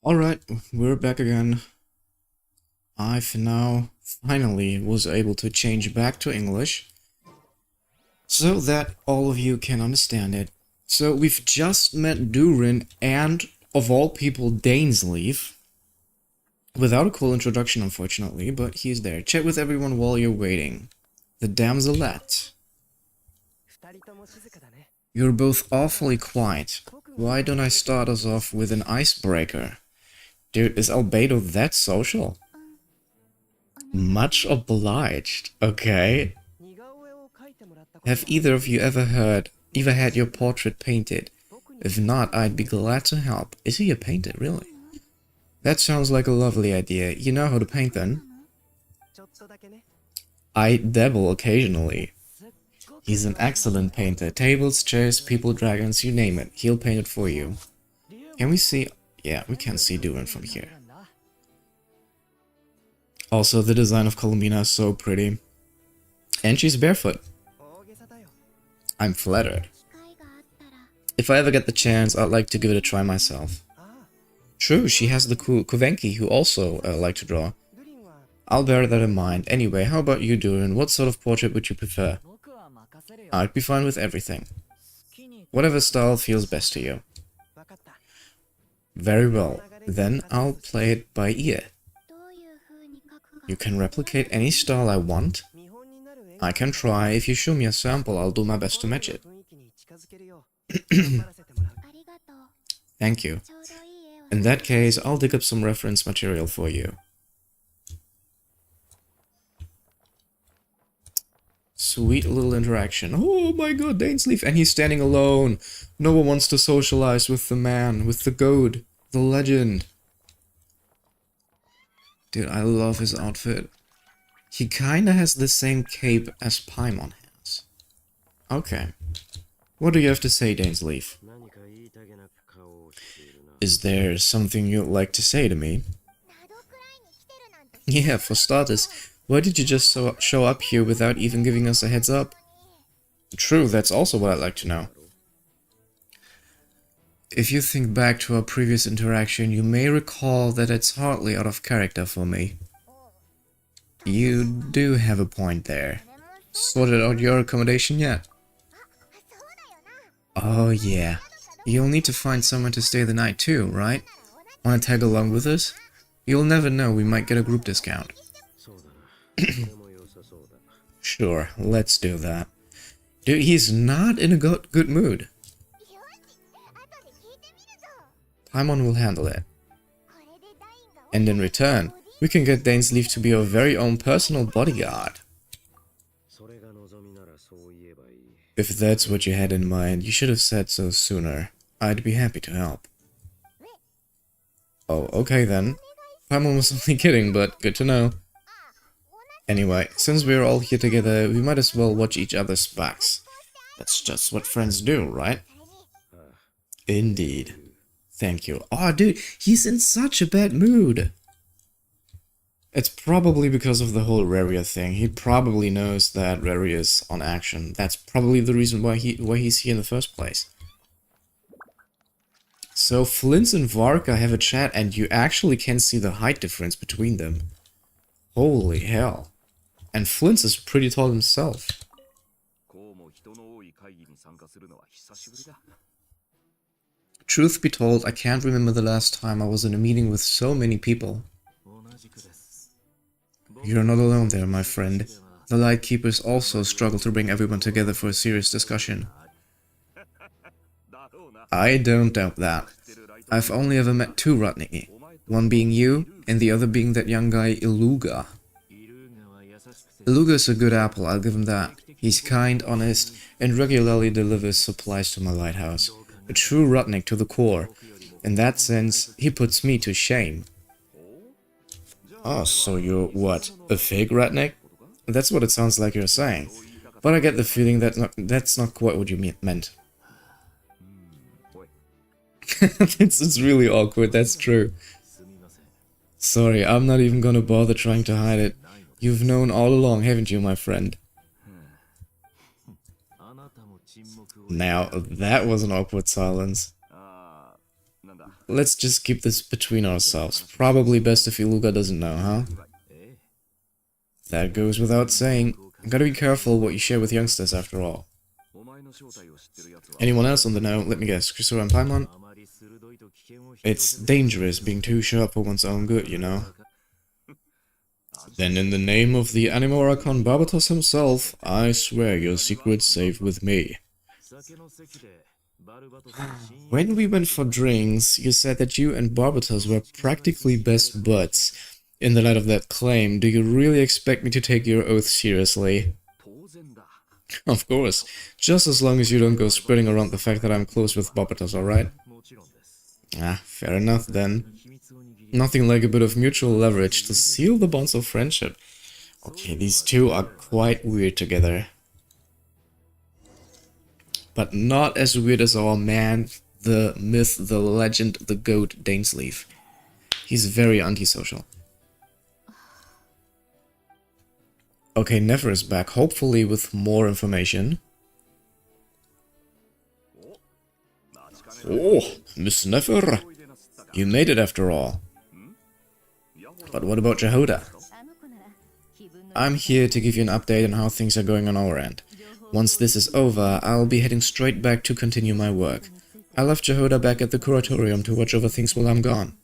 Alright, we're back again. I've now finally was able to change back to English so that all of you can understand it. So we've just met Durin and, of all people, Dainsleif. Without a cool introduction, unfortunately, but he's there. Chat with everyone while you're waiting. The damselette. You're both awfully quiet. Why don't I start us off with an icebreaker? Dude, is Albedo that social? Much obliged. Okay. Have either of you ever had your portrait painted? If not, I'd be glad to help. Is he a painter, really? That sounds like a lovely idea. You know how to paint then? I dabble occasionally. He's an excellent painter. Tables, chairs, people, dragons, you name it. He'll paint it for you. Can we see? Yeah, we can see Durin from here. Also, the design of Columbina is so pretty. And she's barefoot. I'm flattered. If I ever get the chance, I'd like to give it a try myself. True, she has the cool Kuvenki who also like to draw. I'll bear that in mind. Anyway, how about you, Durin? What sort of portrait would you prefer? I'd be fine with everything. Whatever style feels best to you. Very well. Then I'll play it by ear. You can replicate any style I want. I can try. If you show me a sample, I'll do my best to match it. Thank you. In that case, I'll dig up some reference material for you. Sweet little interaction. Oh my god, Dainsleif, and he's standing alone. No one wants to socialize with the man, with the goat, the legend. Dude, I love his outfit. He kinda has the same cape as Paimon has. Okay. What do you have to say, Dainsleif? Is there something you'd like to say to me? Yeah, for starters, why did you just show up here without even giving us a heads up? True, that's also what I'd like to know. If you think back to our previous interaction, you may recall that it's hardly out of character for me. You do have a point there. Sorted out your accommodation yet? Oh yeah. You'll need to find someone to stay the night too, right? Wanna tag along with us? You'll never know, we might get a group discount. Sure, let's do that. Dude, he's not in a good mood. Paimon will handle it. And in return, we can get Dainsleif to be our very own personal bodyguard. If that's what you had in mind, you should have said so sooner. I'd be happy to help. Oh, okay then. Paimon was only kidding, but good to know. Anyway, since we're all here together, we might as well watch each other's backs. That's just what friends do, right? Indeed. Thank you. Oh, dude, he's in such a bad mood. It's probably because of the whole Reria thing. He probably knows that Reria is on action. That's probably the reason why he's here in the first place. So Flintz and Varka have a chat and you actually can see the height difference between them. Holy hell. And Flintz is pretty tall himself. Truth be told, I can't remember the last time I was in a meeting with so many people. You're not alone there, my friend. The Lightkeepers also struggle to bring everyone together for a serious discussion. I don't doubt that. I've only ever met two Rudniki. One being you, and the other being that young guy Iluga. Iluga's a good apple, I'll give him that. He's kind, honest, and regularly delivers supplies to my lighthouse. A true Rudnik to the core. In that sense, he puts me to shame. Oh, so you're, what, a fake Rudnik? That's what it sounds like you're saying. But I get the feeling that that's not quite what you meant. It's really awkward, that's true. Sorry, I'm not even gonna bother trying to hide it. You've known all along, haven't you, my friend? Now, that was an awkward silence. let's just keep this between ourselves. Probably best if Iluga doesn't know, huh? That goes without saying. Gotta be careful what you share with youngsters, after all. Anyone else on the know? Let me guess. Chrysora and Paimon? It's dangerous being too sharp for one's own good, you know? Then in the name of the Animo Archon Barbatos himself, I swear your secret's safe with me. When we went for drinks, you said that you and Barbatos were practically best buds. In the light of that claim, do you really expect me to take your oath seriously? Of course, just as long as you don't go spreading around the fact that I'm close with Barbatos, alright? Ah, fair enough then. Nothing like a bit of mutual leverage to seal the bonds of friendship. Okay, these two are quite weird together. But not as weird as our man, the myth, the legend, the goat, Dainsleif. He's very antisocial. Okay, Nefer is back, hopefully with more information. Oh, Miss Nefer! You made it after all. But what about Jehoda? I'm here to give you an update on how things are going on our end. Once this is over, I'll be heading straight back to continue my work. I left Jehoda back at the curatorium to watch over things while I'm gone.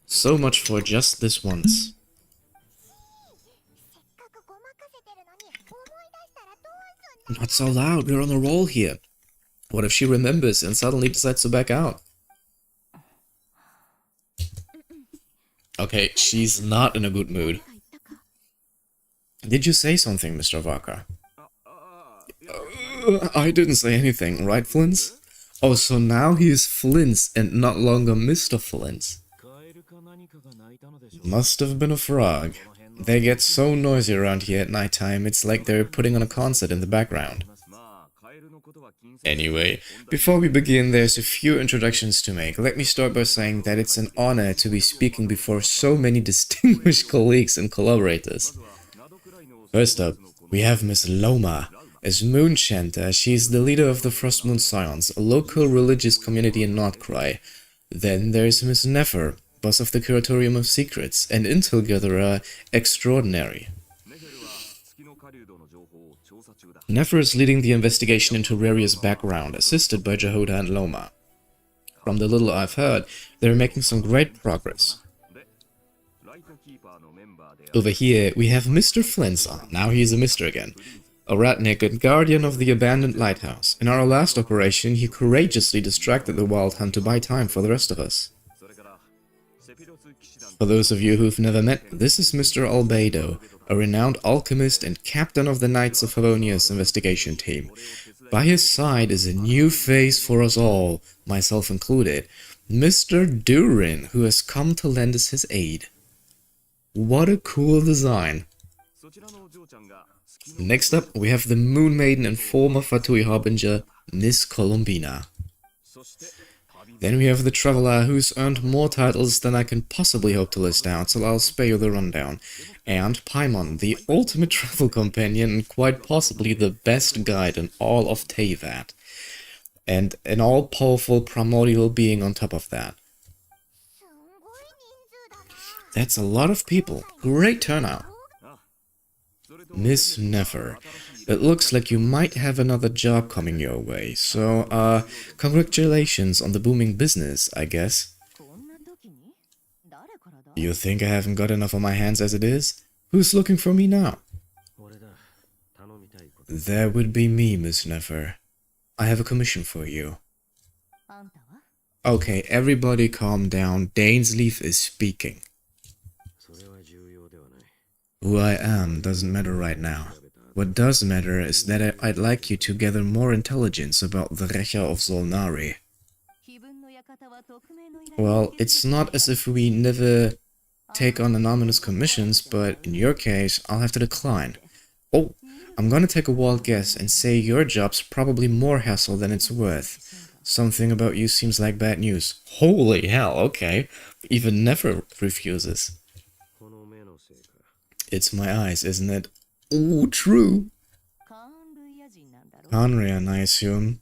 So much for just this once. Not so loud, we're on a roll here. What if she remembers and suddenly decides to back out? Okay, she's not in a good mood. Did you say something, Mr. Vaka? I didn't say anything, right, Flint's? Oh, so now he is Flint's and not longer Mr. Flint's. Must have been a frog. They get so noisy around here at night time, it's like they're putting on a concert in the background. Anyway, before we begin, there's a few introductions to make. Let me start by saying that it's an honor to be speaking before so many distinguished colleagues and collaborators. First up, we have Miss Loma. As Moon Chanter, she is the leader of the Frost Moon Scions, a local religious community in Nordcry. Then there's Miss Nefer, boss of the Curatorium of Secrets, and intel gatherer extraordinary. Nefer is leading the investigation into Raria's background, assisted by Jehoda and Loma. From the little I've heard, they're making some great progress. Over here, we have Mr. Flinson, now he's a Mr. again, a ratnik and guardian of the abandoned lighthouse. In our last operation, he courageously distracted the Wild Hunt to buy time for the rest of us. For those of you who've never met, this is Mr. Albedo, a renowned alchemist and captain of the Knights of Favonia's investigation team. By his side is a new face for us all, myself included, Mr. Durin, who has come to lend us his aid. What a cool design! Next up, we have the Moon Maiden and former Fatui Harbinger, Miss Columbina. Then we have the Traveler, who's earned more titles than I can possibly hope to list out, so I'll spare you the rundown. And Paimon, the ultimate travel companion and quite possibly the best guide in all of Teyvat. And an all-powerful primordial being on top of that. That's a lot of people. Great turnout. Miss Nefer, it looks like you might have another job coming your way, so, congratulations on the booming business, I guess. You think I haven't got enough on my hands as it is? Who's looking for me now? That would be me, Miss Nefer. I have a commission for you. Okay, everybody calm down. Dainsleif is speaking. Who I am doesn't matter right now. What does matter is that I'd like you to gather more intelligence about the Rächer of Solnari. Well, it's not as if we never take on anonymous commissions, but in your case, I'll have to decline. Oh, I'm gonna take a wild guess and say your job's probably more hassle than it's worth. Something about you seems like bad news. Holy hell, okay. Even Nefer refuses. It's my eyes, isn't it? Oh, true. Conrian, I assume.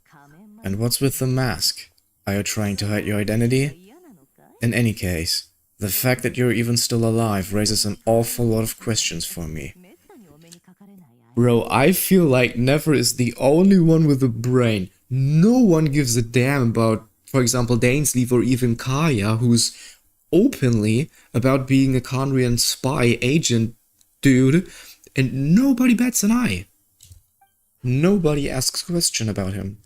And what's with the mask? Are you trying to hide your identity? In any case, the fact that you're even still alive raises an awful lot of questions for me. Bro, I feel like Never is the only one with a brain. No one gives a damn about, for example, Dainsleif or even Kaya, who's openly about being a Conrian spy agent dude, and nobody bats an eye. Nobody asks a question about him.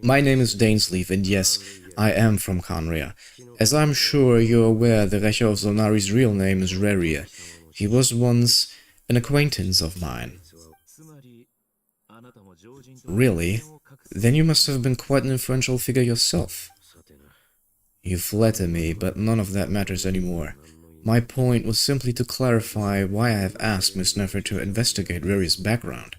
My name is Dainsleif, and yes, I am from Conria. As I'm sure you're aware, the Rächer of Zolnari's real name is Reria. He was once an acquaintance of mine. Really? Then you must have been quite an influential figure yourself. You flatter me, but none of that matters anymore. My point was simply to clarify why I have asked Miss Nefer to investigate Reria's background.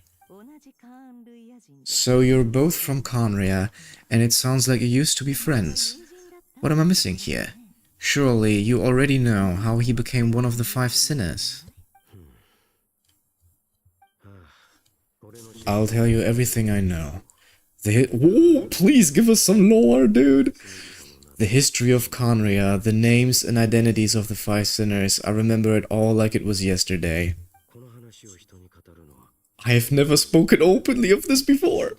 So you're both from Conria, and it sounds like you used to be friends. What am I missing here? Surely you already know how he became one of the 5 sinners. I'll tell you everything I know. Whoa, please give us some lore, dude! The history of Conria, the names and identities of the 5 sinners, I remember it all like it was yesterday. I have never spoken openly of this before,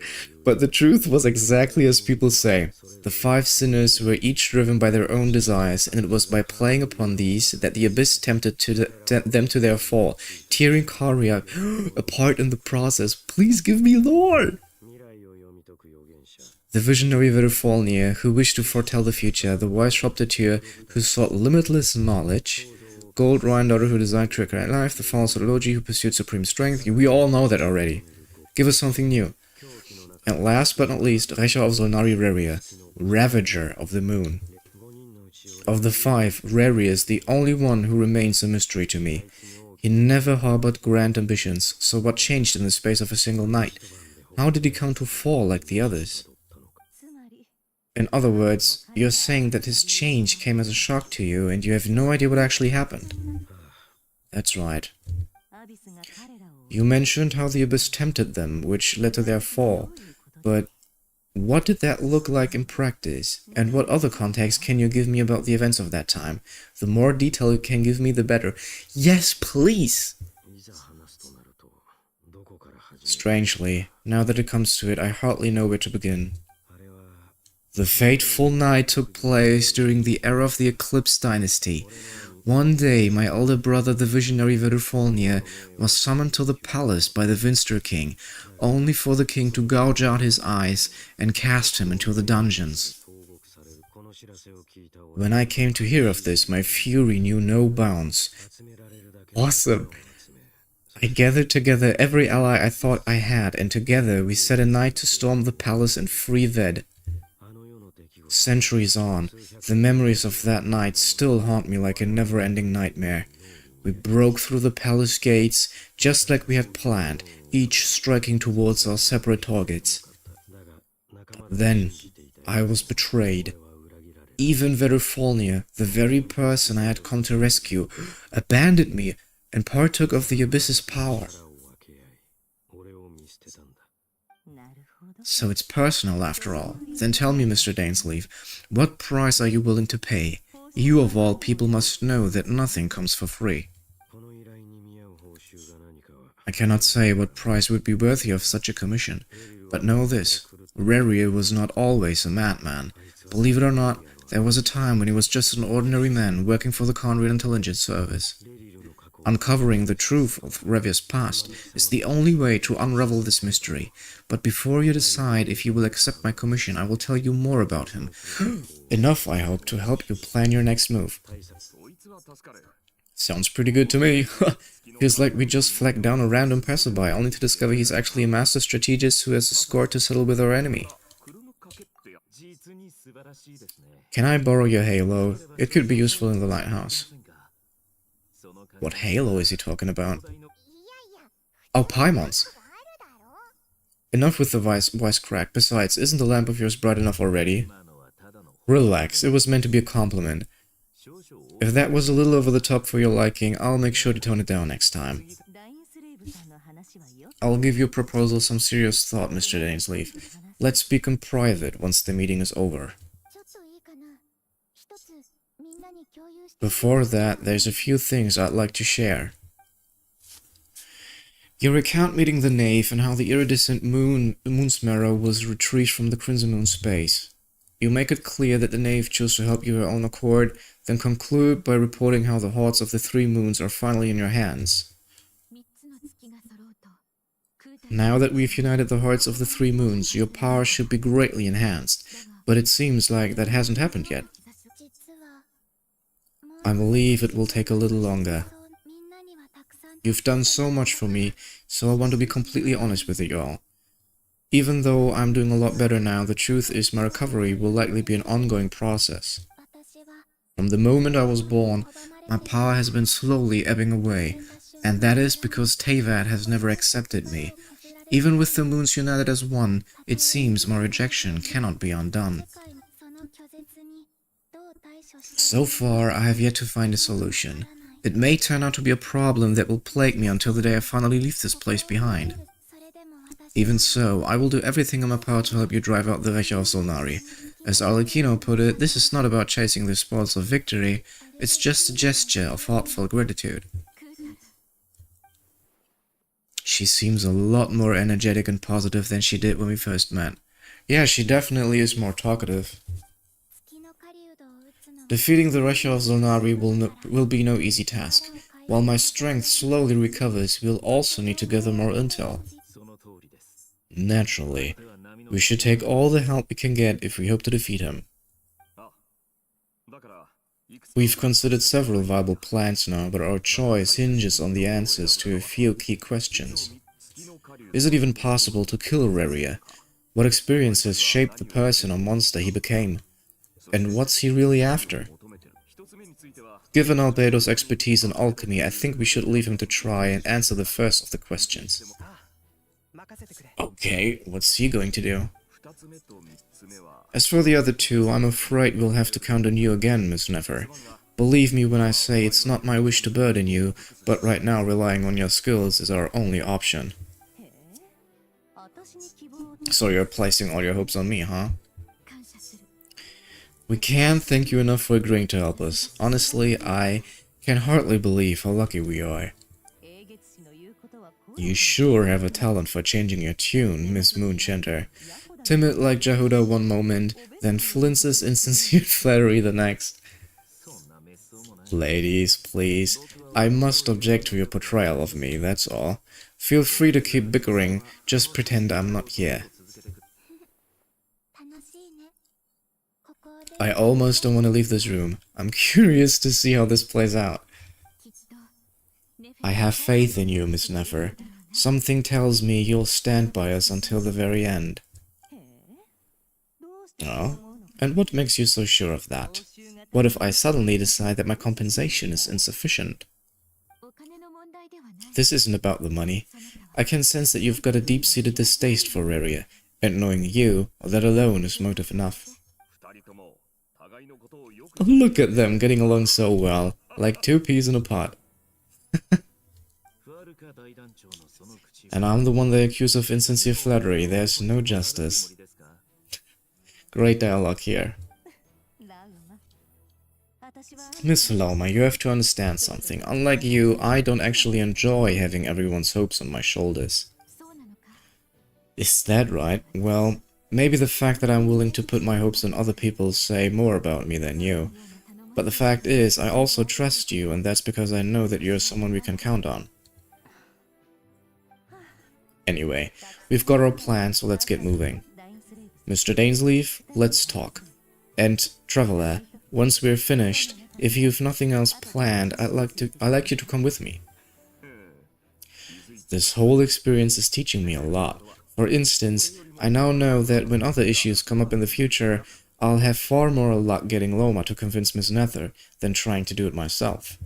but the truth was exactly as people say. The 5 sinners were each driven by their own desires, and it was by playing upon these that the Abyss tempted them to their fall, tearing Conria apart in the process. Please give me lore! The visionary Verifalnir, who wished to foretell the future, the wise Shroptatyr, who sought limitless knowledge, Gold Ryandarter, who designed current life, the false Orology, who pursued supreme strength. We all know that already. Give us something new. And last but not least, Rächer of Zolnari Reria, Ravager of the Moon. Of the 5, Reria is the only one who remains a mystery to me. He never harbored grand ambitions, so what changed in the space of a single night? How did he come to fall like the others? In other words, you're saying that his change came as a shock to you and you have no idea what actually happened. That's right. You mentioned how the Abyss tempted them, which led to their fall, but what did that look like in practice? And what other context can you give me about the events of that time? The more detail you can give me, the better. Yes, please! Strangely, now that it comes to it, I hardly know where to begin. The fateful night took place during the era of the Eclipse Dynasty. One day, my older brother, the visionary Verifalnir, was summoned to the palace by the Vinster King, only for the king to gouge out his eyes and cast him into the dungeons. When I came to hear of this, my fury knew no bounds. Awesome! I gathered together every ally I thought I had, and together we set a night to storm the palace and free Ved. Centuries on, the memories of that night still haunt me like a never-ending nightmare. We broke through the palace gates, just like we had planned, each striking towards our separate targets. But then, I was betrayed. Even Verifalnir, the very person I had come to rescue, abandoned me and partook of the Abyss's power. So it's personal after all. Then tell me, Mr. Dainsleif, what price are you willing to pay? You of all people must know that nothing comes for free. I cannot say what price would be worthy of such a commission, but know this, Reria was not always a madman. Believe it or not, there was a time when he was just an ordinary man working for the Conrian Intelligence Service. Uncovering the truth of Reria's past is the only way to unravel this mystery, but before you decide if you will accept my commission, I will tell you more about him. Enough, I hope, to help you plan your next move. Sounds pretty good to me. Feels like we just flagged down a random passerby, only to discover he's actually a master strategist who has a score to settle with our enemy. Can I borrow your halo? It could be useful in the lighthouse. What halo is he talking about? Oh, Paimons. Enough with the voice crack. Besides, isn't the lamp of yours bright enough already? Relax, it was meant to be a compliment. If that was a little over the top for your liking, I'll make sure to tone it down next time. I'll give your proposal some serious thought, Mr. Dainsleif. Let's speak in private once the meeting is over. Before that, there's a few things I'd like to share. You recount meeting the knave and how the iridescent moon's marrow was retrieved from the Crimson Moon space. You make it clear that the knave chose to help you of her own accord, then conclude by reporting how the hearts of the 3 moons are finally in your hands. Now that we've united the hearts of the 3 moons, your power should be greatly enhanced, but it seems like that hasn't happened yet. I believe it will take a little longer. You've done so much for me, so I want to be completely honest with you all. Even though I'm doing a lot better now, the truth is my recovery will likely be an ongoing process. From the moment I was born, my power has been slowly ebbing away, and that is because Teyvat has never accepted me. Even with the moons united as one, it seems my rejection cannot be undone. So far, I have yet to find a solution. It may turn out to be a problem that will plague me until the day I finally leave this place behind. Even so, I will do everything in my power to help you drive out the Rächer of Solnari. As Arlecchino put it, this is not about chasing the spoils of victory, it's just a gesture of heartfelt gratitude. She seems a lot more energetic and positive than she did when we first met. Yeah, she definitely is more talkative. Defeating the Rächer of Solnari will be no easy task. While my strength slowly recovers, we'll also need to gather more intel. Naturally, we should take all the help we can get if we hope to defeat him. We've considered several viable plans now, but our choice hinges on the answers to a few key questions. Is it even possible to kill Reria? What experiences shaped the person or monster he became? And what's he really after? Given Albedo's expertise in alchemy, I think we should leave him to try and answer the first of the questions. Okay, what's he going to do? As for the other two, I'm afraid we'll have to count on you again, Miss Nefer. Believe me when I say it's not my wish to burden you, but right now relying on your skills is our only option. So you're placing all your hopes on me, huh? We can't thank you enough for agreeing to help us. Honestly, I can hardly believe how lucky we are. You sure have a talent for changing your tune, Miss Moonchanter. Timid like Jehuda one moment, then flinches in sincere flattery the next. Ladies, please, I must object to your portrayal of me, that's all. Feel free to keep bickering, just pretend I'm not here. I almost don't want to leave this room. I'm curious to see how this plays out. I have faith in you, Miss Nefer. Something tells me you'll stand by us until the very end. Oh? And what makes you so sure of that? What if I suddenly decide that my compensation is insufficient? This isn't about the money. I can sense that you've got a deep-seated distaste for Reria, and knowing you, that alone is motive enough. Look at them getting along so well, like 2 peas in a pod. And I'm the one they accuse of insincere flattery. There's no justice. Great dialogue here. Miss Loma, you have to understand something. Unlike you, I don't actually enjoy having everyone's hopes on my shoulders. Is that right? Well, maybe the fact that I'm willing to put my hopes on other people say more about me than you. But the fact is, I also trust you, and that's because I know that you're someone we can count on. Anyway, we've got our plan, so let's get moving. Mr. Dainsleif, let's talk. And, Traveler, once we're finished, if you've nothing else planned, I'd like you to come with me. This whole experience is teaching me a lot. For instance, I now know that when other issues come up in the future, I'll have far more luck getting Loma to convince Miss Nether than trying to do it myself.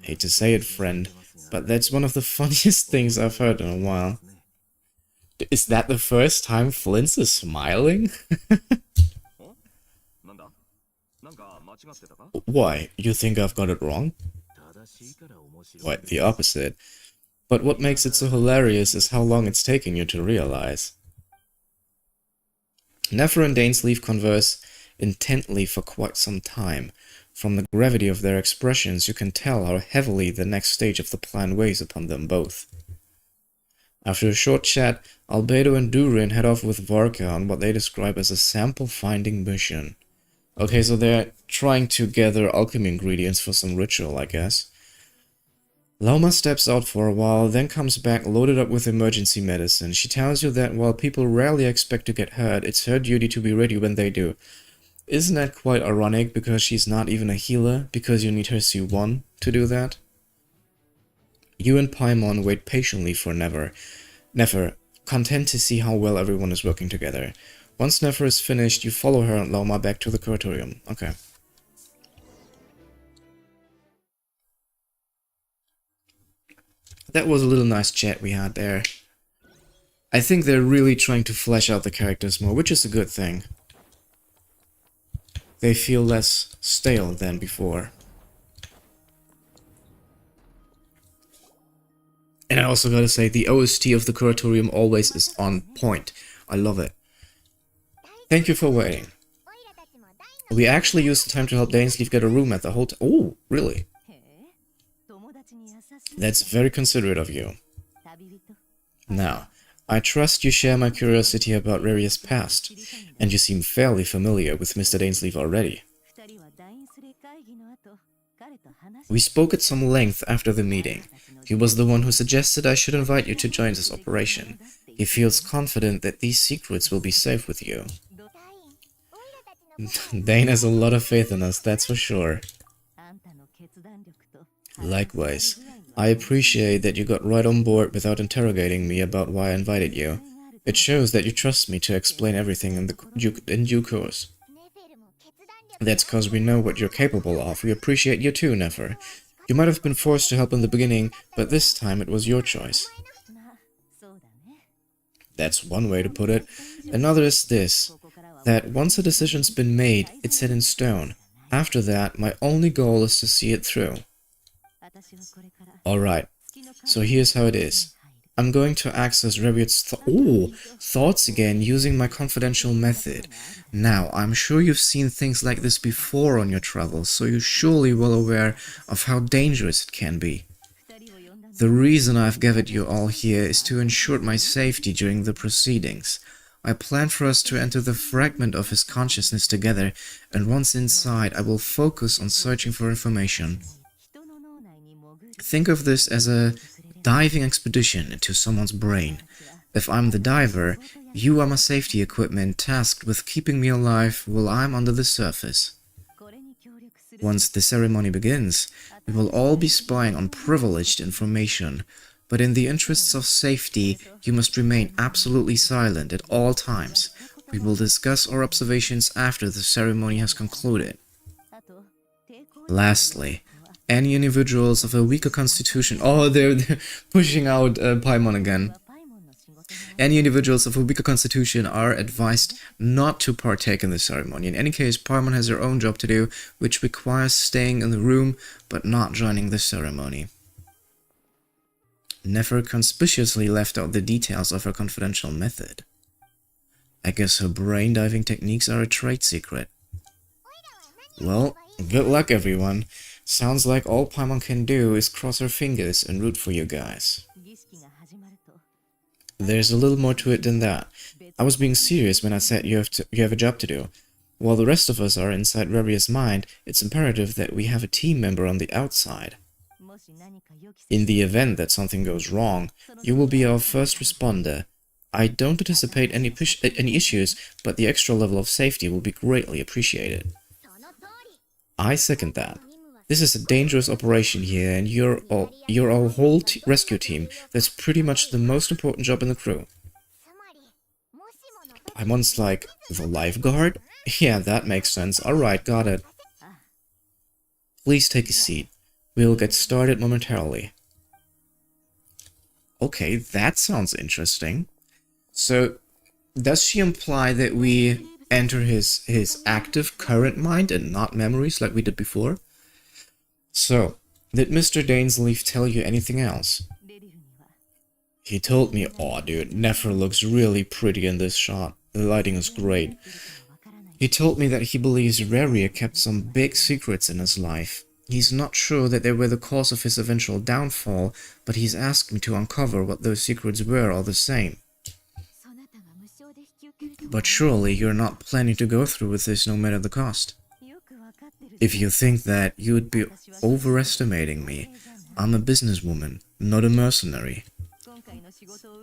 Hate to say it, friend, but that's one of the funniest things I've heard in a while. Is that the first time Flint's is smiling? Why, you think I've got it wrong? Quite the opposite. But what makes it so hilarious is how long it's taking you to realize. Nefer and Dainsleif converse intently for quite some time. From the gravity of their expressions, you can tell how heavily the next stage of the plan weighs upon them both. After a short chat, Albedo and Durin head off with Varka on what they describe as a sample-finding mission. Okay, so they're trying to gather alchemy ingredients for some ritual, I guess. Lauma steps out for a while, then comes back loaded up with emergency medicine. She tells you that while people rarely expect to get hurt, it's her duty to be ready when they do. Isn't that quite ironic, because she's not even a healer, because you need her C1 to do that? You and Paimon wait patiently for Nefer, content to see how well everyone is working together. Once Nefer is finished, you follow her and Lauma back to the curatorium. Okay. That was a little nice chat we had there. I think they're really trying to flesh out the characters more, which is a good thing. They feel less stale than before. And I also gotta say, the OST of the curatorium always is on point. I love it. Thank you for waiting. We actually used the time to help Dainsleif get a room at the hotel. Oh, really? That's very considerate of you. Now, I trust you share my curiosity about Raria's past, and you seem fairly familiar with Mr. Dainsleif already. We spoke at some length after the meeting. He was the one who suggested I should invite you to join this operation. He feels confident that these secrets will be safe with you. Dane has a lot of faith in us, that's for sure. Likewise, I appreciate that you got right on board without interrogating me about why I invited you. It shows that you trust me to explain everything in due course. That's cause we know what you're capable of. We appreciate you too, Nefer. You might have been forced to help in the beginning, but this time it was your choice. That's one way to put it. Another is this, that once a decision's been made, it's set in stone. After that, my only goal is to see it through. Alright, so here's how it is. I'm going to access Reviot's thoughts again using my confidential method. Now, I'm sure you've seen things like this before on your travels, so you're surely well aware of how dangerous it can be. The reason I've gathered you all here is to ensure my safety during the proceedings. I plan for us to enter the fragment of his consciousness together, and once inside, I will focus on searching for information. Think of this as a diving expedition into someone's brain. If I'm the diver, you are my safety equipment tasked with keeping me alive while I'm under the surface. Once the ceremony begins, we will all be spying on privileged information, but in the interests of safety, you must remain absolutely silent at all times. We will discuss our observations after the ceremony has concluded. Lastly, any individuals of a weaker constitution... Oh, they're pushing out Paimon again. Any individuals of a weaker constitution are advised not to partake in the ceremony. In any case, Paimon has her own job to do, which requires staying in the room, but not joining the ceremony. Nefer conspicuously left out the details of her confidential method. I guess her brain diving techniques are a trade secret. Well, good luck everyone. Sounds like all Paimon can do is cross her fingers and root for you guys. There's a little more to it than that. I was being serious when I said you have a job to do. While the rest of us are inside Raria's mind, it's imperative that we have a team member on the outside. In the event that something goes wrong, you will be our first responder. I don't anticipate any issues, but the extra level of safety will be greatly appreciated. I second that. This is a dangerous operation here, and you're our whole rescue team. That's pretty much the most important job in the crew. Paimon's like, the lifeguard? Yeah, that makes sense. Alright, got it. Please take a seat. We'll get started momentarily. Okay, that sounds interesting. So, does she imply that we enter his active current mind and not memories like we did before? So, did Mr. Dainsleif tell you anything else? He told me, "Aw, dude, Nefer looks really pretty in this shot. The lighting is great." He told me that he believes Reria kept some big secrets in his life. He's not sure that they were the cause of his eventual downfall, but he's asked me to uncover what those secrets were all the same. But surely you're not planning to go through with this no matter the cost. If you think that, you'd be overestimating me. I'm a businesswoman, not a mercenary.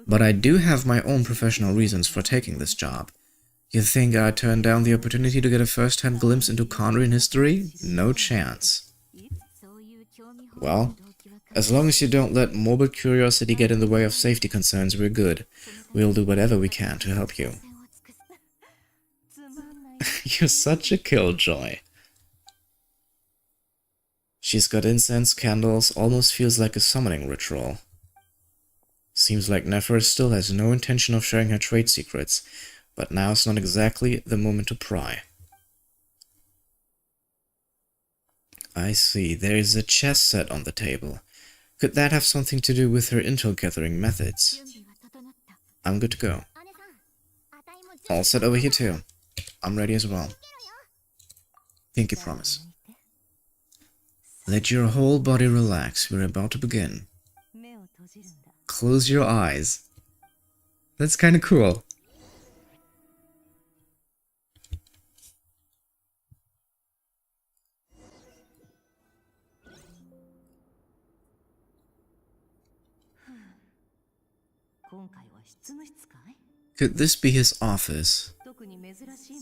But I do have my own professional reasons for taking this job. You think I turned down the opportunity to get a first-hand glimpse into Conrian history? No chance. Well, as long as you don't let morbid curiosity get in the way of safety concerns, we're good. We'll do whatever we can to help you. You're such a killjoy. She's got incense, candles, almost feels like a summoning ritual. Seems like Nefer still has no intention of sharing her trade secrets, but now's not exactly the moment to pry. I see, there is a chess set on the table. Could that have something to do with her intel-gathering methods? I'm good to go. All set over here too. I'm ready as well. Pinky promise. Let your whole body relax, we're about to begin. Close your eyes. That's kinda cool. Could this be his office?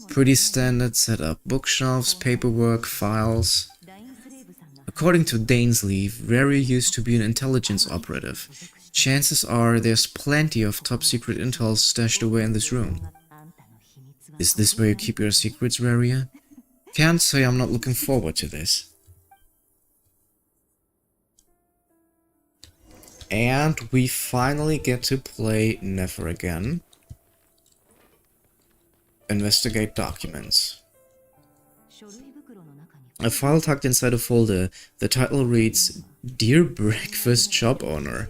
Pretty standard setup. Bookshelves, paperwork, files. According to Dainsley, Rary used to be an intelligence operative. Chances are there's plenty of top-secret intel stashed away in this room. Is this where you keep your secrets, Raria? Can't say I'm not looking forward to this. And we finally get to play Nefer again. Investigate documents. A file tucked inside a folder. The title reads, Dear Breakfast Shop Owner.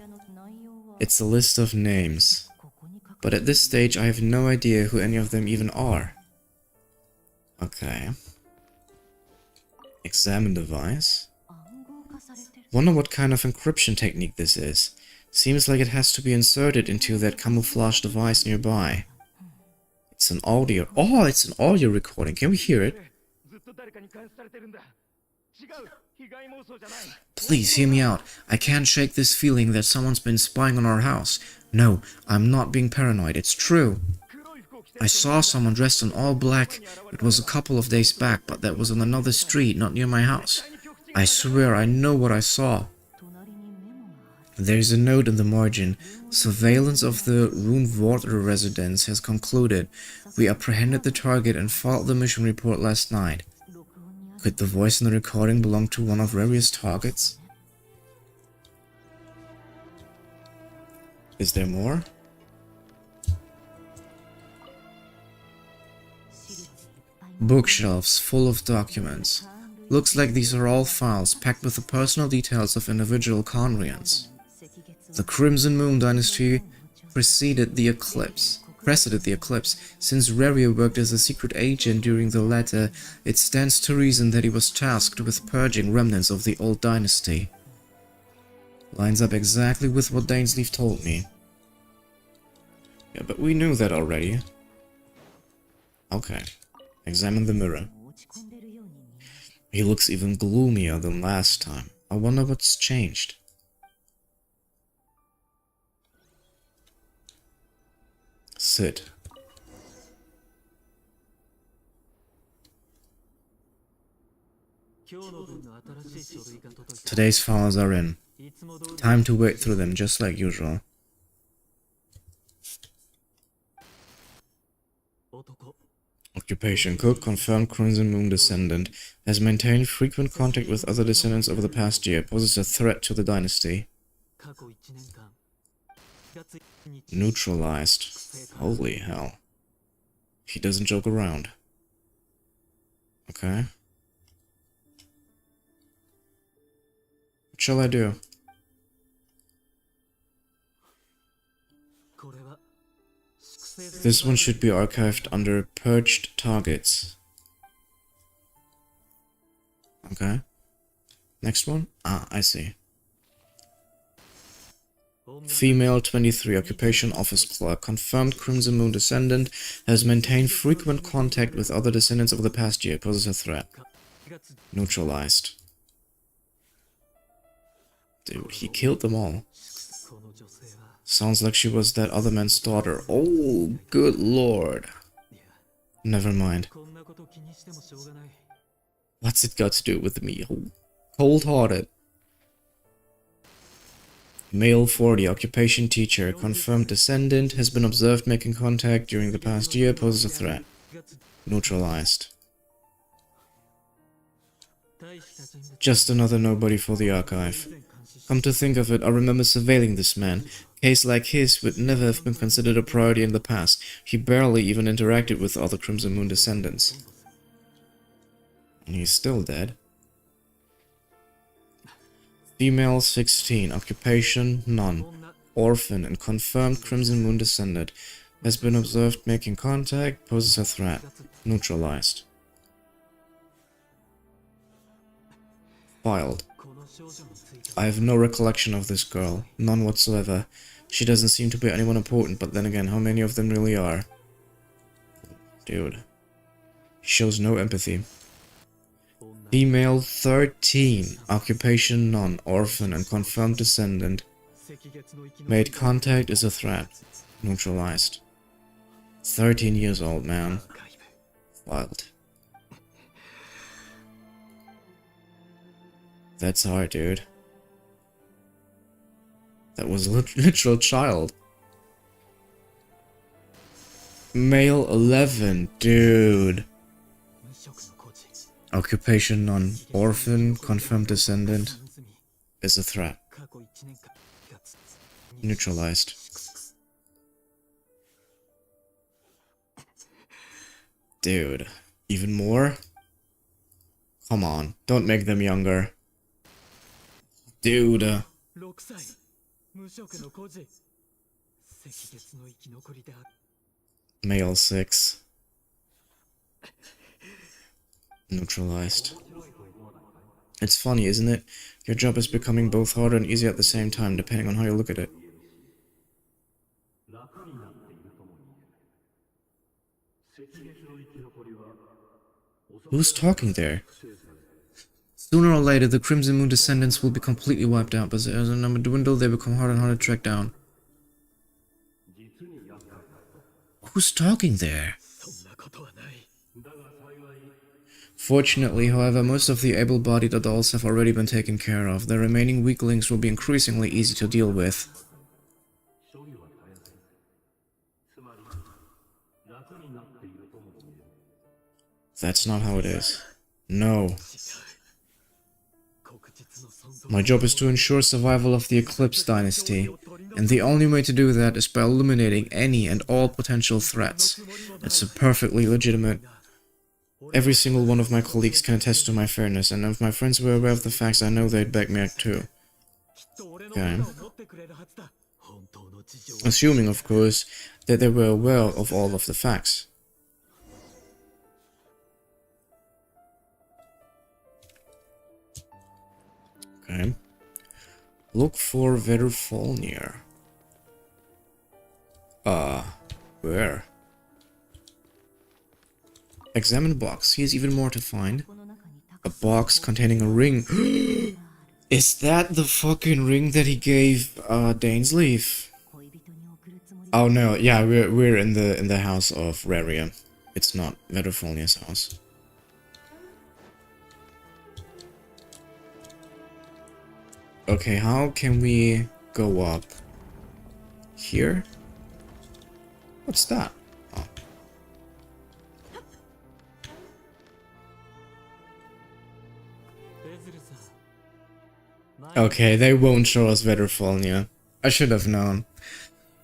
It's a list of names. But at this stage I have no idea who any of them even are. Okay. Examine device. Wonder what kind of encryption technique this is. Seems like it has to be inserted into that camouflage device nearby. It's an audio. Oh, it's an audio recording. Can we hear it? Please hear me out. I can't shake this feeling that someone's been spying on our house. No, I'm not being paranoid. It's true. I saw someone dressed in all black. It was a couple of days back, but that was on another street, not near my house. I swear I know what I saw. There's a note in the margin. Surveillance of the Runewater residence has concluded. We apprehended the target and filed the mission report last night. Could the voice in the recording belong to one of Raria's targets? Is there more? Bookshelves full of documents. Looks like these are all files packed with the personal details of individual Conrians. The Crimson Moon Dynasty preceded the eclipse. Since Raria worked as a secret agent during the latter, it stands to reason that he was tasked with purging remnants of the old dynasty. Lines up exactly with what Dainsleif told me. Yeah, but we knew that already. Okay. Examine the mirror. He looks even gloomier than last time. I wonder what's changed. Sit. Today's files are in. Time to wait through them just like usual. Occupation: cook, confirmed Crimson Moon descendant. Has maintained frequent contact with other descendants over the past year. Poses a threat to the dynasty. Neutralized. Holy hell. He doesn't joke around. Okay. What shall I do? This one should be archived under purged targets. Okay. Next one? Ah, I see. Female 23, occupation office clerk, confirmed Crimson Moon descendant, has maintained frequent contact with other descendants over the past year, poses a threat. Neutralized. Dude, he killed them all. Sounds like she was that other man's daughter. Oh, good lord. Never mind. What's it got to do with me? Cold-hearted. Male 40, occupation teacher, confirmed descendant, has been observed making contact during the past year, poses a threat. Neutralized. Just another nobody for the archive. Come to think of it, I remember surveilling this man. A case like his would never have been considered a priority in the past. He barely even interacted with other Crimson Moon descendants. And he's still dead. Female 16, occupation none, orphan and confirmed Crimson Moon descendant, has been observed making contact, poses a threat. Neutralized. Filed. I have no recollection of this girl, none whatsoever. She doesn't seem to be anyone important, but then again, how many of them really are? Dude. He shows no empathy. Female 13, occupation none, orphan and confirmed descendant. Made contact is a threat. Neutralized. 13 years old, man. Wild. That's hard, dude. That was a literal child. Male 11, dude. Occupation none, orphan, confirmed descendant, is a threat. Neutralized. Dude, even more? Come on, don't make them younger. Dude. Male 6. Neutralized. It's funny, isn't it? Your job is becoming both harder and easier at the same time, depending on how you look at it. Who's talking there? Sooner or later, the Crimson Moon descendants will be completely wiped out, but as the number dwindle, they become harder and harder to track down. Who's talking there? Fortunately, however, most of the able-bodied adults have already been taken care of. The remaining weaklings will be increasingly easy to deal with. That's not how it is. No. My job is to ensure survival of the Eclipse Dynasty, and the only way to do that is by eliminating any and all potential threats. It's a perfectly legitimate. Every single one of my colleagues can attest to my fairness, and if my friends were aware of the facts, I know they'd back me up too. Okay. Assuming, of course, that they were aware of all of the facts. Okay. Look for Verfolnir. Where? Examine box. Here's even more to find. A box containing a ring. Is that the fucking ring that he gave Dainsleif? Oh no, yeah, we're in the house of Raria. It's not Verfolnir's house. Okay, how can we go up? Here? What's that? Oh. Okay, they won't show us Verfolnir. I should have known.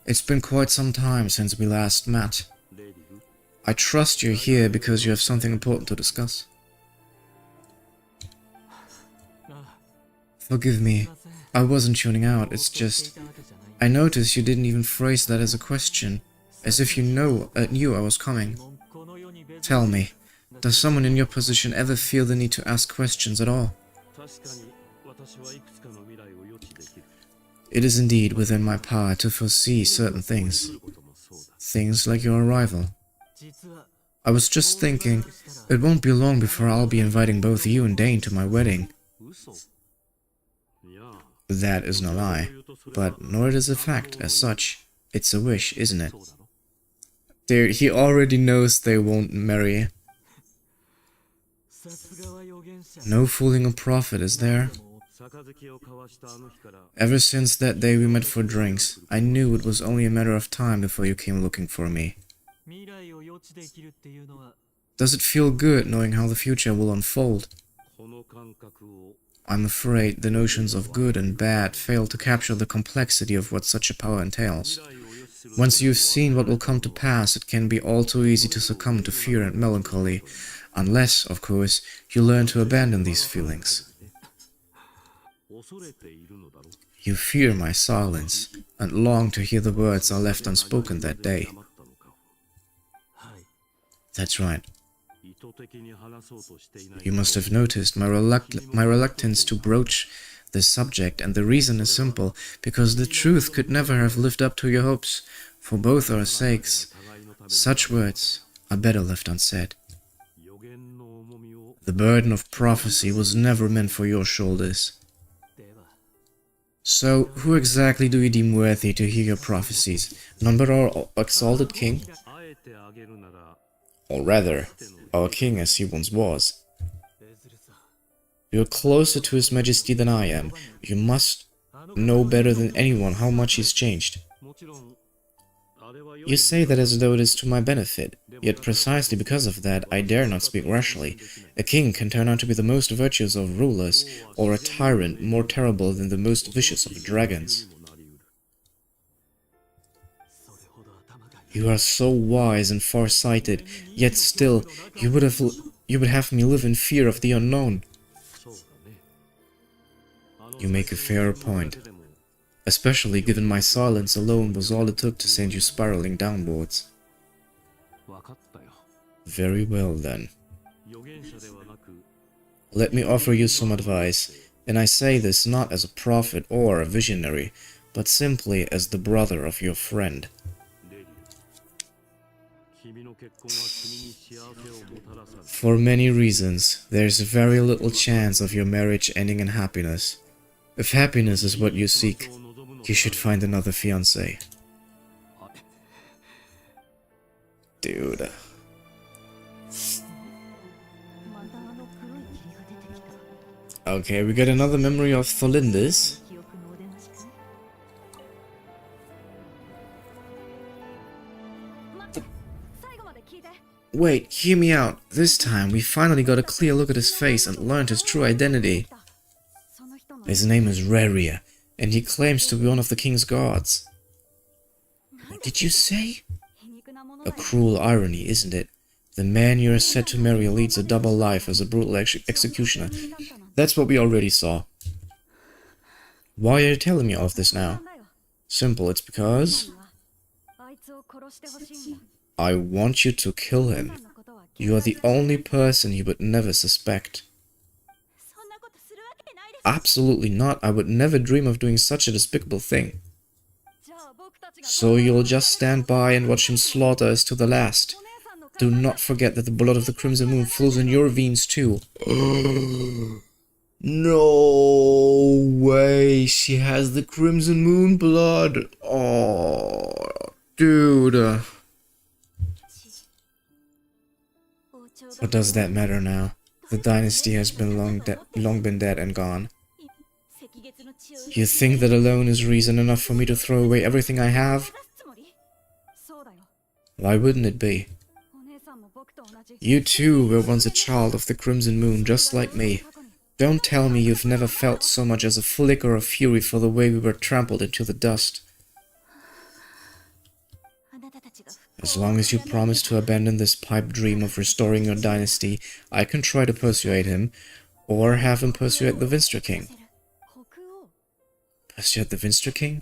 It's been quite some time since we last met. I trust you're here because you have something important to discuss. Forgive me, I wasn't tuning out, it's just... I noticed you didn't even phrase that as a question, as if you knew I was coming. Tell me, does someone in your position ever feel the need to ask questions at all? It is indeed within my power to foresee certain things. Things like your arrival. I was just thinking, it won't be long before I'll be inviting both you and Dane to my wedding. That is no lie, but nor it is a fact as such. It's a wish, isn't it? There, he already knows they won't marry. No fooling a prophet, is there? Ever since that day we met for drinks, I knew it was only a matter of time before you came looking for me. Does it feel good knowing how the future will unfold? I'm afraid the notions of good and bad fail to capture the complexity of what such a power entails. Once you've seen what will come to pass, it can be all too easy to succumb to fear and melancholy, unless, of course, you learn to abandon these feelings. You fear my silence, and long to hear the words I left unspoken that day. That's right. You must have noticed my reluctance to broach this subject, and the reason is simple, because the truth could never have lived up to your hopes. For both our sakes, such words are better left unsaid. The burden of prophecy was never meant for your shoulders. So, who exactly do you deem worthy to hear your prophecies? None but our exalted king? Or rather, our king as he once was. You're closer to his majesty than I am. You must know better than anyone how much he's changed. You say that as though it is to my benefit, yet precisely because of that I dare not speak rashly. A king can turn out to be the most virtuous of rulers, or a tyrant more terrible than the most vicious of dragons. You are so wise and far-sighted, yet still you would have me live in fear of the unknown. You make a fair point, especially given my silence alone was all it took to send you spiraling downwards. Very well then. Let me offer you some advice, and I say this not as a prophet or a visionary, but simply as the brother of your friend. For many reasons, there's very little chance of your marriage ending in happiness. If happiness is what you seek, you should find another fiancé. Dude. Okay, we got another memory of Tholindis. Wait, hear me out. This time, we finally got a clear look at his face and learned his true identity. His name is Reria, and he claims to be one of the king's guards. What did you say? A cruel irony, isn't it? The man you're set to marry leads a double life as a brutal executioner. That's what we already saw. Why are you telling me all of this now? Simple, it's because I want you to kill him. You are the only person he would never suspect. Absolutely not. I would never dream of doing such a despicable thing. So you'll just stand by and watch him slaughter us to the last. Do not forget that the blood of the Crimson Moon flows in your veins too. No way, she has the Crimson Moon blood. Oh, dude. What does that matter now? The dynasty has been long been dead and gone. You think that alone is reason enough for me to throw away everything I have? Why wouldn't it be? You too were once a child of the Crimson Moon, just like me. Don't tell me you've never felt so much as a flicker of fury for the way we were trampled into the dust. As long as you promise to abandon this pipe dream of restoring your dynasty, I can try to persuade him, or have him persuade the Vinster King. Persuade the Vinster King?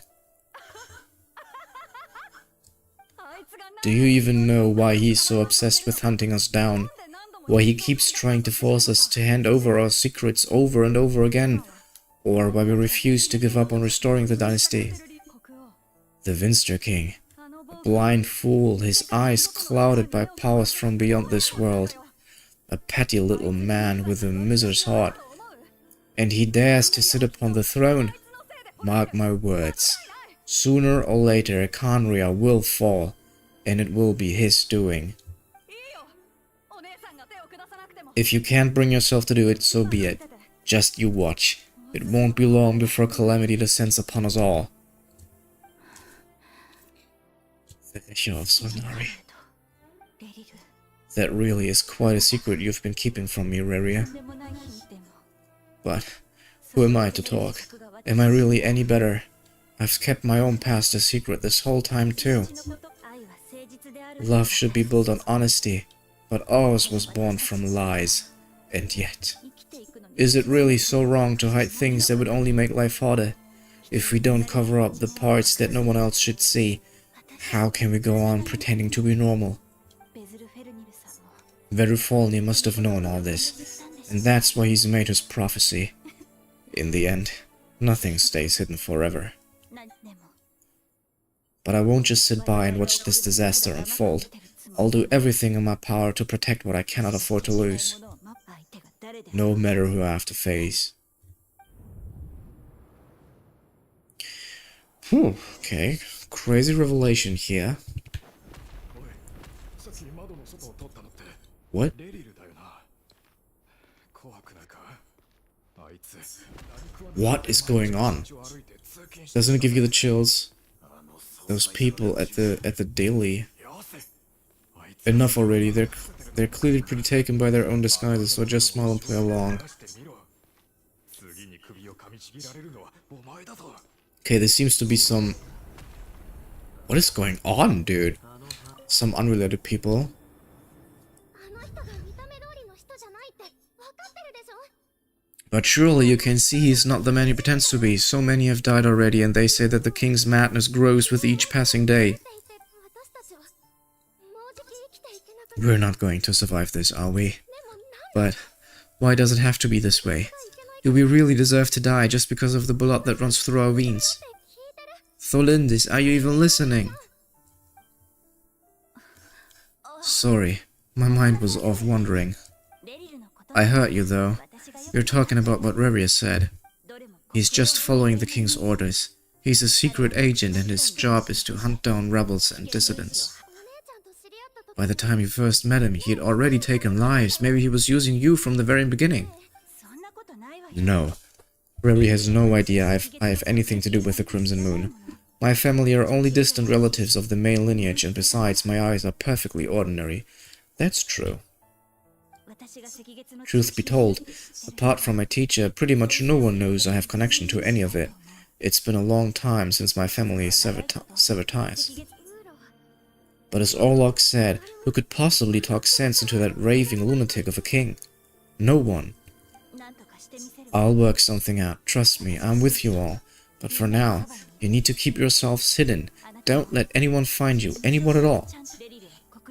Do you even know why he's so obsessed with hunting us down? Why he keeps trying to force us to hand over our secrets over and over again? Or why we refuse to give up on restoring the dynasty? The Vinster King. A blind fool, his eyes clouded by powers from beyond this world. A petty little man with a miser's heart. And he dares to sit upon the throne. Mark my words. Sooner or later, Khaenri'ah will fall, and it will be his doing. If you can't bring yourself to do it, so be it. Just you watch. It won't be long before calamity descends upon us all. The Echo of Solnari. That really is quite a secret you've been keeping from me, Reria. But who am I to talk? Am I really any better? I've kept my own past a secret this whole time too. Love should be built on honesty, but ours was born from lies. And yet, is it really so wrong to hide things that would only make life harder? If we don't cover up the parts that no one else should see, how can we go on pretending to be normal? Verufalni must have known all this, and that's why he's made his prophecy. In the end, nothing stays hidden forever. But I won't just sit by and watch this disaster unfold. I'll do everything in my power to protect what I cannot afford to lose. No matter who I have to face. Whew, okay. Crazy revelation here. What? What is going on? Doesn't it give you the chills? Those people at the daily. Enough already. They're clearly pretty taken by their own disguises, so just smile and play along. Okay, there seems to be some... What is going on, dude? Some unrelated people. But surely you can see he's not the man he pretends to be. So many have died already, and they say that the king's madness grows with each passing day. We're not going to survive this, are we? But why does it have to be this way? Do we really deserve to die just because of the blood that runs through our veins? Tholindis, are you even listening? Sorry, my mind was off wandering. I heard you though. You're talking about what Reria said. He's just following the king's orders. He's a secret agent and his job is to hunt down rebels and dissidents. By the time you first met him, he had already taken lives. Maybe he was using you from the very beginning. No. Reria has no idea I have anything to do with the Crimson Moon. My family are only distant relatives of the male lineage, and besides, my eyes are perfectly ordinary. That's true. Truth be told, apart from my teacher, pretty much no one knows I have connection to any of it. It's been a long time since my family severed ties. But as Orlok said, who could possibly talk sense into that raving lunatic of a king? No one. I'll work something out, trust me, I'm with you all. But for now, you need to keep yourselves hidden. Don't let anyone find you, anyone at all.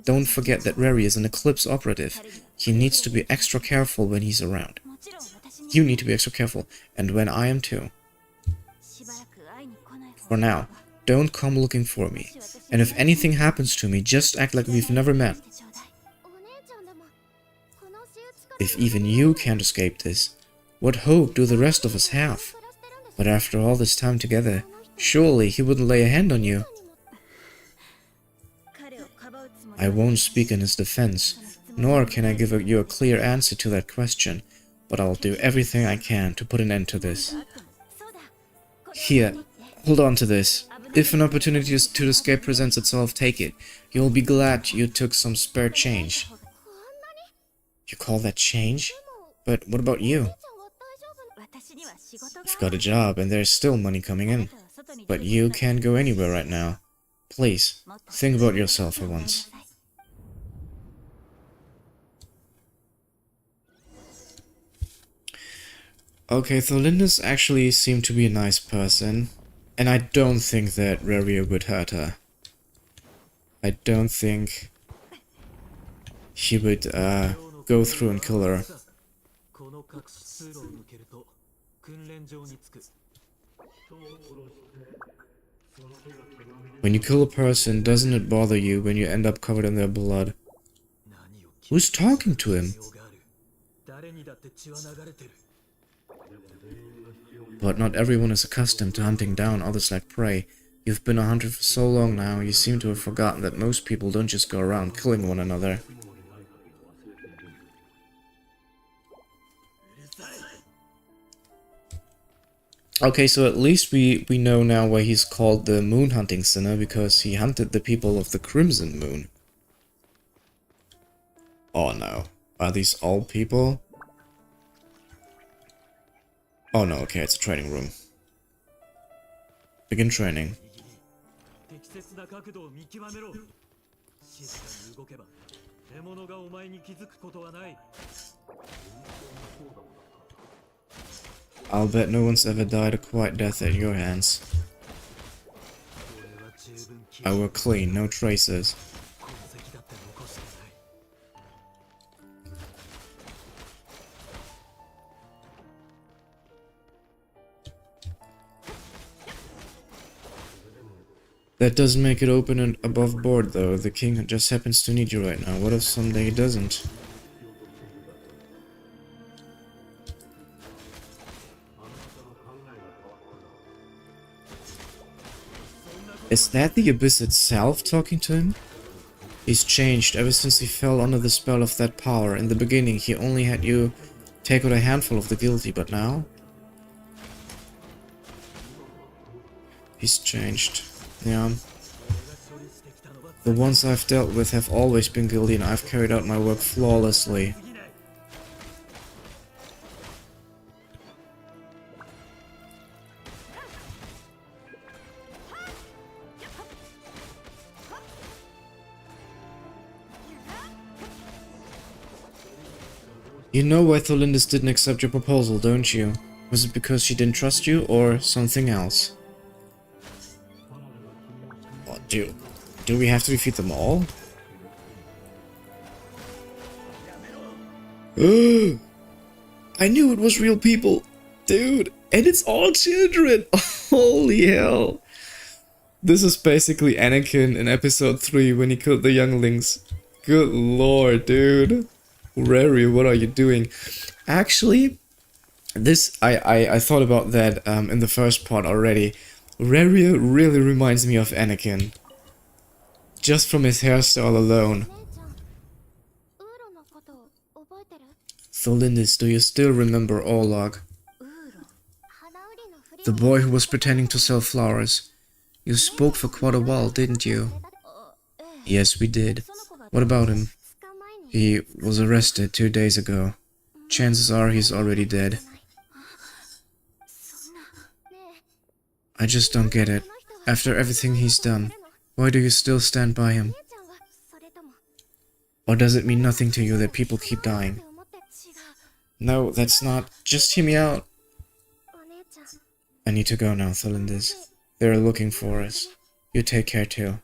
Don't forget that Reria is an Eclipse operative. He needs to be extra careful when he's around. You need to be extra careful, and when I am too. For now, don't come looking for me. And if anything happens to me, just act like we've never met. If even you can't escape this, what hope do the rest of us have? But after all this time together, surely he wouldn't lay a hand on you. I won't speak in his defense, nor can I give you a clear answer to that question, but I'll do everything I can to put an end to this. Here, hold on to this. If an opportunity to escape presents itself, take it. You'll be glad you took some spare change. You call that change? But what about you? You've got a job and there's still money coming in. But you can't go anywhere right now. Please, think about yourself for once. Okay, Tholindis actually seemed to be a nice person. And I don't think that Reria would hurt her. I don't think he would go through and kill her. When you kill a person, doesn't it bother you when you end up covered in their blood? Who's talking to him? But not everyone is accustomed to hunting down others like prey. You've been a hunter for so long now, you seem to have forgotten that most people don't just go around killing one another. Okay, so at least we know now why he's called the moon hunting sinner, because he hunted the people of the Crimson Moon. Oh no. Are these all people? Oh no, okay, it's a training room. Begin training. I'll bet no one's ever died a quiet death at your hands. I were clean, no traces. That doesn't make it open and above board though. The king just happens to need you right now. What if someday he doesn't? Is that the Abyss itself talking to him? He's changed ever since he fell under the spell of that power. In the beginning, he only had you take out a handful of the guilty, but now? He's changed. Yeah. The ones I've dealt with have always been guilty and I've carried out my work flawlessly. You know why Tholindis didn't accept your proposal, don't you? Was it because she didn't trust you, or something else? Oh, do we have to defeat them all? I knew it was real people! Dude! And it's all children! Holy hell! This is basically Anakin in episode 3 when he killed the younglings. Good lord, dude. Rary, what are you doing? Actually, this I thought about that in the first part already. Rary really reminds me of Anakin. Just from his hairstyle alone. Tholindis, do you still remember Orlog? The boy who was pretending to sell flowers. You spoke for quite a while, didn't you? Yes, we did. What about him? He was arrested 2 days ago. Chances are he's already dead. I just don't get it. After everything he's done, why do you still stand by him? Or does it mean nothing to you that people keep dying? No, that's not. Just hear me out. I need to go now, Tholindis. They're looking for us. You take care too.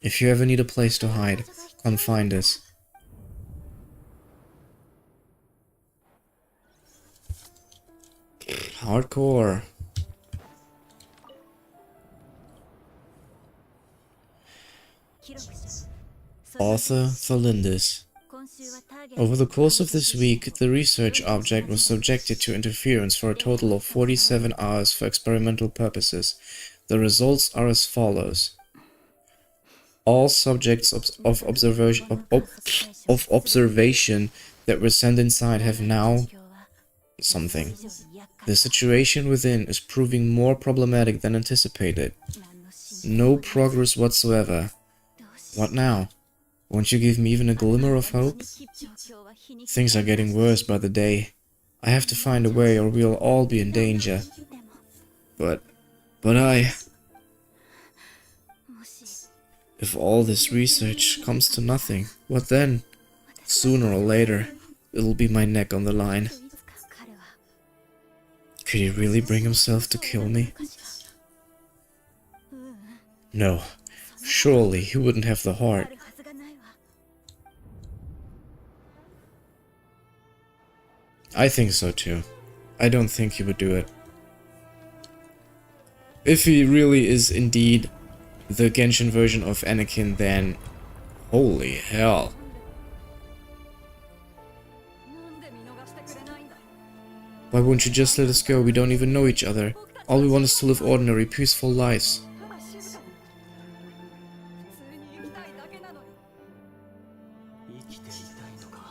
If you ever need a place to hide, come find us. Hardcore. Author Tholindis. Over the course of this week, the research object was subjected to interference for a total of 47 hours for experimental purposes. The results are as follows. All subjects of observation that were sent inside have now something. The situation within is proving more problematic than anticipated. No progress whatsoever. What now? Won't you give me even a glimmer of hope? Things are getting worse by the day. I have to find a way or we'll all be in danger. But if all this research comes to nothing, what then? Sooner or later, it'll be my neck on the line. Could he really bring himself to kill me? No, Surely he wouldn't have the heart. I think so too. I don't think he would do it. If he really is indeed the Genshin version of Anakin, then holy hell. Why won't you just let us go? We don't even know each other. All we want is to live ordinary, peaceful lives.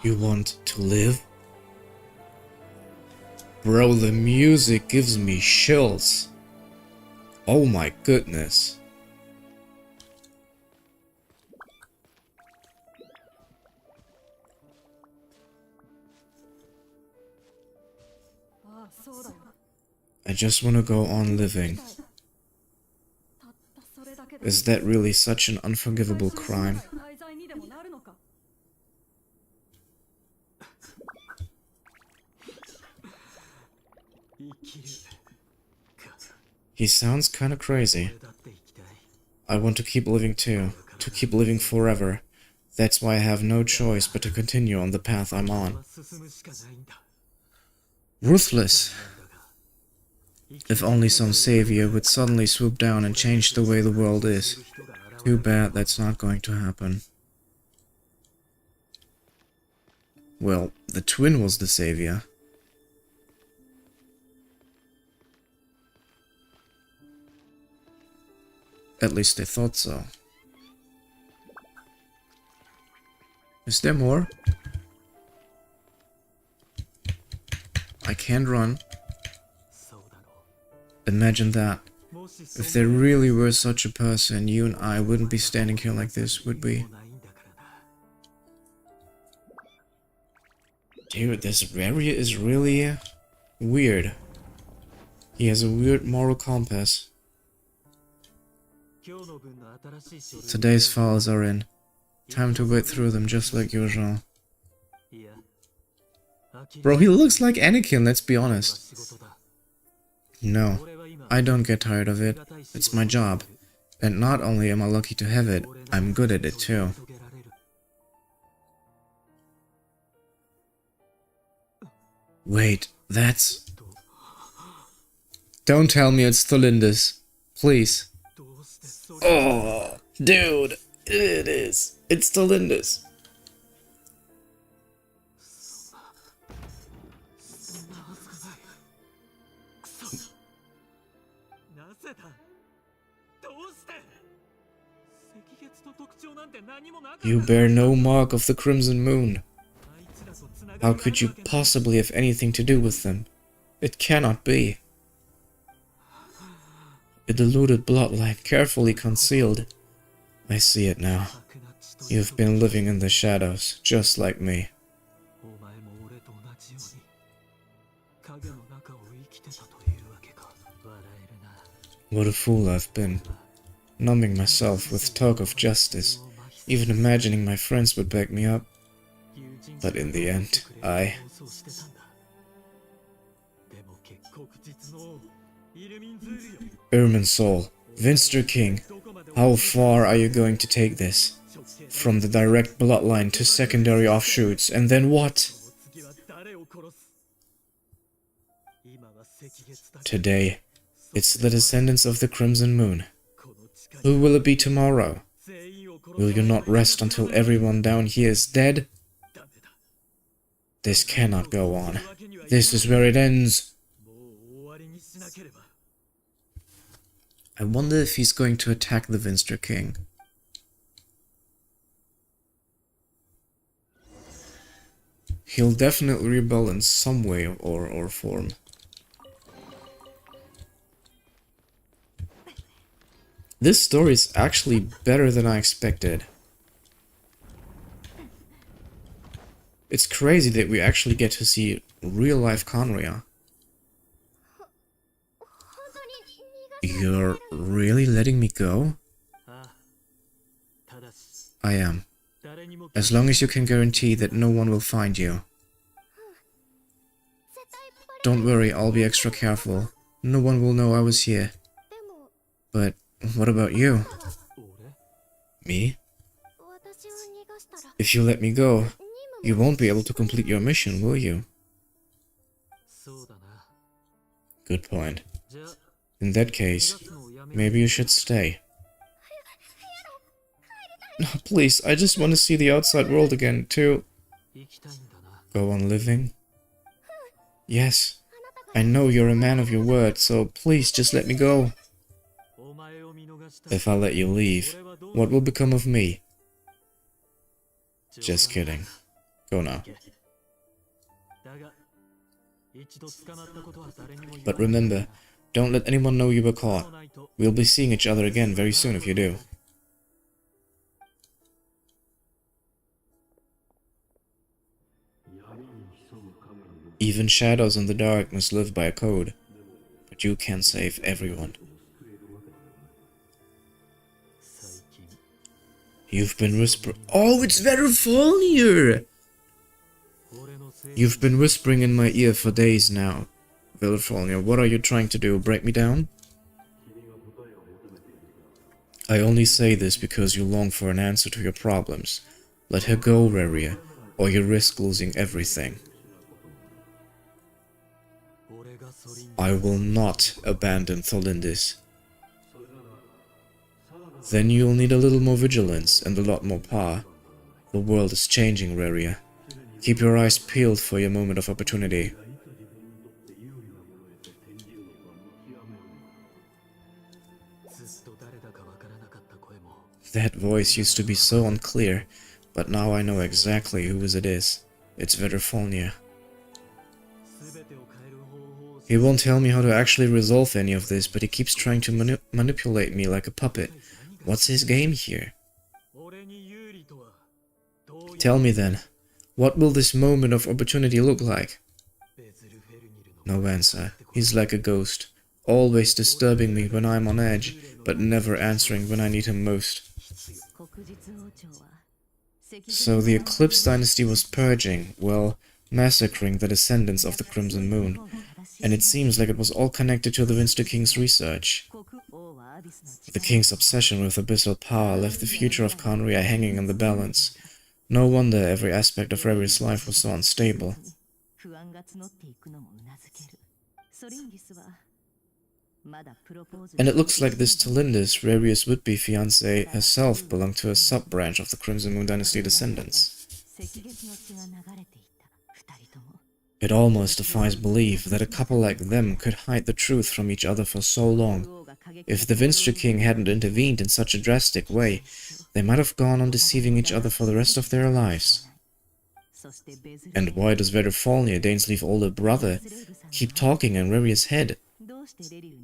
You want to live? Bro, the music gives me chills. Oh my goodness. I just want to go on living. Is that really such an unforgivable crime? He sounds kinda crazy. I want to keep living too. To keep living forever. That's why I have no choice but to continue on the path I'm on. Ruthless. If only some savior would suddenly swoop down and change the way the world is. Too bad that's not going to happen. Well, the twin was the savior. At least they thought so. Is there more? I can't run. Imagine that. If there really were such a person, you and I wouldn't be standing here like this, would we? Dude, this area is really weird. He has a weird moral compass. Today's files are in. Time to wade through them just like usual. Bro, he looks like Anakin, let's be honest. No, I don't get tired of it. It's my job. And not only am I lucky to have it, I'm good at it too. Wait, that's... Don't tell me it's Tholindus. Please. Oh, dude, it is. It's Tholindus. You bear no mark of the Crimson Moon. How could you possibly have anything to do with them? It cannot be. A deluded bloodline carefully concealed. I see it now. You've been living in the shadows, just like me. What a fool I've been. Numbing myself with talk of justice, even imagining my friends would back me up. But in the end, Irminsul, Vinster King, how far are you going to take this? From the direct bloodline to secondary offshoots, and then what? Today, it's the descendants of the Crimson Moon. Who will it be tomorrow? Will you not rest until everyone down here is dead? This cannot go on. This is where it ends. I wonder if he's going to attack the Vinster King. He'll definitely rebel in some way or form. This story is actually better than I expected. It's crazy that we actually get to see real-life Conria. You're really letting me go? I am. As long as you can guarantee that no one will find you. Don't worry, I'll be extra careful. No one will know I was here. But what about you? Me? If you let me go, you won't be able to complete your mission, will you? Good point. In that case, maybe you should stay. No, please, I just want to see the outside world again, too. Go on living? Yes. I know you're a man of your word, so please just let me go. If I let you leave, what will become of me? Just kidding. Go now. But remember, don't let anyone know you were caught. We'll be seeing each other again very soon if you do. Even shadows in the darkness live by a code, but you can't save everyone. You've been whispering— Oh, it's Verifolnir! You've been whispering in my ear for days now. Verifolnir, what are you trying to do? Break me down? I only say this because you long for an answer to your problems. Let her go, Reria, or you risk losing everything. I will not abandon Tholindis. Then you'll need a little more vigilance and a lot more power. The world is changing, Reria. Keep your eyes peeled for your moment of opportunity. That voice used to be so unclear, but now I know exactly whose it is. It's Verifolnir. He won't tell me how to actually resolve any of this, but he keeps trying to manipulate me like a puppet. What's his game here? Tell me then, what will this moment of opportunity look like? No answer. He's like a ghost, always disturbing me when I'm on edge, but never answering when I need him most. So the Eclipse Dynasty was purging, well, massacring the descendants of the Crimson Moon, and it seems like it was all connected to the Winster King's research. The King's obsession with abyssal power left the future of Khaenri'ah hanging in the balance. No wonder every aspect of Revri's life was so unstable. And it looks like this Tholindis, Revri's would-be fiancée, herself belonged to a sub-branch of the Crimson Moon Dynasty descendants. It almost defies belief that a couple like them could hide the truth from each other for so long. If the Winster King hadn't intervened in such a drastic way, they might have gone on deceiving each other for the rest of their lives. And why does Verifolnir, Dainsleif's older brother, keep talking in Revri's head?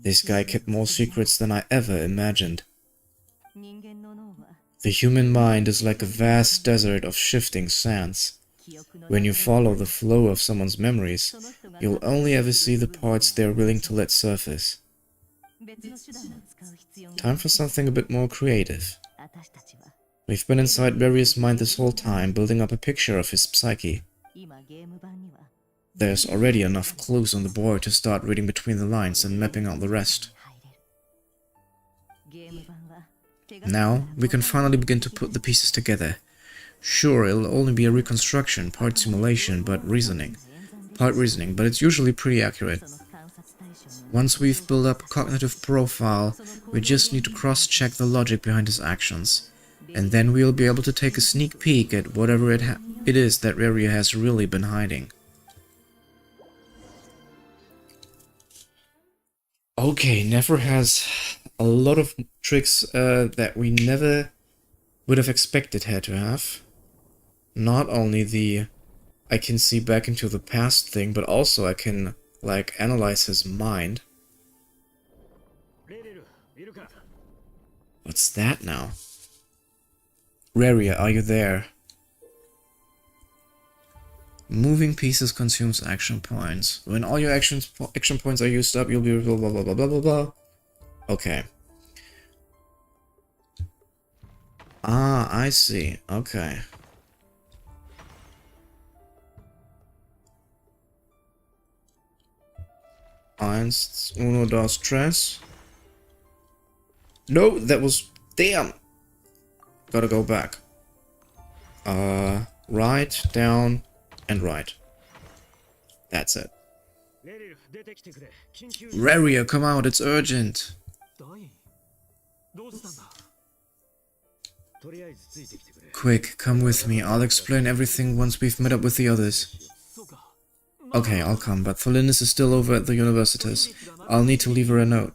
This guy kept more secrets than I ever imagined. The human mind is like a vast desert of shifting sands. When you follow the flow of someone's memories, you'll only ever see the parts they're willing to let surface. Time for something a bit more creative. We've been inside Revri's mind this whole time, building up a picture of his psyche. There's already enough clues on the board to start reading between the lines and mapping out the rest. Now, we can finally begin to put the pieces together. Sure, it'll only be a reconstruction, part simulation, but reasoning. Part reasoning, but it's usually pretty accurate. Once we've built up a cognitive profile, we just need to cross-check the logic behind his actions. And then we'll be able to take a sneak peek at whatever it is that Revri has really been hiding. Okay, Nefer has a lot of tricks that we never would have expected her to have. Not only the I can see back into the past thing, but also I can, like, analyze his mind. What's that now? Reria, are you there? Moving pieces consumes action points. When all your action points are used up, you'll be blah blah blah blah blah blah blah. Okay. Ah, I see. Okay. Eins, uno, dos, tres. No, that was... Damn! Gotta go back. Right, down, and right. That's it. Raria, come out, it's urgent. Quick, come with me. I'll explain everything once we've met up with the others. Okay, I'll come, but Tholinis is still over at the universitas. I'll need to leave her a note.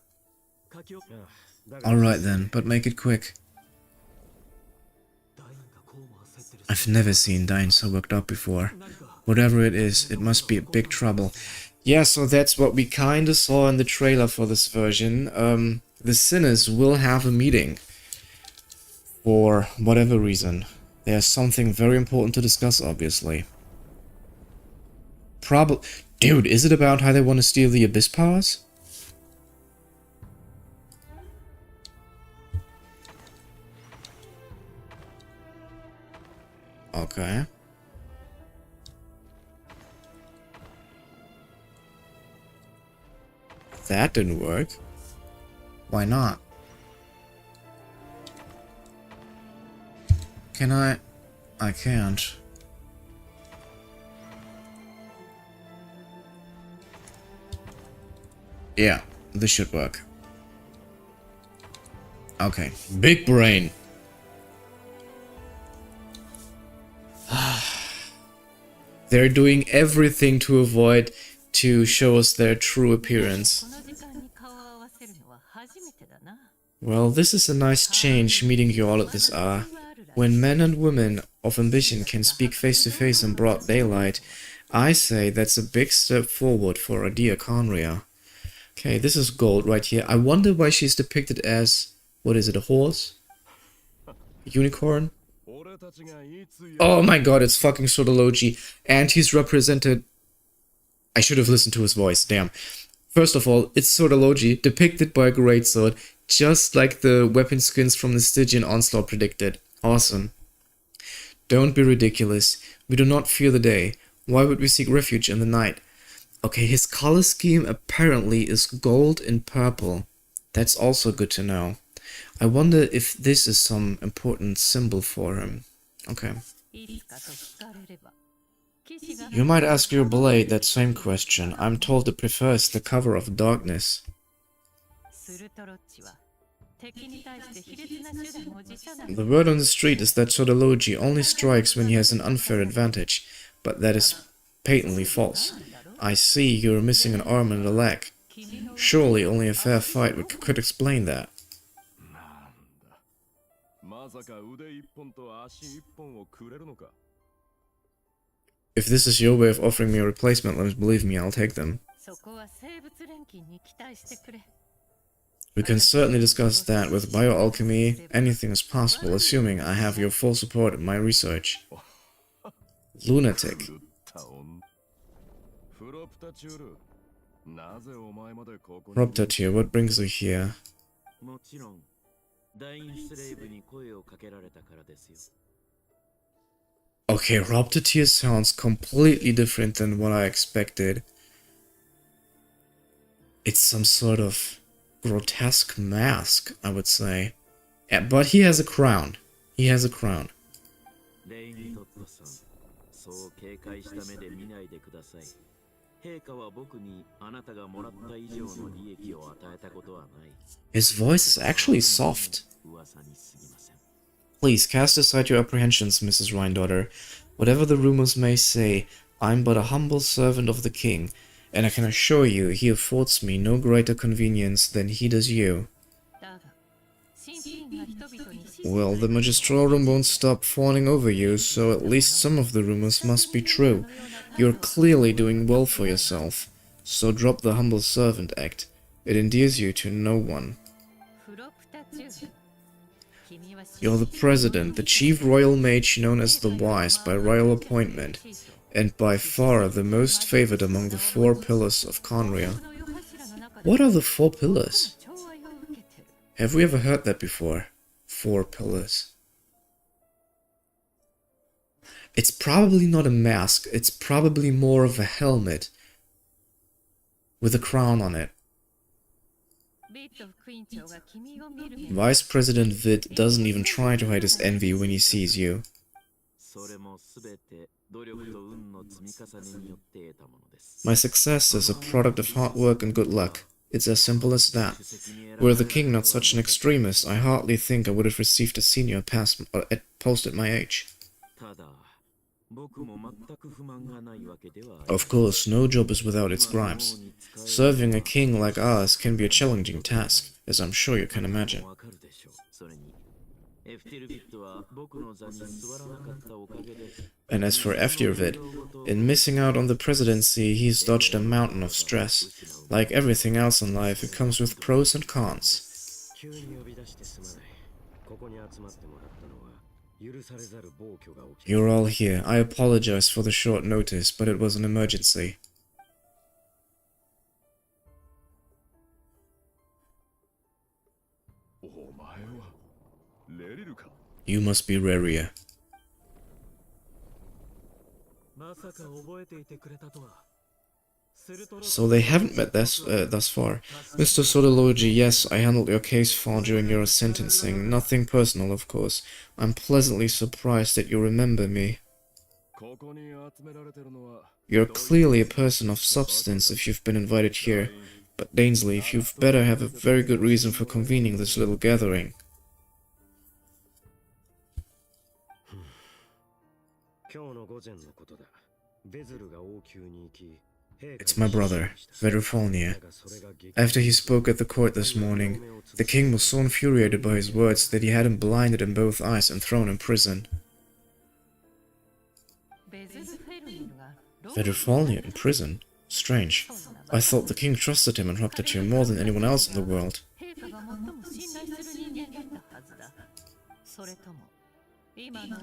Alright then, but make it quick. I've never seen Dain so worked up before. Whatever it is, it must be big trouble. Yeah, so that's what we kinda saw in the trailer for this version. The sinners will have a meeting. For whatever reason. There's something very important to discuss, obviously. Dude, is it about how they want to steal the Abyss powers? Okay. That didn't work. Why not? Can I? I can't. Yeah, this should work. Okay, big brain. They're doing everything to avoid to show us their true appearance. Well, this is a nice change meeting you all at this hour. When men and women of ambition can speak face to face in broad daylight, I say that's a big step forward for our dear Conria. Okay, this is gold right here. I wonder why she's depicted as, what is it, a horse? A unicorn? Oh my god, it's fucking Sotologi. And he's represented... I should have listened to his voice, damn. First of all, it's Sotologi, depicted by a greatsword, just like the weapon skins from the Stygian Onslaught predicted. Awesome. Don't be ridiculous. We do not fear the day. Why would we seek refuge in the night? Okay, his color scheme apparently is gold and purple. That's also good to know. I wonder if this is some important symbol for him. Okay. You might ask your blade that same question. I'm told it prefers the cover of darkness. The word on the street is that Sotologi only strikes when he has an unfair advantage, but that is patently false. I see you're missing an arm and a leg. Surely only a fair fight could explain that. If this is your way of offering me a replacement, let believe me, I'll take them. We can certainly discuss that. With bioalchemy, anything is possible, assuming I have your full support in my research. Lunatic. Proptatir, what brings you here? Okay, Proptatir sounds completely different than what I expected. It's some sort of grotesque mask, I would say. Yeah, but he has a crown. He has a crown. His voice is actually soft. Please, cast aside your apprehensions, Mrs. Rhindaughter. Whatever the rumors may say, I'm but a humble servant of the king, and I can assure you he affords me no greater convenience than he does you. Well, the Magistrorum won't stop fawning over you, so at least some of the rumors must be true. You're clearly doing well for yourself, so drop the humble servant act. It endears you to no one. You're the president, the chief royal mage known as the Wise by royal appointment, and by far the most favored among the 4 pillars of Conria. What are the 4 pillars? Have we ever heard that before? 4 pillars. It's probably not a mask, it's probably more of a helmet with a crown on it. Vice President Vid doesn't even try to hide his envy when he sees you. My success is a product of hard work and good luck. It's as simple as that. Were the king not such an extremist, I hardly think I would have received a senior post at my age. Of course, no job is without its gripes. Serving a king like ours can be a challenging task, as I'm sure you can imagine. And as for Eftirvid, in missing out on the presidency, he's dodged a mountain of stress. Like everything else in life, it comes with pros and cons. You're all here. I apologize for the short notice, but it was an emergency. You must be Reria. So they haven't met thus far. Mr. Sodology, yes, I handled your case file during your sentencing. Nothing personal, of course. I'm pleasantly surprised that you remember me. You're clearly a person of substance if you've been invited here. But Dainsley, you've better have a very good reason for convening this little gathering. It's my brother, Vedrfolnir. After he spoke at the court this morning, the king was so infuriated by his words that he had him blinded in both eyes and thrown in prison. Vedrfolnir in prison? Strange. I thought the king trusted him and Hruptatyr more than anyone else in the world.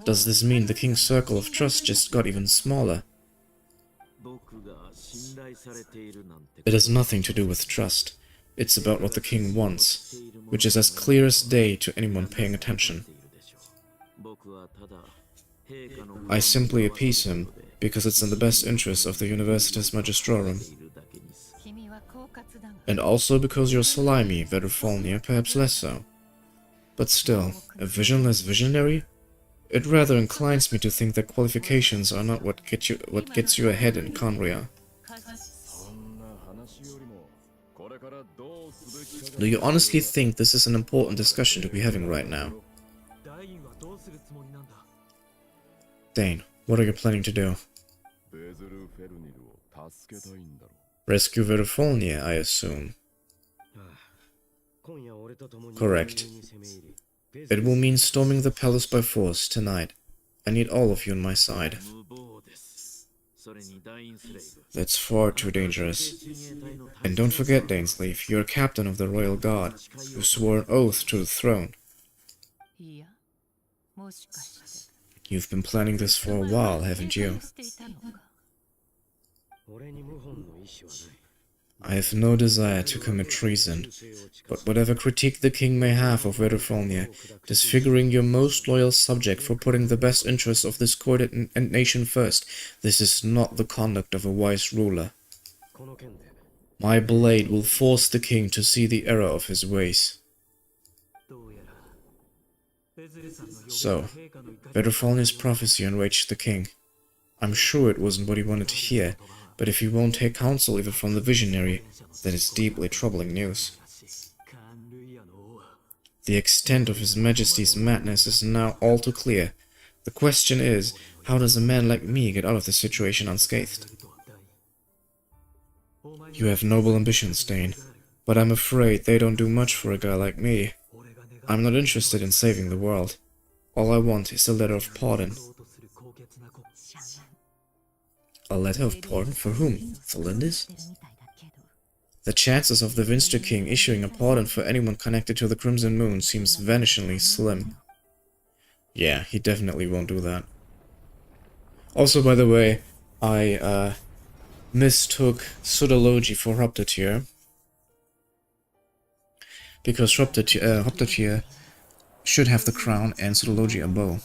Does this mean the king's circle of trust just got even smaller? It has nothing to do with trust. It's about what the king wants, which is as clear as day to anyone paying attention. I simply appease him, because it's in the best interest of the Universitas Magistrorum. And also because you're slimy, Vedrfolnir, perhaps less so. But still, a visionless visionary? It rather inclines me to think that qualifications are not what gets you ahead in Conria. Do you honestly think this is an important discussion to be having right now? Dane, what are you planning to do? Rescue Vedrfolnir, I assume. Correct. It will mean storming the palace by force tonight. I need all of you on my side. That's far too dangerous. And don't forget, Dainsley, you're captain of the Royal Guard. You swore an oath to the throne. You've been planning this for a while, haven't you? I have no desire to commit treason, but whatever critique the king may have of Vedrfolnir, disfiguring your most loyal subject for putting the best interests of this court and nation first, this is not the conduct of a wise ruler. My blade will force the king to see the error of his ways. So, Vedrfolnir's prophecy enraged the king. I'm sure it wasn't what he wanted to hear, but if he won't take counsel even from the visionary, then it's deeply troubling news. The extent of His Majesty's madness is now all too clear. The question is, how does a man like me get out of this situation unscathed? You have noble ambitions, Dane, but I'm afraid they don't do much for a guy like me. I'm not interested in saving the world. All I want is a letter of pardon. A letter of pardon for whom? Thalindis? The chances of the Vinster King issuing a pardon for anyone connected to the Crimson Moon seems vanishingly slim. Yeah, he definitely won't do that. Also, by the way, I mistook Sodology for Hruptatyr, because Hruptatyr should have the crown and Sodology a bow.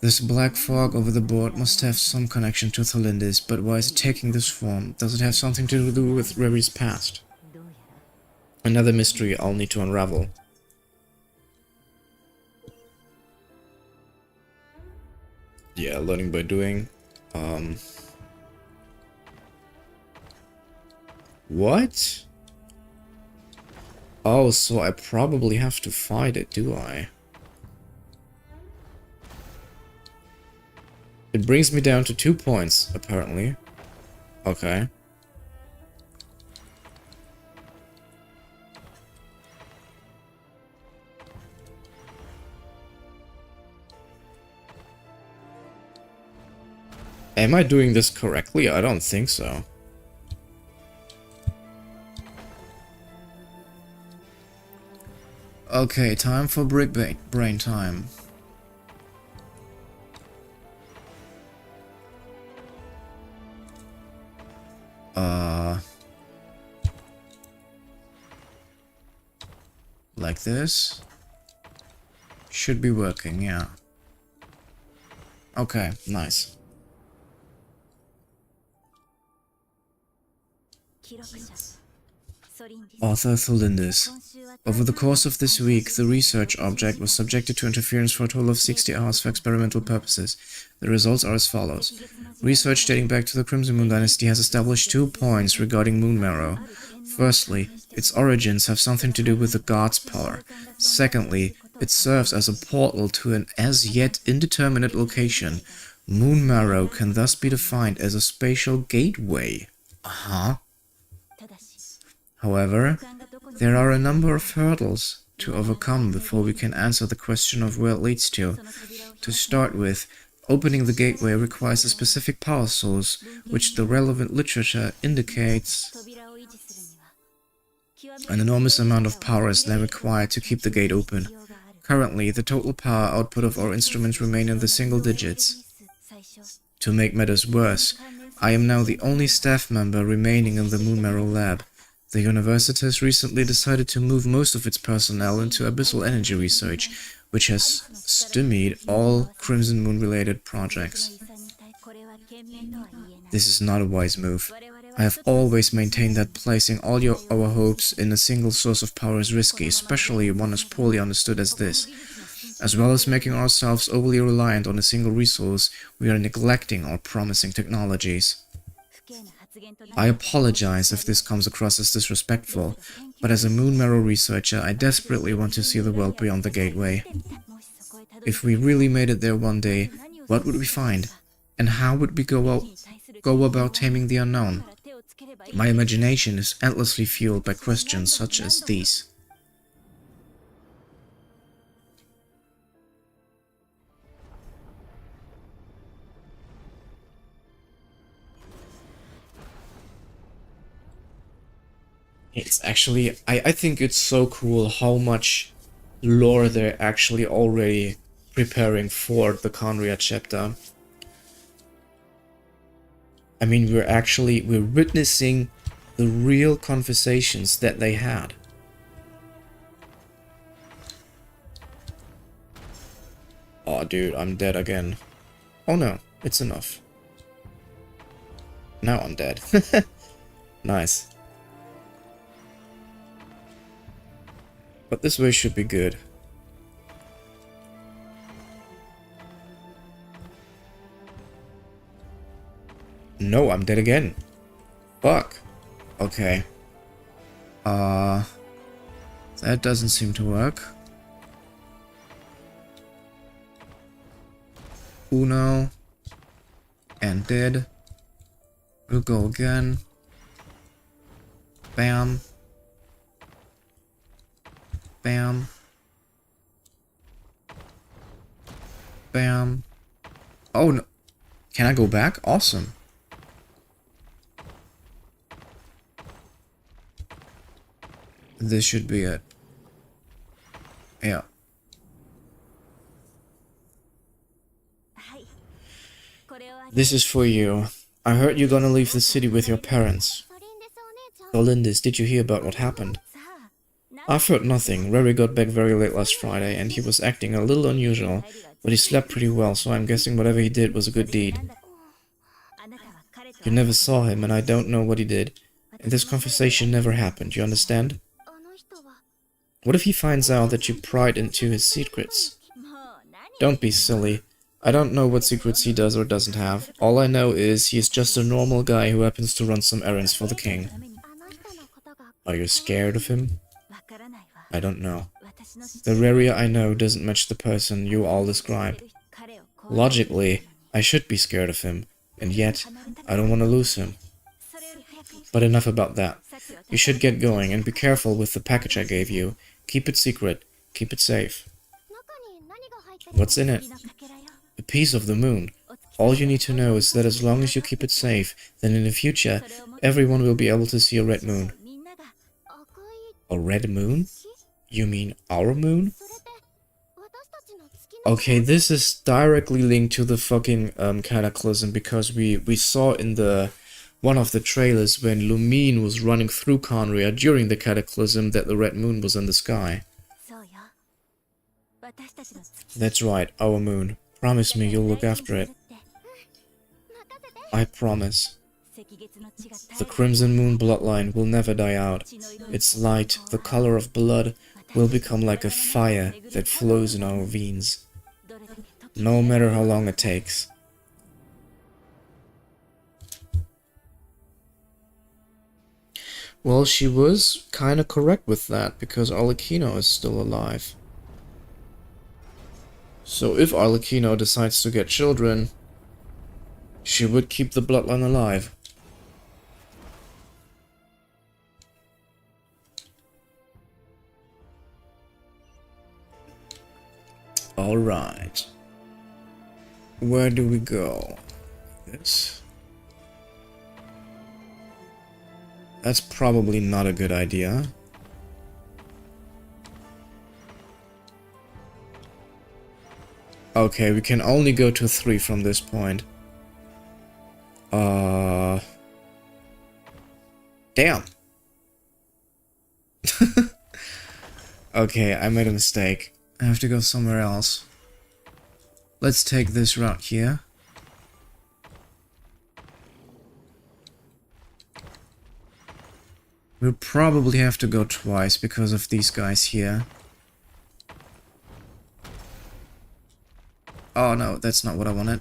This black fog over the board must have some connection to Thalindis, but why is it taking this form? Does it have something to do with Reri's past? Another mystery I'll need to unravel. Yeah, learning by doing. What? Oh, so I probably have to fight it, do I? It brings me down to 2 points, apparently. Okay. Am I doing this correctly? I don't think so. Okay, time for brain time. Like this? Should be working, yeah. Okay, nice. Author Tholindis. Over the course of this week, the research object was subjected to interference for a total of 60 hours for experimental purposes. The results are as follows. Research dating back to the Crimson Moon Dynasty has established 2 points regarding Moon Marrow. Firstly, its origins have something to do with the God's power. Secondly, it serves as a portal to an as-yet indeterminate location. Moon Marrow can thus be defined as a spatial gateway. However, there are a number of hurdles to overcome before we can answer the question of where it leads to. To start with, opening the gateway requires a specific power source, which the relevant literature indicates. An enormous amount of power is then required to keep the gate open. Currently, the total power output of our instruments remain in the single digits. To make matters worse, I am now the only staff member remaining in the Moon Marrow lab. The university has recently decided to move most of its personnel into abyssal energy research, which has stymied all Crimson Moon-related projects. This is not a wise move. I have always maintained that placing all our hopes in a single source of power is risky, especially one as poorly understood as this. As well as making ourselves overly reliant on a single resource, we are neglecting our promising technologies. I apologize if this comes across as disrespectful, but as a Moon Marrow researcher, I desperately want to see the world beyond the gateway. If we really made it there one day, what would we find? And how would we go about taming the unknown? My imagination is endlessly fueled by questions such as these. It's actually, I think it's so cool how much lore they're actually already preparing for the Conria chapter. I mean, we're witnessing the real conversations that they had. Oh, dude, I'm dead again. Oh no, it's enough. Now I'm dead. Nice. But this way should be good. No, I'm dead again. Fuck. Okay. That doesn't seem to work. Uno. And dead. We'll go again. Bam. Bam. Bam. Oh no. Can I go back? Awesome. This should be it. Yeah. This is for you. I heard you're gonna leave the city with your parents. Tholindis, did you hear about what happened? I've heard nothing. Rory got back very late last Friday, and he was acting a little unusual, but he slept pretty well, so I'm guessing whatever he did was a good deed. You never saw him, and I don't know what he did. And this conversation never happened, you understand? What if he finds out that you pried into his secrets? Don't be silly. I don't know what secrets he does or doesn't have. All I know is he is just a normal guy who happens to run some errands for the king. Are you scared of him? I don't know. The Reria I know doesn't match the person you all describe. Logically, I should be scared of him, and yet, I don't want to lose him. But enough about that. You should get going, and be careful with the package I gave you. Keep it secret. Keep it safe. What's in it? A piece of the moon. All you need to know is that as long as you keep it safe, then in the future, everyone will be able to see a red moon. A red moon? You mean our moon? Okay, this is directly linked to the fucking cataclysm, because we saw in the one of the trailers when Lumine was running through Conria during the cataclysm that the red moon was in the sky. That's right, our moon. Promise me you'll look after it. I promise. The Crimson Moon bloodline will never die out. Its light, the color of blood, will become like a fire that flows in our veins. No matter how long it takes. Well, she was kinda correct with that, because Arlecchino is still alive. So if Arlecchino decides to get children, she would keep the bloodline alive. Alright. Where do we go? This? That's probably not a good idea. Okay, we can only go to 3 from this point. Damn! Okay, I made a mistake. I have to go somewhere else. Let's take this route here. We'll probably have to go twice because of these guys here. Oh no, that's not what I wanted.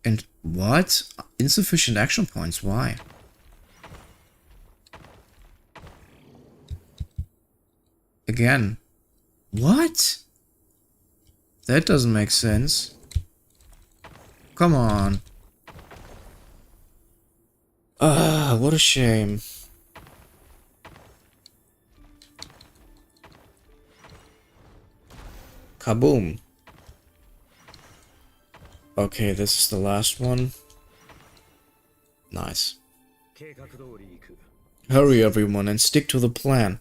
And what? Insufficient action points, why? Again. What? That doesn't make sense. Come on. Ah, what a shame. Kaboom. Okay, this is the last one. Nice. Hurry everyone and stick to the plan.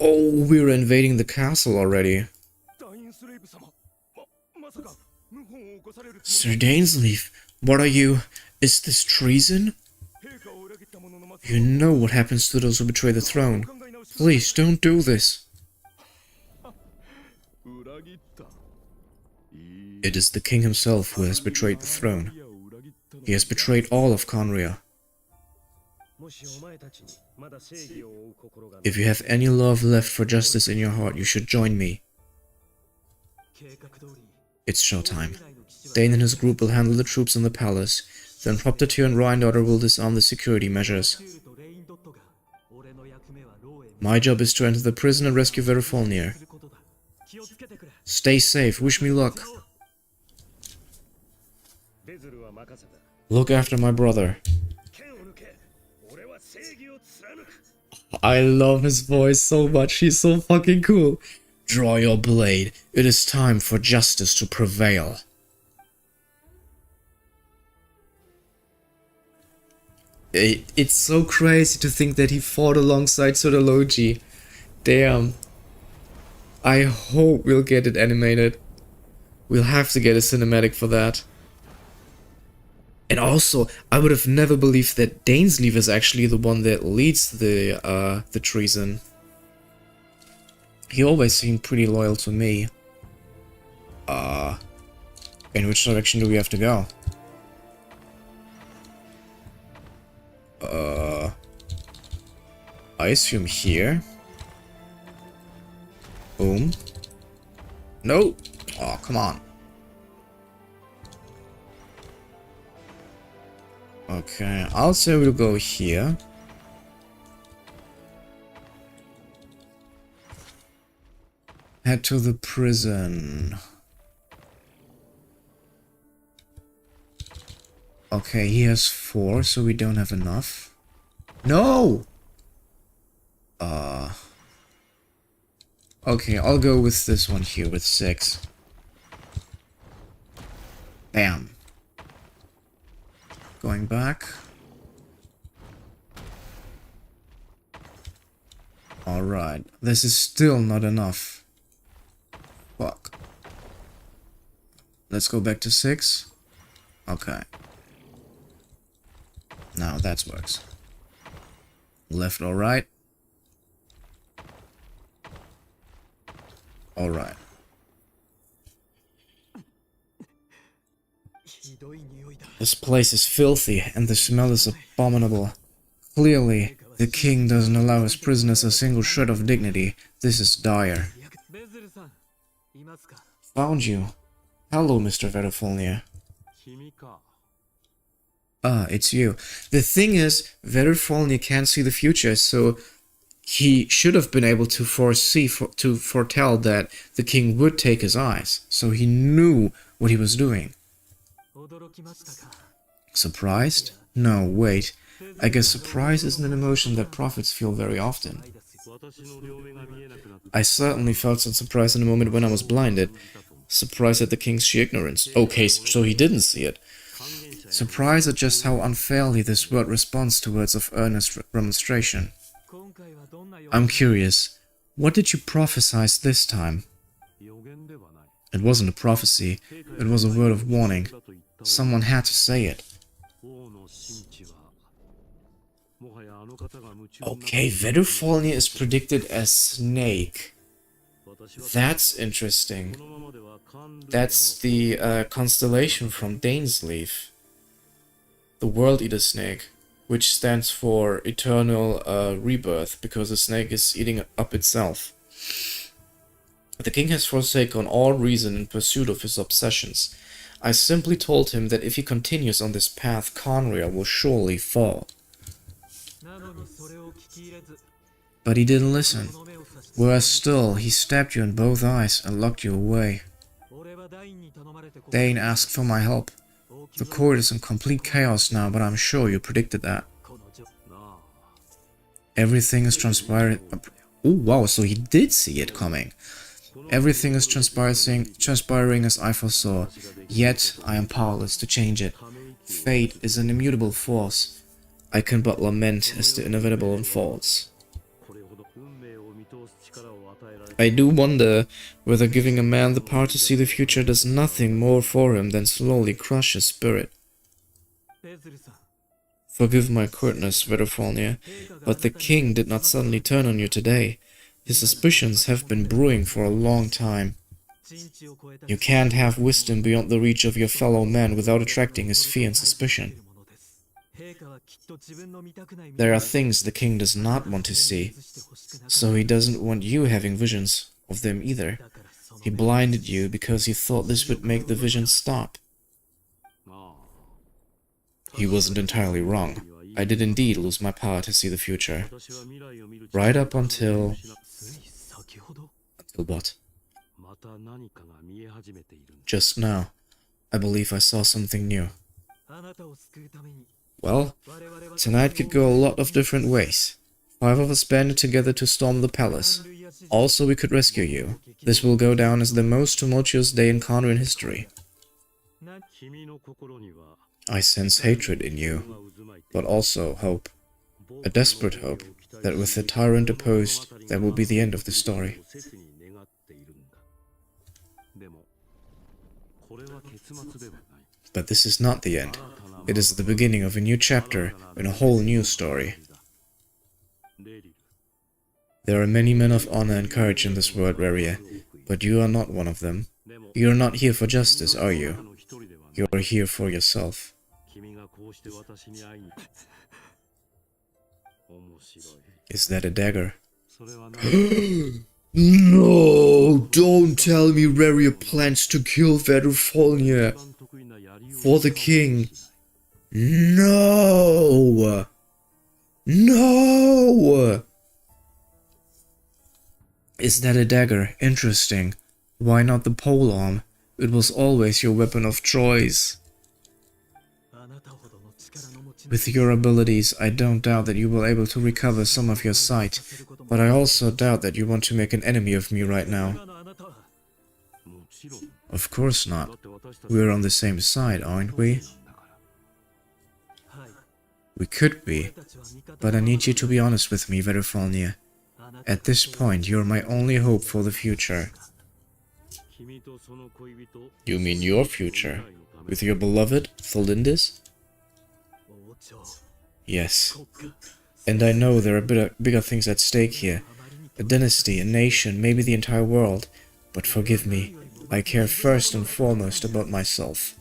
Oh, we're invading the castle already. Sir Dainsleif, what are you? Is this treason? You know what happens to those who betray the throne. Please, don't do this. It is the king himself who has betrayed the throne. He has betrayed all of Conria. If you have any love left for justice in your heart, you should join me. It's showtime. Dane and his group will handle the troops in the palace. Then Proptatyr and Rhindaughter will disarm the security measures. My job is to enter the prison and rescue Verifolnir. Stay safe, wish me luck. Look after my brother. I love his voice so much, he's so fucking cool. Draw your blade, it is time for justice to prevail. It's so crazy to think that he fought alongside Sodology. Damn. I hope we'll get it animated. We'll have to get a cinematic for that. And also, I would have never believed that Dainsleif is actually the one that leads the treason. He always seemed pretty loyal to me. In which direction do we have to go? I assume here. Boom. No! Oh, come on. Okay, I'll say we'll go here. Head to the prison. Okay, he has 4, so we don't have enough. No! Okay, I'll go with this one here with 6. Bam. Going back. Alright, this is still not enough. Fuck. Let's go back to 6. Okay. Now that works. Left or right? Alright. This place is filthy and the smell is abominable. Clearly, the king doesn't allow his prisoners a single shred of dignity. This is dire. Found you. Hello, Mr. Verifolnia. Ah, it's you. The thing is, Verifolnia can't see the future, so he should have been able to foretell that the king would take his eyes. So he knew what he was doing. Surprised? No, wait. I guess surprise isn't an emotion that prophets feel very often. I certainly felt some surprise in the moment when I was blinded. Surprise at the king's sheer ignorance. Okay, so he didn't see it. Surprise at just how unfairly this world responds to words of earnest remonstration. I'm curious, what did you prophesize this time? It wasn't a prophecy, it was a word of warning. Someone had to say it. Okay, Verifolnia is predicted as Snake. That's interesting. That's the constellation from Dainsleaf. The World Eater Snake, which stands for eternal rebirth, because the snake is eating up itself. The king has forsaken all reason in pursuit of his obsessions. I simply told him that if he continues on this path, Conria will surely fall. But he didn't listen. Worse still, he stabbed you in both eyes and locked you away. Dane asked for my help. The court is in complete chaos now, but I'm sure you predicted that. Everything is transpiring... Oh wow, so he did see it coming. Everything is transpiring as I foresaw, yet I am powerless to change it. Fate is an immutable force. I can but lament as the inevitable unfolds. I do wonder whether giving a man the power to see the future does nothing more for him than slowly crush his spirit. Forgive my curtness, Verifolnia, but the king did not suddenly turn on you today. His suspicions have been brewing for a long time. You can't have wisdom beyond the reach of your fellow men without attracting his fear and suspicion. There are things the king does not want to see, so he doesn't want you having visions of them either. He blinded you because he thought this would make the visions stop. He wasn't entirely wrong. I did indeed lose my power to see the future. Right up until... Until what? Just now, I believe I saw something new. Well, tonight could go a lot of different ways. 5 of us banded together to storm the palace. Also, we could rescue you. This will go down as the most tumultuous day in Conran history. I sense hatred in you, but also hope. A desperate hope that with the tyrant opposed, that will be the end of the story. But this is not the end. It is the beginning of a new chapter in a whole new story. There are many men of honor and courage in this world, Reria, but you are not one of them. You are not here for justice, are you? You are here for yourself. Is that a dagger? No! Don't tell me Reria plans to kill Verufalnia for the king. No! No! Is that a dagger? Interesting. Why not the polearm? It was always your weapon of choice. With your abilities, I don't doubt that you will be able to recover some of your sight, but I also doubt that you want to make an enemy of me right now. Of course not. We're on the same side, aren't we? We could be, but I need you to be honest with me, Verufalnia. At this point, you're my only hope for the future. You mean your future? With your beloved, Tholindis? Yes. And I know there are bigger things at stake here. A dynasty, a nation, maybe the entire world. But forgive me, I care first and foremost about myself.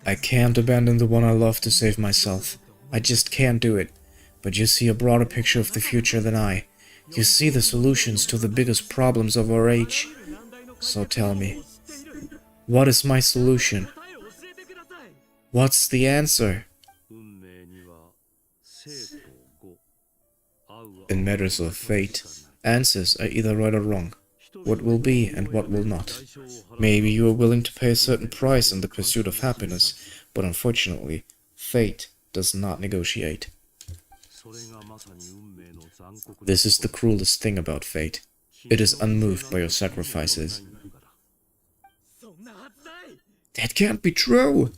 I can't abandon the one I love to save myself. I just can't do it. But you see a broader picture of the future than I. You see the solutions to the biggest problems of our age. So tell me, what is my solution? What's the answer? In matters of fate, answers are either right or wrong. What will be and what will not. Maybe you are willing to pay a certain price in the pursuit of happiness, but unfortunately, fate does not negotiate. This is the cruelest thing about fate. It is unmoved by your sacrifices. That can't be true!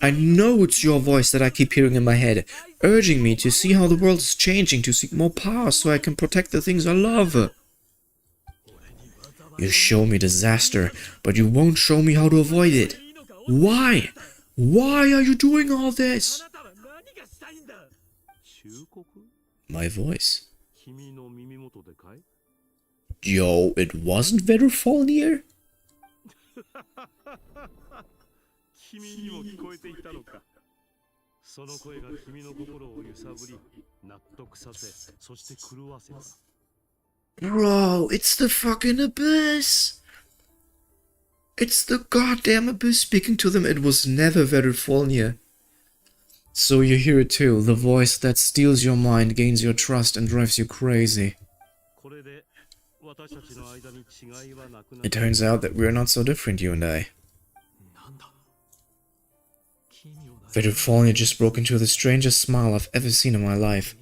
I know it's your voice that I keep hearing in my head, urging me to see how the world is changing, to seek more power so I can protect the things I love. You show me disaster, but you won't show me how to avoid it. Why? Why are you doing all this? My voice. Yo, it wasn't Verufalnia? Bro, it's the fucking abyss! It's the goddamn abyss speaking to them. It was never Verufalnia. So you hear it too, the voice that steals your mind, gains your trust, and drives you crazy. It turns out that we're not so different, you and I. Verufalnia just broke into the strangest smile I've ever seen in my life,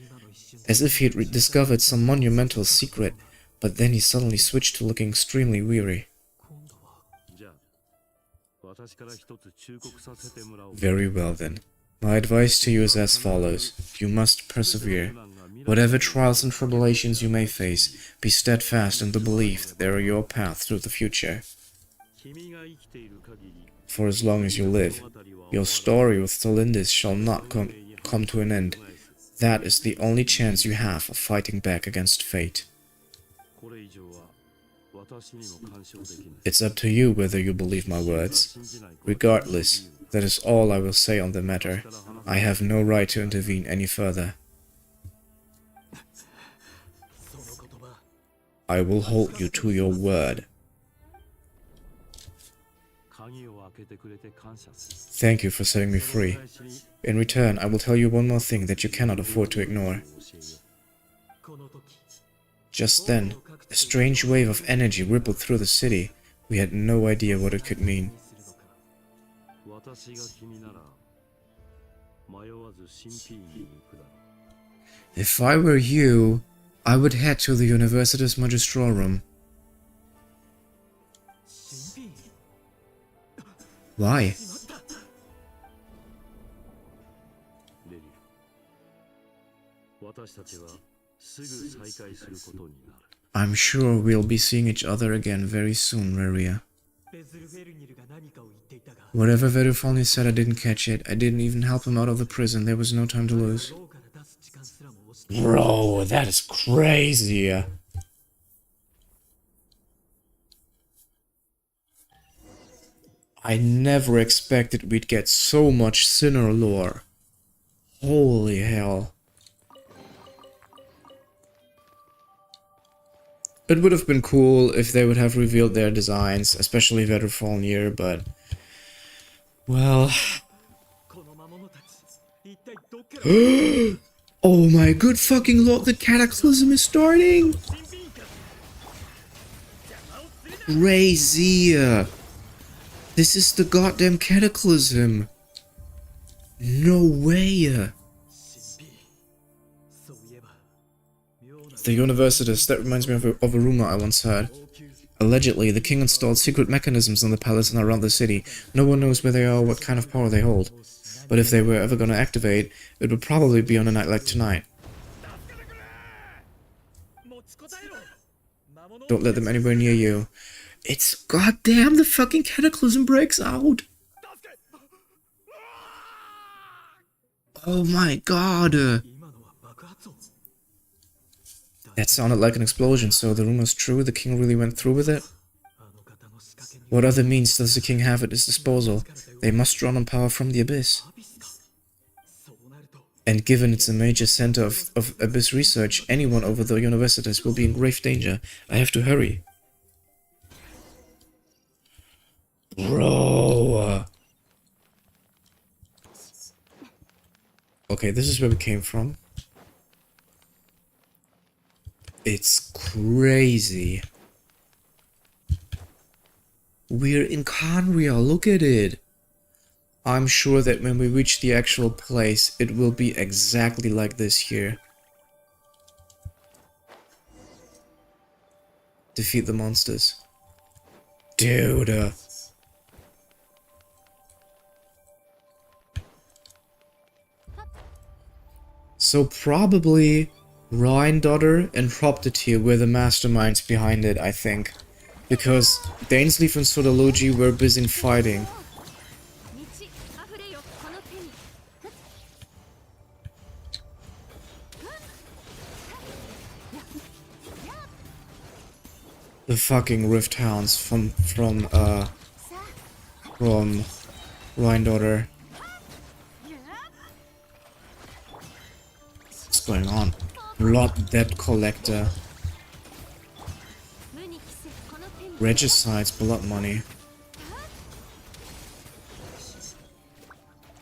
as if he had discovered some monumental secret, but then he suddenly switched to looking extremely weary. Very well then. My advice to you is as follows. You must persevere. Whatever trials and tribulations you may face, be steadfast in the belief that they are your path through the future. For as long as you live, your story with Tholindis shall not come to an end. That is the only chance you have of fighting back against fate. It's up to you whether you believe my words. Regardless, that is all I will say on the matter. I have no right to intervene any further. I will hold you to your word. Thank you for setting me free. In return, I will tell you one more thing that you cannot afford to ignore. Just then, a strange wave of energy rippled through the city. We had no idea what it could mean. If I were you, I would head to the Universitas Magistrorum. Why? I'm sure we'll be seeing each other again very soon, Reria. Whatever Verufalnia said, I didn't catch it. I didn't even help him out of the prison. There was no time to lose. Bro, that is crazy. I never expected we'd get so much Sinner lore. Holy hell. It would have been cool if they would have revealed their designs, especially Vetterfalnir, but... well... oh my good fucking lord, the cataclysm is starting! Crazy! This is the goddamn cataclysm! No way! The Universitas, that reminds me of a rumor I once heard. Allegedly, the king installed secret mechanisms in the palace and around the city. No one knows where they are or what kind of power they hold. But if they were ever gonna activate, it would probably be on a night like tonight. Don't let them anywhere near you. It's goddamn, the fucking cataclysm breaks out! Oh my god! That sounded like an explosion, so the rumor's true, the king really went through with it? What other means does the king have at his disposal? They must draw on power from the Abyss. And given it's a major center of Abyss research, anyone over the Universitas will be in grave danger. I have to hurry. Bro! Okay, this is where we came from. It's crazy. We're in Khaenri'ah, look at it. I'm sure that when we reach the actual place, it will be exactly like this here. Defeat the monsters. Dude. So probably Rhine-Daughter and Proptetir were the masterminds behind it, I think. Because Dainsleif and Sodalogi were busy fighting. The fucking Rift Hounds from Rhine-Daughter. What's going on? Blood Debt Collector. Regicides, blood money.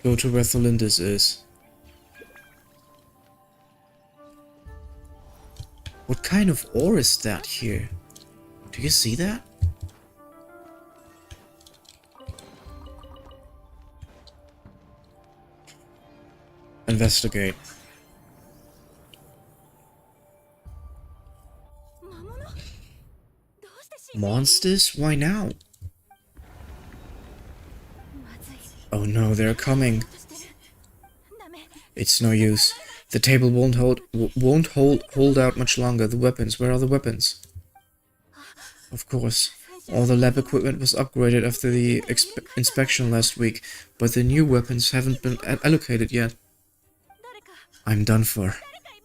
Go to where Tholindis is. What kind of ore is that here? Do you see that? Investigate. Monsters? Why now? Oh no, they're coming. It's no use. The table won't hold out much longer. The weapons, where are the weapons? Of course. All the lab equipment was upgraded after the inspection last week, but the new weapons haven't been allocated yet. I'm done for.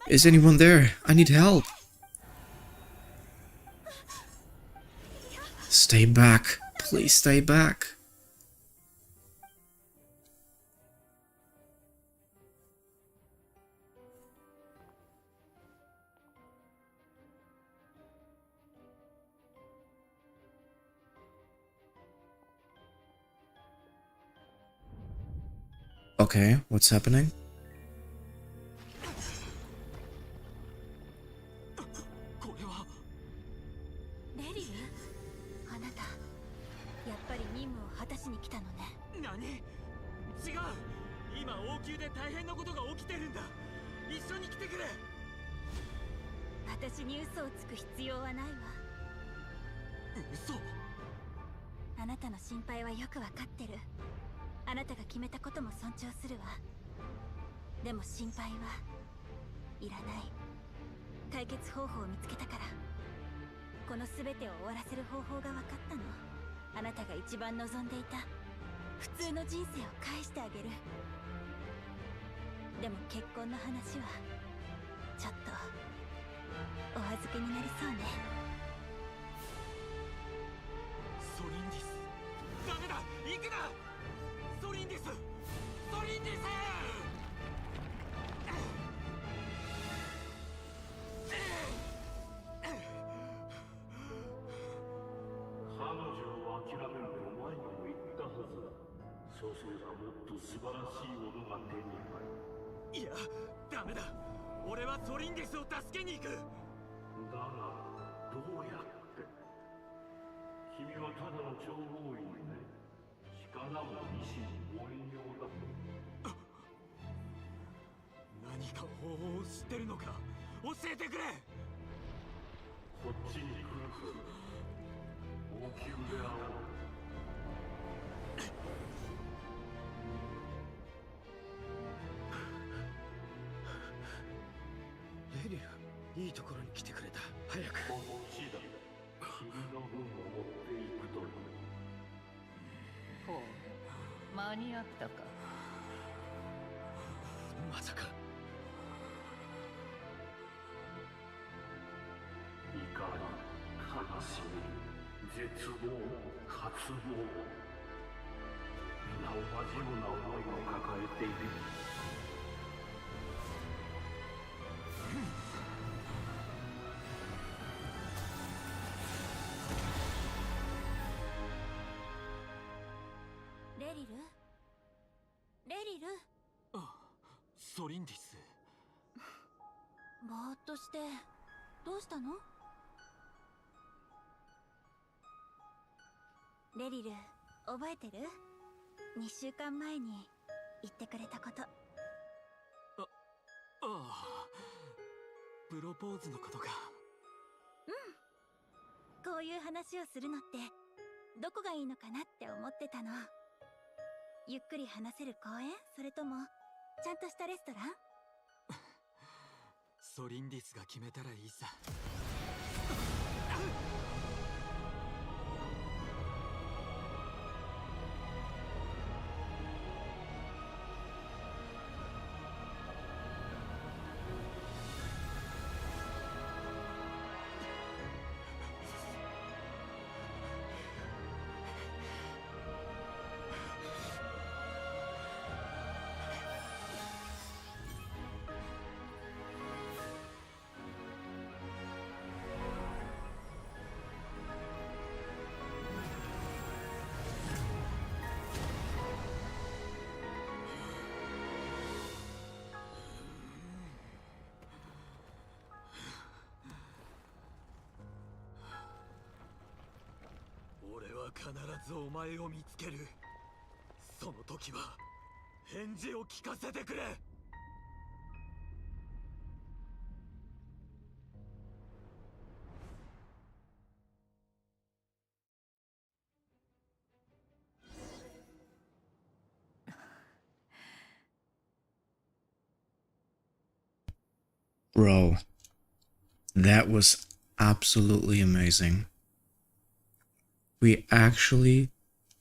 Is anyone there? I need help. Stay back. Please stay back. Okay, what's happening? 行くな。ソリンです。ソリンです。彼女を諦めると前にも言ったはずだ。そうすればもっと素晴らしいものが手に入る。いや、ダメだ。俺はソリンデスを助けに行く。だがどうやって？君はただの諜報員で、力も意志も燃えようだ。何か方法を知ってるのか、教えてくれ。こっちに来るぞ。王宮で会おう。レリル、いいところに来てくれた。早く。こっちだ。君の分を持っていくという。ほう、間に合ったか。まさか。怒り、悲しみ、絶望、渇望、皆同じような思いを抱えている。レリル？レリル？あ、ソリンディス。ぼーっとしてどうしたの？レリル、覚えてる？2週間前に言ってくれたこと。ああ、プロポーズのことか。こういう話をするのってどこがいいのかなって思ってたの。ゆっくり話せる公園？それともちゃんとしたレストラン？ソリンディスが決めたらいいさ。俺は必ずお前を見つける。その時は返事を聞かせてくれ。Bro, that was absolutely amazing. We actually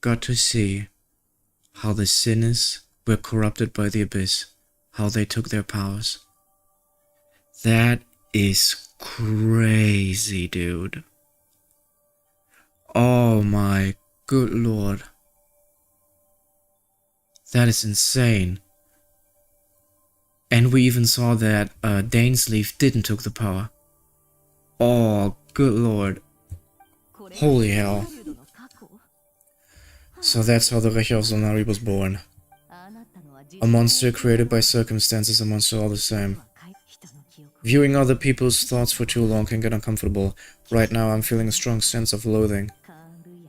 got to see how the sinners were corrupted by the abyss, how they took their powers. That is crazy, dude. Oh my good lord. That is insane. And we even saw that Dainsleif didn't took the power. Oh, good lord. Holy hell. So that's how the Rächer of Zonari was born. A monster created by circumstances, a monster all the same. Viewing other people's thoughts for too long can get uncomfortable. Right now I'm feeling a strong sense of loathing.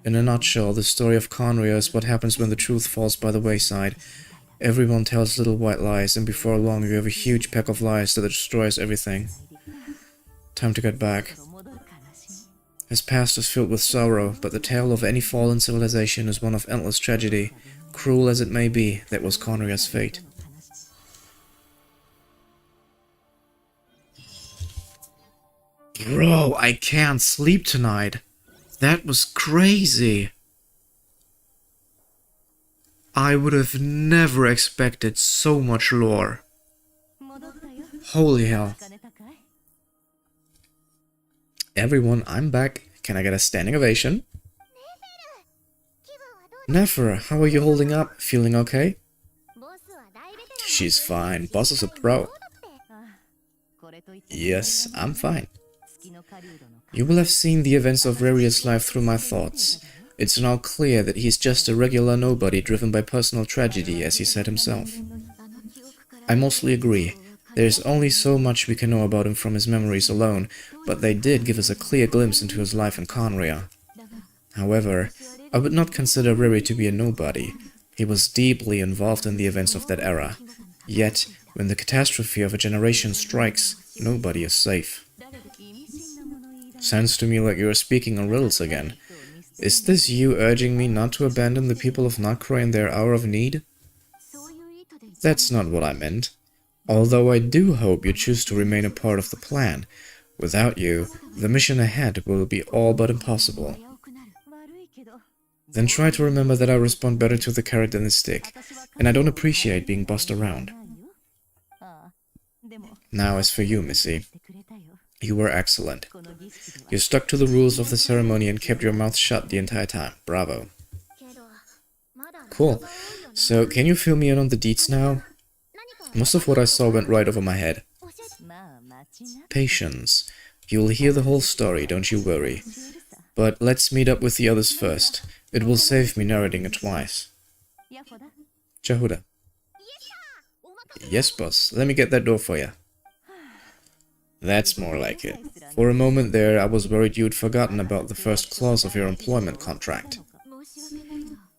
In a nutshell, the story of Conria is what happens when the truth falls by the wayside. Everyone tells little white lies, and before long you have a huge pack of lies that destroys everything. Time to get back. His past is filled with sorrow, but the tale of any fallen civilization is one of endless tragedy. Cruel as it may be, that was Conria's fate. Bro, I can't sleep tonight. That was crazy. I would have never expected so much lore. Holy hell. Everyone, I'm back. Can I get a standing ovation? Never, how are you holding up? Feeling okay? She's fine. Boss is a pro. Yes, I'm fine. You will have seen the events of Raria's life through my thoughts. It's now clear that he's just a regular nobody driven by personal tragedy, as he said himself. I mostly agree. There's only so much we can know about him from his memories alone, but they did give us a clear glimpse into his life in Conria. However, I would not consider Riri to be a nobody. He was deeply involved in the events of that era. Yet, when the catastrophe of a generation strikes, nobody is safe. Sounds to me like you are speaking in riddles again. Is this you urging me not to abandon the people of Nacra in their hour of need? That's not what I meant. Although I do hope you choose to remain a part of the plan. Without you, the mission ahead will be all but impossible. Then try to remember that I respond better to the carrot than the stick, and I don't appreciate being bossed around. Now as for you, Missy. You were excellent. You stuck to the rules of the ceremony and kept your mouth shut the entire time. Bravo. Cool. So, can you fill me in on the deets now? Most of what I saw went right over my head. Patience. You'll hear the whole story, don't you worry. But let's meet up with the others first. It will save me narrating it twice. Jahuda. Yes, boss. Let me get that door for you. That's more like it. For a moment there, I was worried you'd forgotten about the first clause of your employment contract.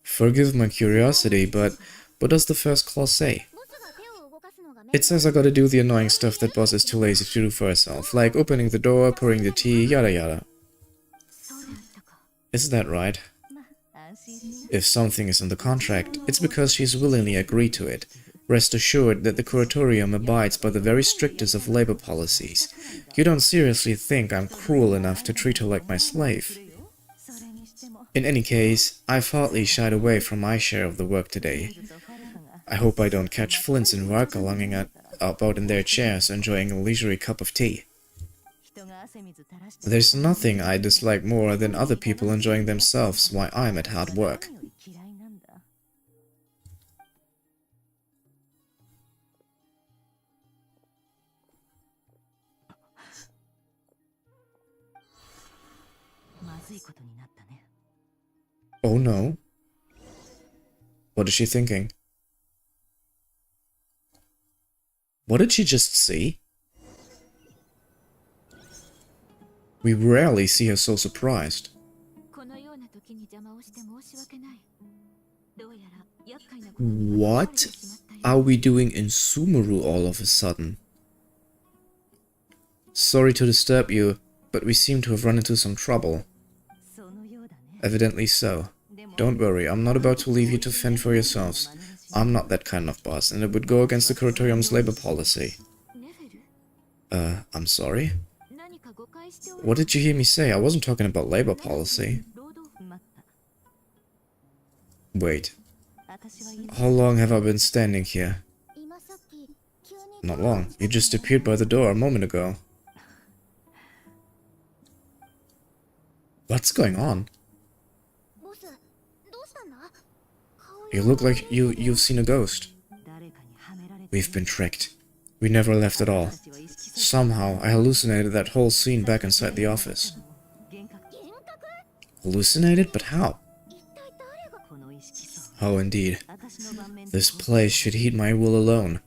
Forgive my curiosity, but what does the first clause say? It says I gotta do the annoying stuff that boss is too lazy to do for herself, like opening the door, pouring the tea, yada yada. Is that right? If something is in the contract, it's because she's willingly agreed to it. Rest assured that the curatorium abides by the very strictest of labor policies. You don't seriously think I'm cruel enough to treat her like my slave? In any case, I've hardly shied away from my share of the work today. I hope I don't catch Flints and Varka longing about in their chairs, enjoying a leisurely cup of tea. There's nothing I dislike more than other people enjoying themselves while I'm at hard work. Oh no. What is she thinking? What did she just see? We rarely see her so surprised. What are we doing in Sumeru all of a sudden? Sorry to disturb you, but we seem to have run into some trouble. Evidently so. Don't worry, I'm not about to leave you to fend for yourselves. I'm not that kind of boss, and it would go against the curatorium's labor policy. I'm sorry? What did you hear me say? I wasn't talking about labor policy. Wait. How long have I been standing here? Not long. You just appeared by the door a moment ago. What's going on? You look like you've seen a ghost. We've been tricked. We never left at all. Somehow, I hallucinated that whole scene back inside the office. Hallucinated? But how? Oh, indeed. This place should heed my will alone.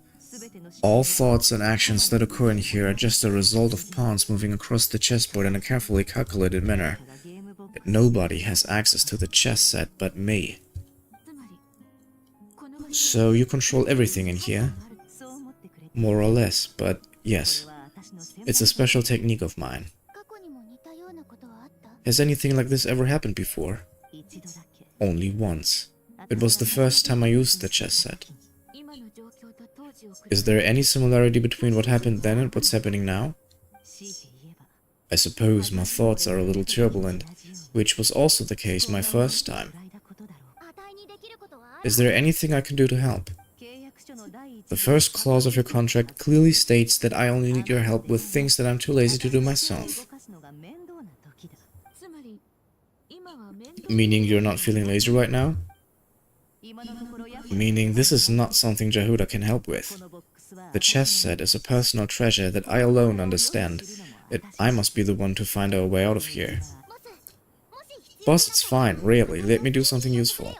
All thoughts and actions that occur in here are just a result of pawns moving across the chessboard in a carefully calculated manner. Nobody has access to the chess set but me. So you control everything in here? More or less, but yes. It's a special technique of mine. Has anything like this ever happened before? Only once. It was the first time I used the chess set. Is there any similarity between what happened then and what's happening now? I suppose my thoughts are a little turbulent, which was also the case my first time. Is there anything I can do to help? The first clause of your contract clearly states that I only need your help with things that I'm too lazy to do myself. Meaning you're not feeling lazy right now? Meaning this is not something Jehuda can help with. The chest set is a personal treasure that I alone understand. I must be the one to find our way out of here. Boss, it's fine, really. Let me do something useful.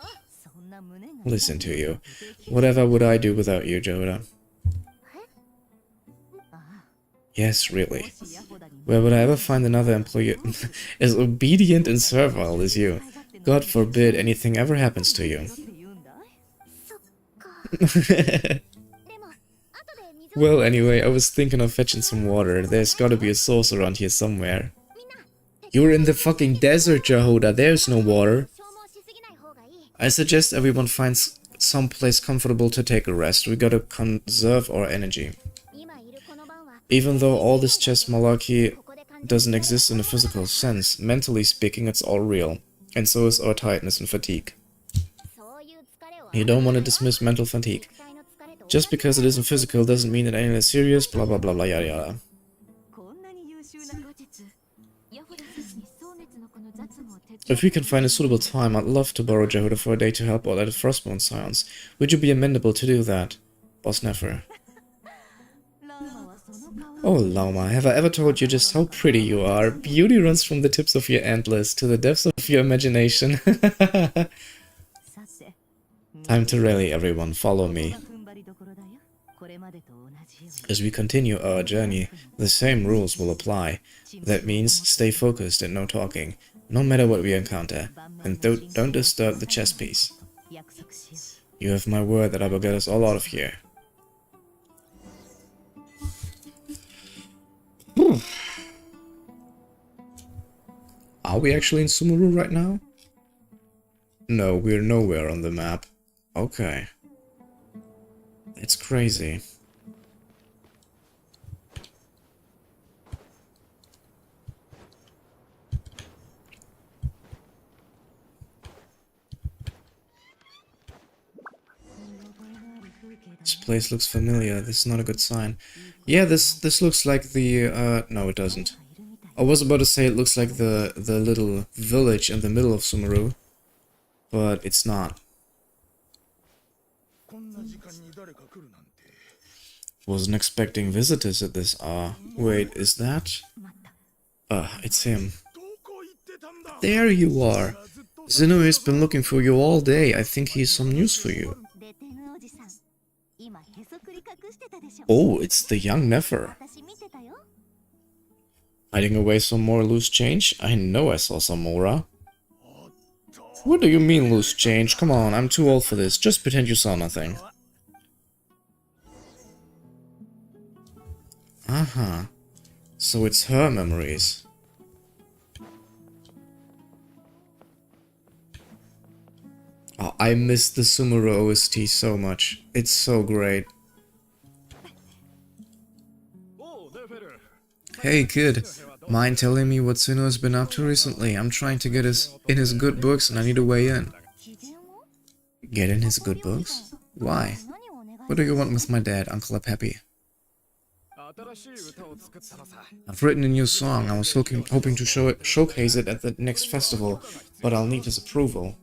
Listen to you. Whatever would I do without you, Jehuda? Yes, really. Where would I ever find another employee as obedient and servile as you? God forbid anything ever happens to you. Well, anyway, I was thinking of fetching some water. There's gotta be a source around here somewhere. You're in the fucking desert, Jehuda. There's no water. I suggest everyone finds some place comfortable to take a rest. We gotta conserve our energy. Even though all this chess malarkey doesn't exist in a physical sense, mentally speaking it's all real. And so is our tiredness and fatigue. You don't want to dismiss mental fatigue. Just because it isn't physical doesn't mean it ain't as serious, blah blah blah blah yada yada. If we can find a suitable time, I'd love to borrow Jehuda for a day to help out at the Frostbone Science. Would you be amenable to do that? Boss Nefer. Oh, Lauma, have I ever told you just how pretty you are? Beauty runs from the tips of your antlers to the depths of your imagination. Time to rally, everyone. Follow me. As we continue our journey, the same rules will apply. That means stay focused and no talking, no matter what we encounter. And don't disturb the chess piece. You have my word that I will get us all out of here. Are we actually in Sumeru right now? No, we're nowhere on the map. Okay. It's crazy. This place looks familiar. This is not a good sign. Yeah, this looks like the no, it doesn't. I was about to say it looks like the little village in the middle of Sumeru, but it's not. Wasn't expecting visitors at this hour. Wait, is that? It's him. There you are. Zeno has been looking for you all day. I think he has some news for you. Oh, it's the young Nefer. Hiding away some more loose change? I know I saw some Mora. What do you mean loose change? Come on, I'm too old for this. Just pretend you saw nothing. Uh-huh. So it's her memories. Oh, I miss the Sumeru OST so much. It's so great. Hey kid, mind telling me what Sinnoh has been up to recently? I'm trying to get in his good books and I need to weigh in. Get in his good books? Why? What do you want with my dad, Uncle Apepi? I've written a new song. I was hoping to showcase it at the next festival, but I'll need his approval.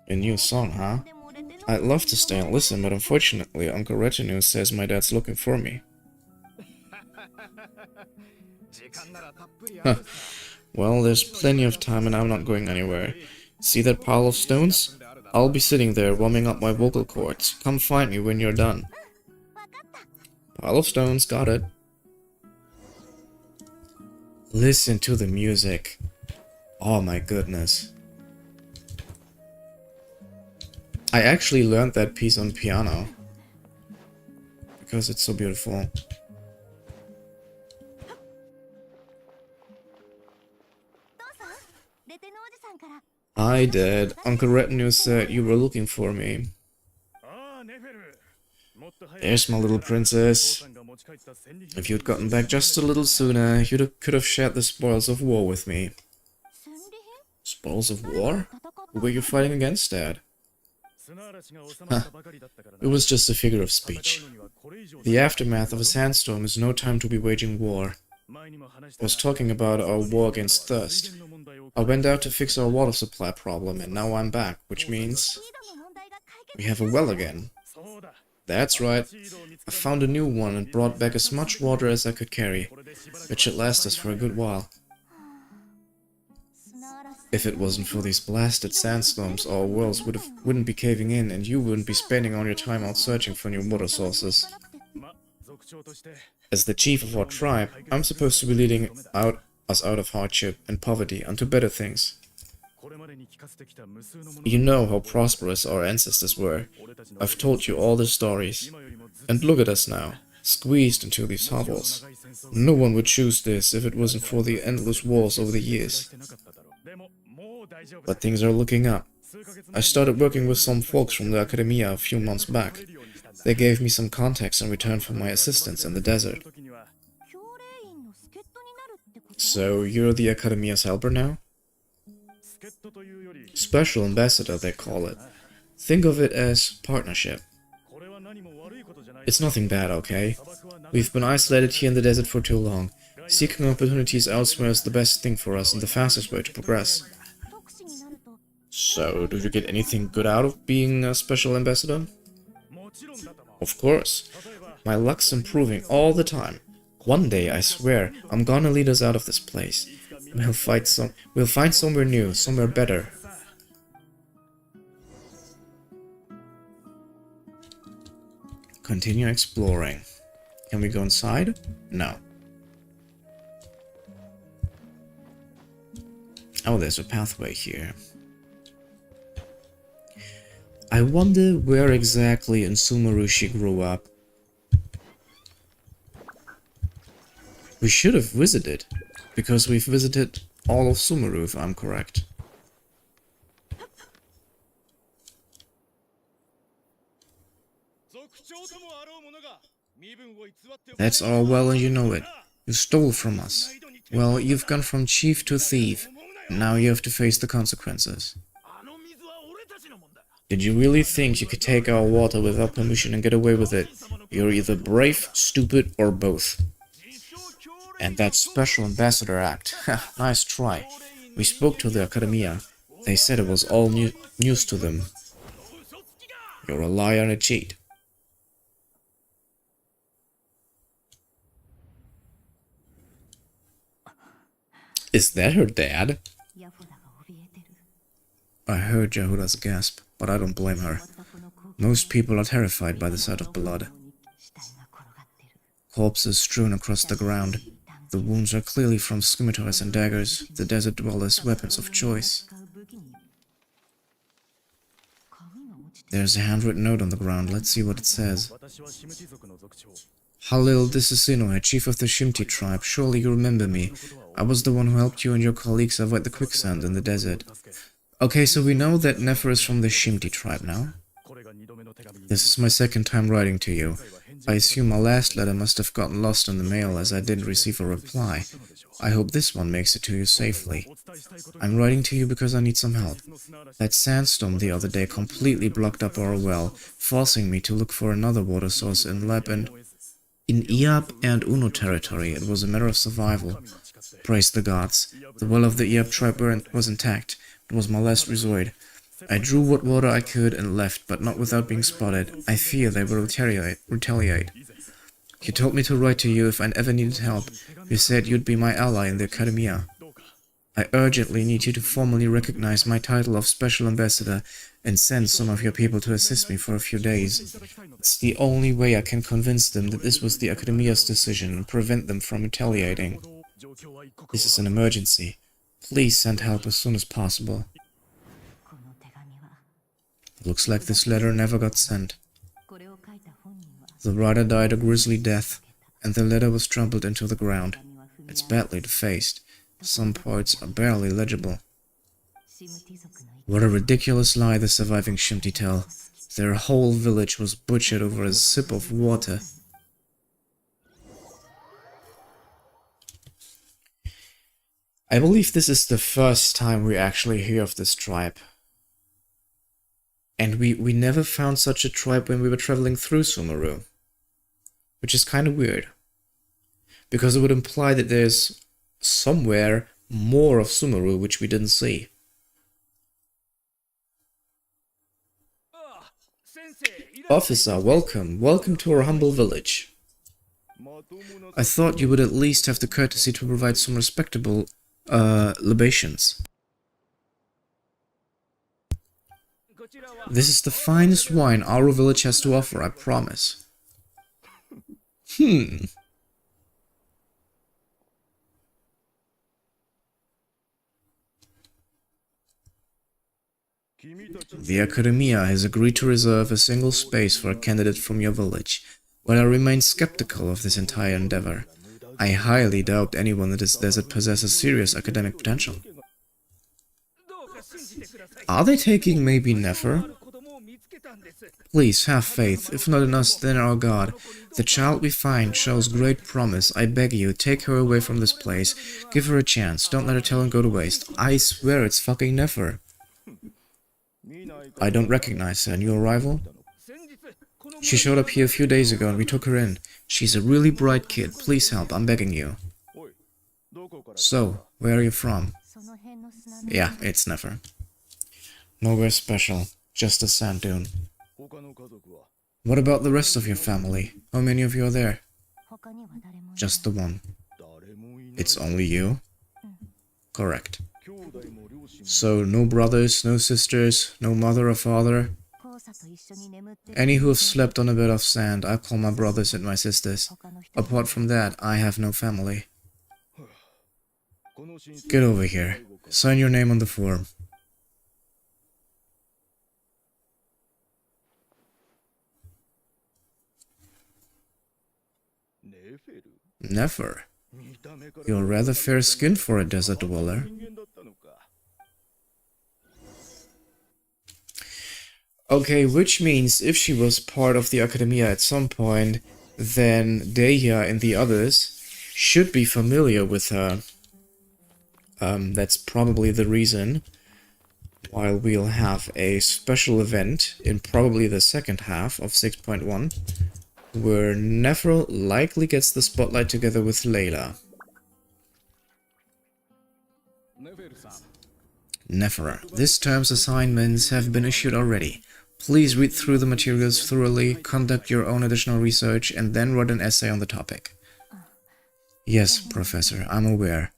A new song, huh? I'd love to stay and listen, but unfortunately, Uncle Retinue says my dad's looking for me. Huh. Well, there's plenty of time and I'm not going anywhere. See that pile of stones? I'll be sitting there warming up my vocal cords. Come find me when you're done. Pile of stones, got it. Listen to the music. Oh my goodness. I actually learned that piece on piano because it's so beautiful. I did. Uncle Retinue said you were looking for me. There's my little princess. If you'd gotten back just a little sooner, you could have shared the spoils of war with me. Spoils of war? Who were you fighting against, Dad? Huh. It was just a figure of speech. The aftermath of a sandstorm is no time to be waging war. I was talking about our war against thirst. I went out to fix our water supply problem and now I'm back, which means we have a well again. That's right. I found a new one and brought back as much water as I could carry. It should last us for a good while. If it wasn't for these blasted sandstorms, our wells wouldn't be caving in and you wouldn't be spending all your time out searching for new water sources. As the chief of our tribe, I'm supposed to be leading us out of hardship and poverty onto better things. You know how prosperous our ancestors were. I've told you all the stories. And look at us now, squeezed into these hovels. No one would choose this if it wasn't for the endless wars over the years. But things are looking up. I started working with some folks from the academia a few months back. They gave me some contacts in return for my assistance in the desert. So you're the academia's helper now? Special ambassador, they call it. Think of it as partnership. It's nothing bad, okay? We've been isolated here in the desert for too long. Seeking opportunities elsewhere is the best thing for us and the fastest way to progress. So, do you get anything good out of being a special ambassador? Of course. My luck's improving all the time. One day, I swear, I'm gonna lead us out of this place. We'll find somewhere new, somewhere better. Continue exploring. Can we go inside? No. Oh, there's a pathway here. I wonder where exactly in Sumeru she grew up. We should have visited, because we've visited all of Sumeru, if I'm correct. That's all well and you know it. You stole from us. Well, you've gone from chief to thief, and now you have to face the consequences. Did you really think you could take our water without permission and get away with it? You're either brave, stupid, or both. And that special ambassador act. Nice try. We spoke to the academia. They said it was all news to them. You're a liar and a cheat. Is that her dad? I heard Yehuda's gasp, but I don't blame her. Most people are terrified by the sight of blood. Corpses strewn across the ground. The wounds are clearly from scimitars and daggers, the desert dwellers' weapons of choice. There's a handwritten note on the ground. Let's see what it says. Halil, this is Inoue, chief of the Shimti tribe. Surely you remember me. I was the one who helped you and your colleagues avoid the quicksand in the desert. Okay, so we know that Nefer is from the Shimti tribe now. This is my second time writing to you. I assume my last letter must have gotten lost in the mail as I didn't receive a reply. I hope this one makes it to you safely. I'm writing to you because I need some help. That sandstorm the other day completely blocked up our well, forcing me to look for another water source in Iap and Uno territory. It was a matter of survival. Praise the gods. The well of the Iap tribe was intact. It was my last resort. I drew what water I could and left, but not without being spotted. I fear they will retaliate. You told me to write to you if I ever needed help. You said you'd be my ally in the academia. I urgently need you to formally recognize my title of Special Ambassador and send some of your people to assist me for a few days. It's the only way I can convince them that this was the academia's decision and prevent them from retaliating. This is an emergency. Please send help as soon as possible. Looks like this letter never got sent. The writer died a grisly death, and the letter was trampled into the ground. It's badly defaced. Some parts are barely legible. What a ridiculous lie the surviving Shimti tell. Their whole village was butchered over a sip of water. I believe this is the first time we actually hear of this tribe. And we never found such a tribe when we were traveling through Sumeru. Which is kind of weird. Because it would imply that there's somewhere more of Sumeru, which we didn't see. Officer, welcome. Welcome to our humble village. I thought you would at least have the courtesy to provide some respectable, libations. This is the finest wine our village has to offer, I promise. The Academia has agreed to reserve a single space for a candidate from your village. While I remain skeptical of this entire endeavor, I highly doubt anyone in this desert possesses serious academic potential. Are they taking maybe Nefer? Please, have faith. If not in us, then in our God. The child we find shows great promise. I beg you, take her away from this place. Give her a chance. Don't let her talent go to waste. I swear it's fucking Nefer. I don't recognize her. New arrival? She showed up here a few days ago and we took her in. She's a really bright kid. Please help, I'm begging you. So, where are you from? Yeah, it's Nefer. Nowhere special. Just a sand dune. What about the rest of your family? How many of you are there? Just the one. It's only you? Correct. So, no brothers, no sisters, no mother or father? Any who have slept on a bed of sand, I call my brothers and my sisters. Apart from that, I have no family. Get over here. Sign your name on the form. Nefer. You're rather fair-skinned for a desert dweller. Okay, which means if she was part of the Academia at some point, then Deia and the others should be familiar with her. That's probably the reason why we'll have a special event in probably the second half of 6.1, where Nefer likely gets the spotlight together with Layla. Nefer, this term's assignments have been issued already. Please read through the materials thoroughly, conduct your own additional research, and then write an essay on the topic. Yes, Professor, I'm aware.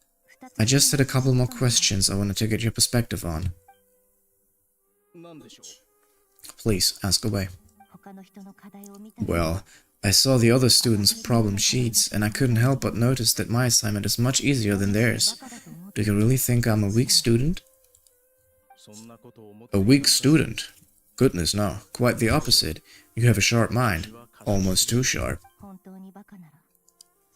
I just had a couple more questions I wanted to get your perspective on. Please, ask away. Well, I saw the other students' problem sheets, and I couldn't help but notice that my assignment is much easier than theirs. Do you really think I'm a weak student? A weak student? Goodness, no. Quite the opposite. You have a sharp mind. Almost too sharp.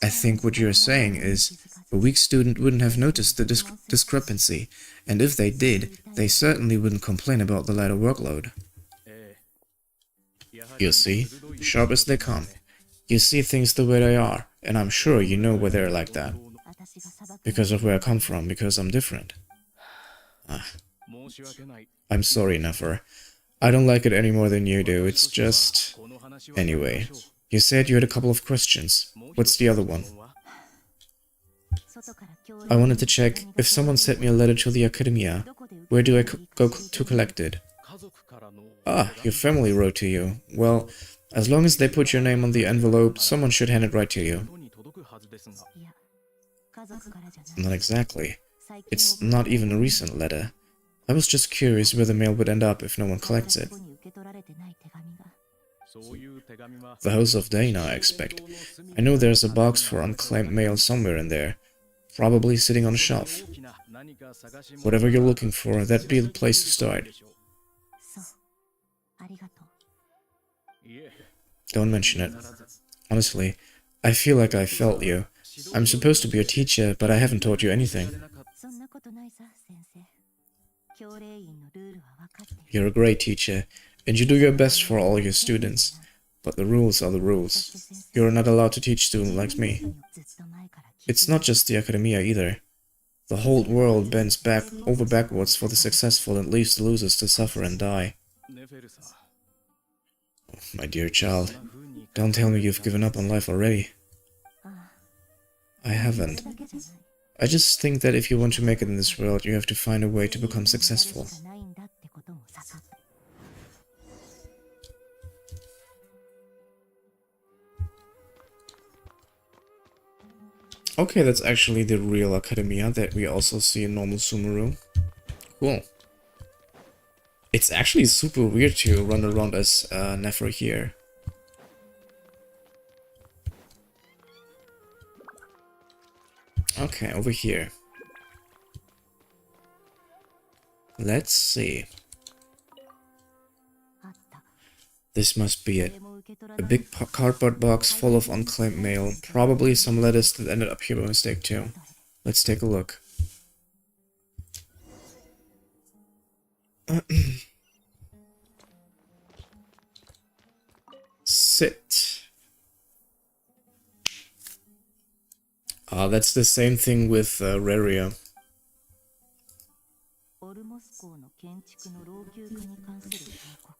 I think what you're saying is, a weak student wouldn't have noticed the discrepancy, and if they did, they certainly wouldn't complain about the lighter workload. You see, sharp as they come. You see things the way they are, and I'm sure you know why they're like that. Because of where I come from, because I'm different. I'm sorry, Nefer. I don't like it any more than you do, it's just... Anyway, you said you had a couple of questions. What's the other one? I wanted to check, if someone sent me a letter to the Academia, where do I go to collect it? Ah, your family wrote to you. Well, as long as they put your name on the envelope, someone should hand it right to you. Not exactly. It's not even a recent letter. I was just curious where the mail would end up if no one collects it. The House of Dana, I expect. I know there's a box for unclaimed mail somewhere in there. Probably sitting on a shelf. Whatever you're looking for, that'd be the place to start. Don't mention it. Honestly, I feel like I felt you. I'm supposed to be a teacher, but I haven't taught you anything. You're a great teacher, and you do your best for all your students. But the rules are the rules. You're not allowed to teach students like me. It's not just the Academia either. The whole world bends backwards for the successful and leaves the losers to suffer and die. Oh, my dear child, don't tell me you've given up on life already. I haven't. I just think that if you want to make it in this world, you have to find a way to become successful. Okay, that's actually the real Academia that we also see in normal Sumeru. Cool. It's actually super weird to run around as Nefer here. Okay, over here. Let's see. This must be it. A big cardboard box full of unclaimed mail. Probably some letters that ended up here by mistake too. Let's take a look. Sit. Ah, that's the same thing with Reria.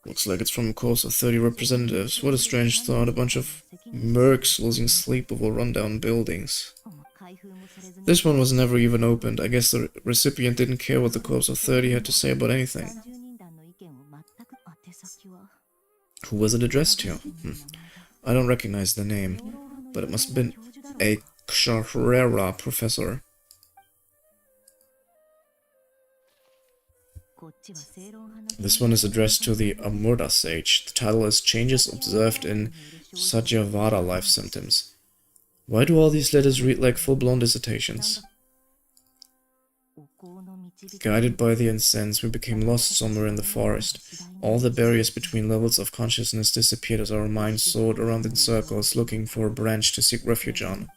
Looks like it's from a course of 30 representatives. What a strange thought, a bunch of mercs losing sleep over rundown buildings. This one was never even opened. I guess the recipient didn't care what the corpse of 30 had to say about anything. Who was it addressed to? I don't recognize the name, but it must have been a Carrera professor. This one is addressed to the Amurda sage. The title is Changes Observed in Satyavada Life Symptoms. Why do all these letters read like full-blown dissertations? Guided by the incense, we became lost somewhere in the forest. All the barriers between levels of consciousness disappeared as our minds soared around in circles, looking for a branch to seek refuge on.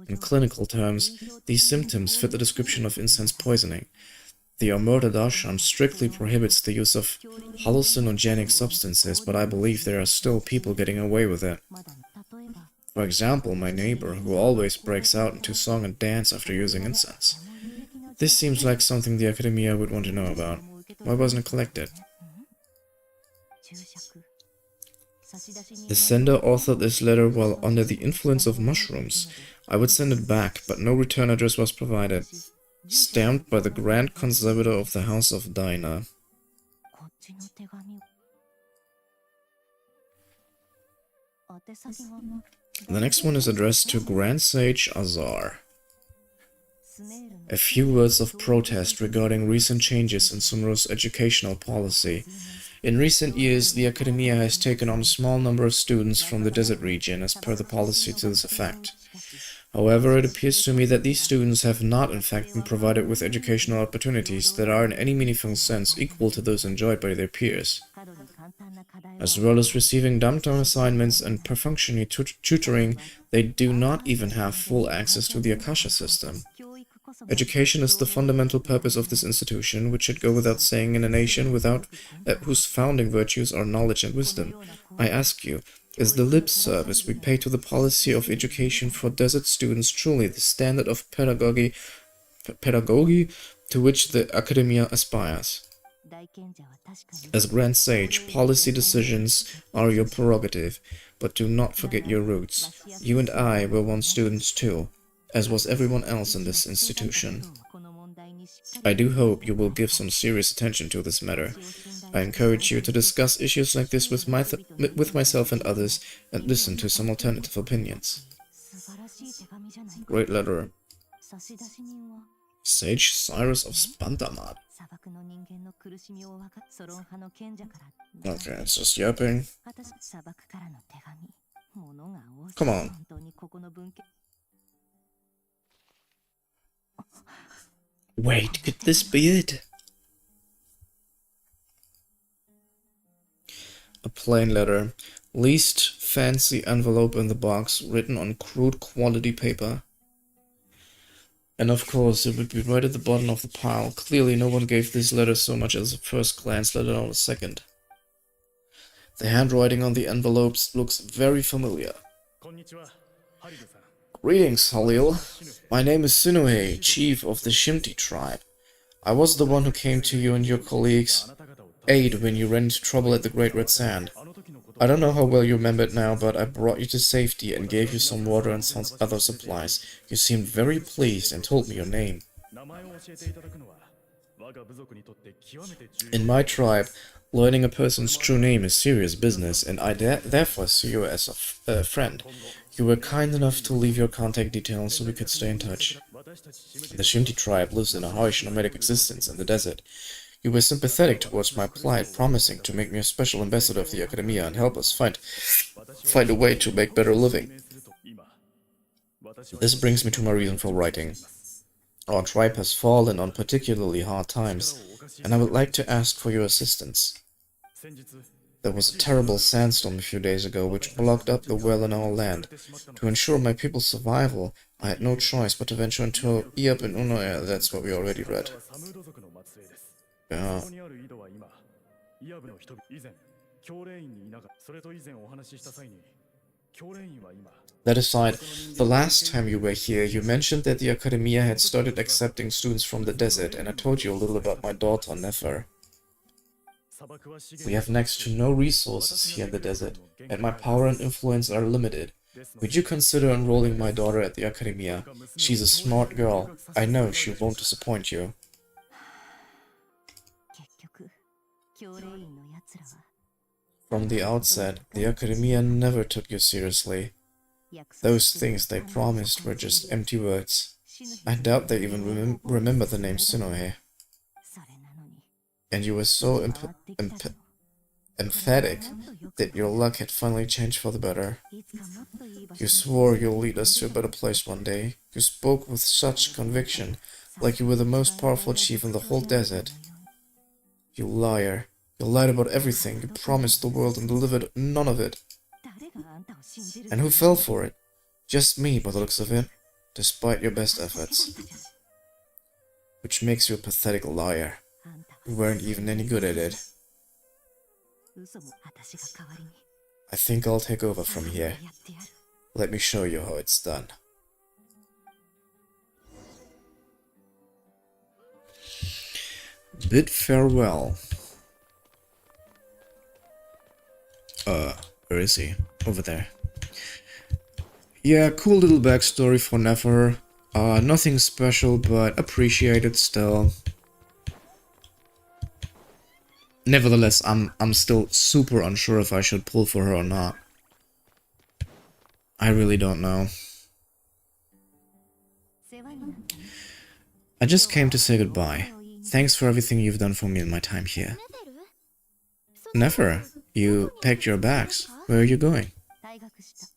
In clinical terms, these symptoms fit the description of incense poisoning. The Amurda Darshan strictly prohibits the use of hallucinogenic substances, but I believe there are still people getting away with it. For example, my neighbor, who always breaks out into song and dance after using incense. This seems like something the Academia would want to know about. Why wasn't it collected? The sender authored this letter while under the influence of mushrooms. I would send it back, but no return address was provided. Stamped by the Grand Conservator of the House of Dinah. The next one is addressed to Grand Sage Azar. A few words of protest regarding recent changes in Sumeru's educational policy. In recent years, the Academia has taken on a small number of students from the desert region as per the policy to this effect. However, it appears to me that these students have not in fact been provided with educational opportunities that are in any meaningful sense equal to those enjoyed by their peers. As well as receiving dumbed-down assignments and perfunctory tutoring, they do not even have full access to the Akasha system. Education is the fundamental purpose of this institution, which should go without saying in a nation without whose founding virtues are knowledge and wisdom. I ask you, is the lip service we pay to the policy of education for desert students truly the standard of pedagogy to which the Academia aspires? As Grand Sage, policy decisions are your prerogative, but do not forget your roots. You and I were once students too, as was everyone else in this institution. I do hope you will give some serious attention to this matter. I encourage you to discuss issues like this with myself and others, and listen to some alternative opinions. Great letter. Sage Cyrus of Spantamad. Okay, it's just yapping. Come on. Wait, could this be it? A plain letter. Least fancy envelope in the box, written on crude quality paper. And of course, it would be right at the bottom of the pile. Clearly, no one gave this letter so much as a first glance, let alone a second. The handwriting on the envelopes looks very familiar. Greetings, Halil. My name is Sinuhe, chief of the Shimti tribe. I was the one who came to you and your colleagues' aid when you ran into trouble at the Great Red Sand. I don't know how well you remember it now, but I brought you to safety and gave you some water and some other supplies. You seemed very pleased and told me your name. In my tribe, learning a person's true name is serious business, and I therefore see you as a friend. You were kind enough to leave your contact details so we could stay in touch. The Shinti tribe lives in a harsh nomadic existence in the desert. You were sympathetic towards my plight, promising to make me a special ambassador of the Academia and help us find a way to make better living. This brings me to my reason for writing. Our tribe has fallen on particularly hard times, and I would like to ask for your assistance. There was a terrible sandstorm a few days ago which blocked up the well in our land. To ensure my people's survival, I had no choice but to venture into Iap and Unoya. That's what we already read. Yeah. That aside, the last time you were here, you mentioned that the Academia had started accepting students from the desert, and I told you a little about my daughter, Nefer. We have next to no resources here in the desert, and my power and influence are limited. Would you consider enrolling my daughter at the Academia? She's a smart girl. I know she won't disappoint you. From the outset, the Academia never took you seriously. Those things they promised were just empty words. I doubt they even remember the name Sinoe. And you were so emphatic that your luck had finally changed for the better. You swore you'll lead us to a better place one day. You spoke with such conviction, like you were the most powerful chief in the whole desert. You liar. You lied about everything. You promised the world and delivered none of it. And who fell for it? Just me, by the looks of it, despite your best efforts. Which makes you a pathetic liar. You weren't even any good at it. I think I'll take over from here. Let me show you how it's done. Bid farewell. Where is he? Over there. Yeah, cool little backstory for Nefer. Nothing special, but appreciated still. Nevertheless, I'm still super unsure if I should pull for her or not. I really don't know. I just came to say goodbye. Thanks for everything you've done for me in my time here. Nefer, you packed your bags. Where are you going?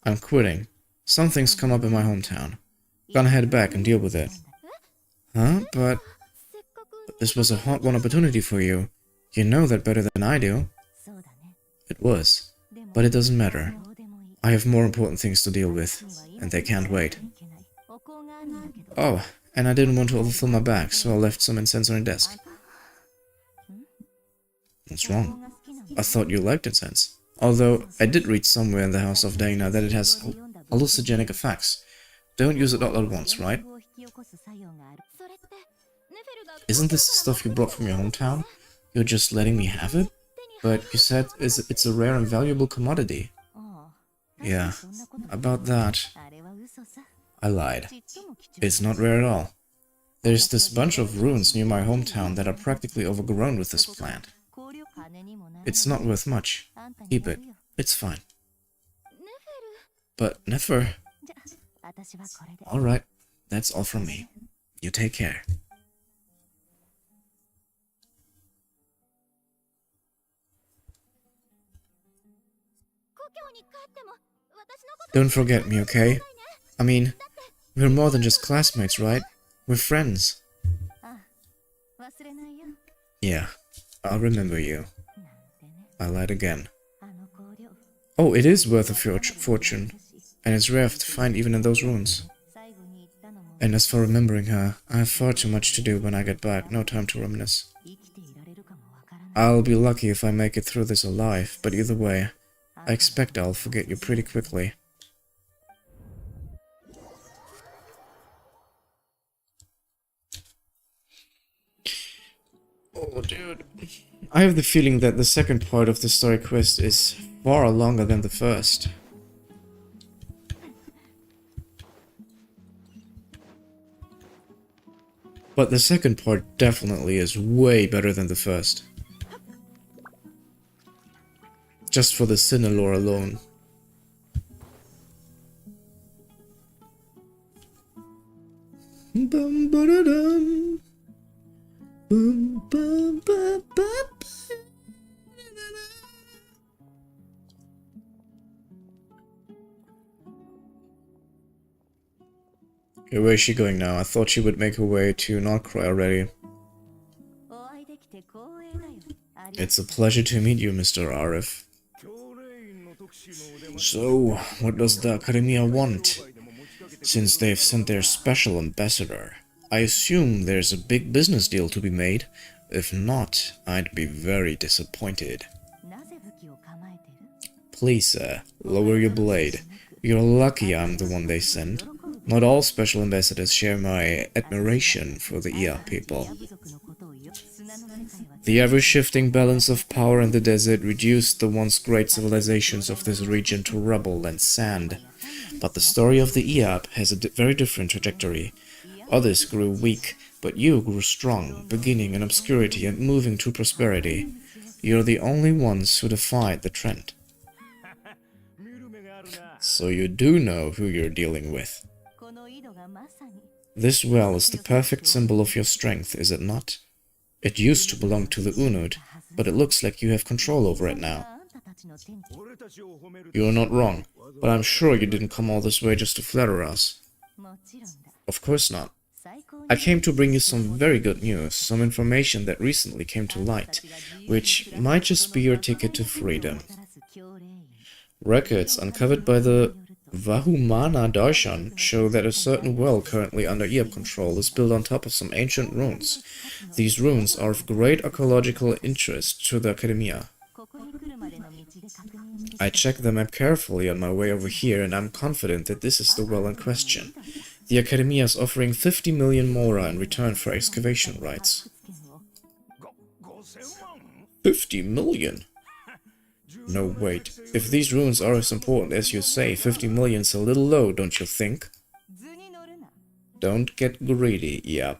I'm quitting. Something's come up in my hometown. Gonna head back and deal with it. Huh? But this was a hard-won opportunity for you. You know that better than I do. It was. But it doesn't matter. I have more important things to deal with, and they can't wait. Oh, and I didn't want to overfill my bag, so I left some incense on your desk. What's wrong? I thought you liked incense. Although, I did read somewhere in the House of Dana that it has hallucinogenic effects. Don't use it all at once, right? Isn't this the stuff you brought from your hometown? You're just letting me have it? But you said it's a rare and valuable commodity. Yeah, about that. I lied. It's not rare at all. There's this bunch of ruins near my hometown that are practically overgrown with this plant. It's not worth much. Keep it. It's fine. But Nefer... Alright, that's all from me. You take care. Don't forget me, okay? I mean, we're more than just classmates, right? We're friends. Yeah, I'll remember you. I lied again. Oh, it is worth a fortune, and it's rare to find even in those ruins. And as for remembering her, I have far too much to do when I get back, no time to reminisce. I'll be lucky if I make it through this alive, but either way, I expect I'll forget you pretty quickly. Oh, dude. I have the feeling that the second part of the story quest is far longer than the first. But the second part definitely is way better than the first. Just for the Sinner lore alone. Bum ba da dum. Bum bum ba ba ba. Okay, where is she going now? I thought she would make her way to Nordcroy already. It's a pleasure to meet you, Mr. Arif. So, what does the Academia want? Since they've sent their special ambassador, I assume there's a big business deal to be made. If not, I'd be very disappointed. Please, sir, lower your blade. You're lucky I'm the one they sent. Not all special ambassadors share my admiration for the Ia people. The ever-shifting balance of power in the desert reduced the once great civilizations of this region to rubble and sand. But the story of the Iap has a very different trajectory. Others grew weak, but you grew strong, beginning in obscurity and moving to prosperity. You're the only ones who defied the trend. So you do know who you're dealing with. This well is the perfect symbol of your strength, is it not? It used to belong to the Unut, but it looks like you have control over it now. You're not wrong, but I'm sure you didn't come all this way just to flatter us. Of course not. I came to bring you some very good news, some information that recently came to light, which might just be your ticket to freedom. Records uncovered by the Vahumana Darshan show that a certain well currently under Iap control is built on top of some ancient ruins. These ruins are of great archaeological interest to the Academia. I checked the map carefully on my way over here, and I'm confident that this is the well in question. The Academia is offering 50 million mora in return for excavation rights. 50 million? No, wait. If these ruins are as important as you say, 50 million's a little low, don't you think? Don't get greedy, yeah.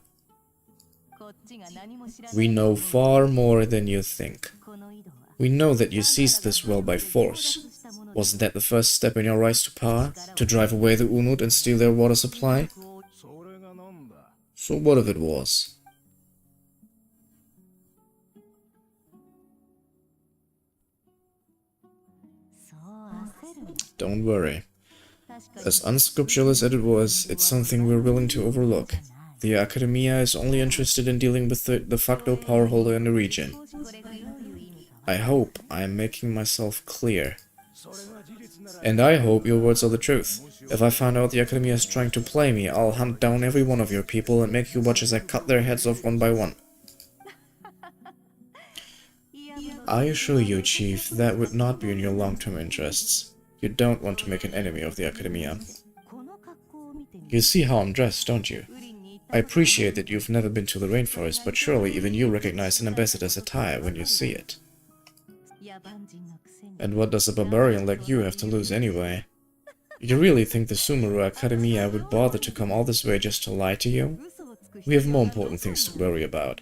We know far more than you think. We know that you seized this well by force. Wasn't that the first step in your rise to power? To drive away the Unut and steal their water supply? So what if it was? Don't worry. As unscrupulous as it was, it's something we're willing to overlook. The Academia is only interested in dealing with the de facto power holder in the region. I hope I am making myself clear. And I hope your words are the truth. If I find out the Academia is trying to play me, I'll hunt down every one of your people and make you watch as I cut their heads off one by one. I assure you, Chief, that would not be in your long-term interests. You don't want to make an enemy of the Academia. You see how I'm dressed, don't you? I appreciate that you've never been to the rainforest, but surely even you recognize an ambassador's attire when you see it. And what does a barbarian like you have to lose anyway? You really think the Sumeru Academia would bother to come all this way just to lie to you? We have more important things to worry about.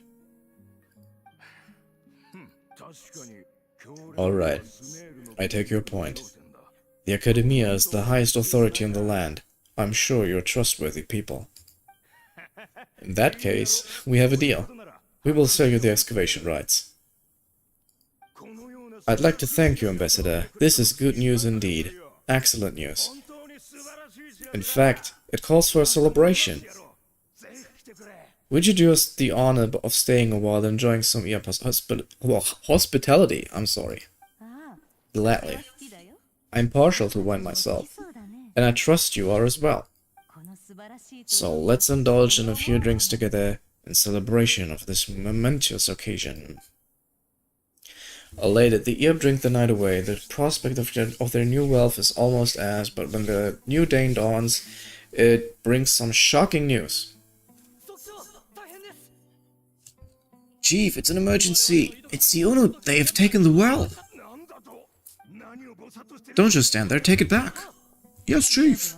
Alright, I take your point. The Academia is the highest authority in the land. I'm sure you're trustworthy people. In that case, we have a deal. We will sell you the excavation rights. I'd like to thank you, Ambassador. This is good news indeed. Excellent news. In fact, it calls for a celebration. Would you do us the honor of staying a while, enjoying some hospitality? I'm sorry. Gladly. I'm partial to wine myself, and I trust you are as well. So let's indulge in a few drinks together in celebration of this momentous occasion. Elated, the Earp drink the night away. The prospect of their new wealth is almost as, but when the new day dawns, it brings some shocking news. Chief, it's an emergency. It's the Unut. They have taken the well. Don't just stand there. Take it back. Yes, Chief.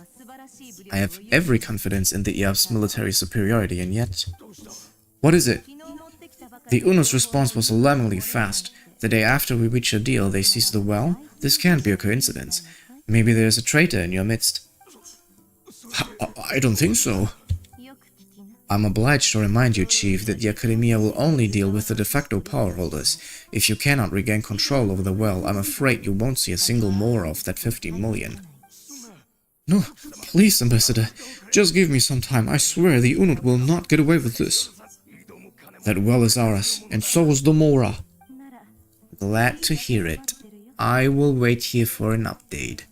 I have every confidence in the IAP's military superiority, and yet... What is it? The Unut's response was alarmingly fast. The day after we reached a deal, they seized the well? This can't be a coincidence. Maybe there's a traitor in your midst. I don't think so. I'm obliged to remind you, Chief, that the Academia will only deal with the de facto power holders. If you cannot regain control over the well, I'm afraid you won't see a single more of that 50 million. No, please, Ambassador. Just give me some time. I swear the Unut will not get away with this. That well is ours, and so is the Mora. Glad to hear it. I will wait here for an update.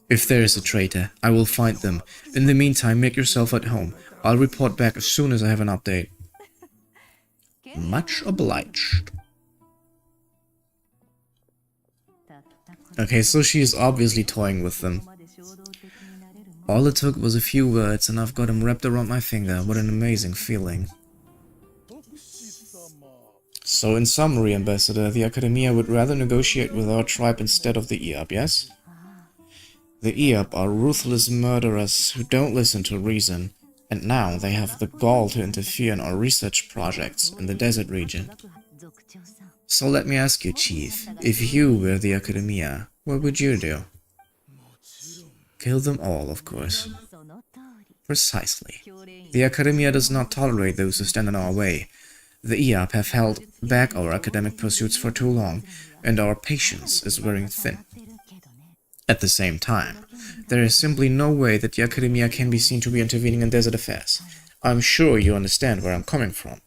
If there is a traitor, I will find them. In the meantime, make yourself at home. I'll report back as soon as I have an update. Much obliged. Okay, so she is obviously toying with them. All it took was a few words and I've got him wrapped around my finger. What an amazing feeling. So in summary, Ambassador, the Academia would rather negotiate with our tribe instead of the IAP, yes? The IAP are ruthless murderers who don't listen to reason, and now they have the gall to interfere in our research projects in the desert region. So let me ask you, Chief, if you were the Academia, what would you do? Kill them all, of course. Precisely. The Academia does not tolerate those who stand in our way. The IAP have held back our academic pursuits for too long, and our patience is wearing thin. At the same time, there is simply no way that the Academia can be seen to be intervening in desert affairs. I'm sure you understand where I'm coming from.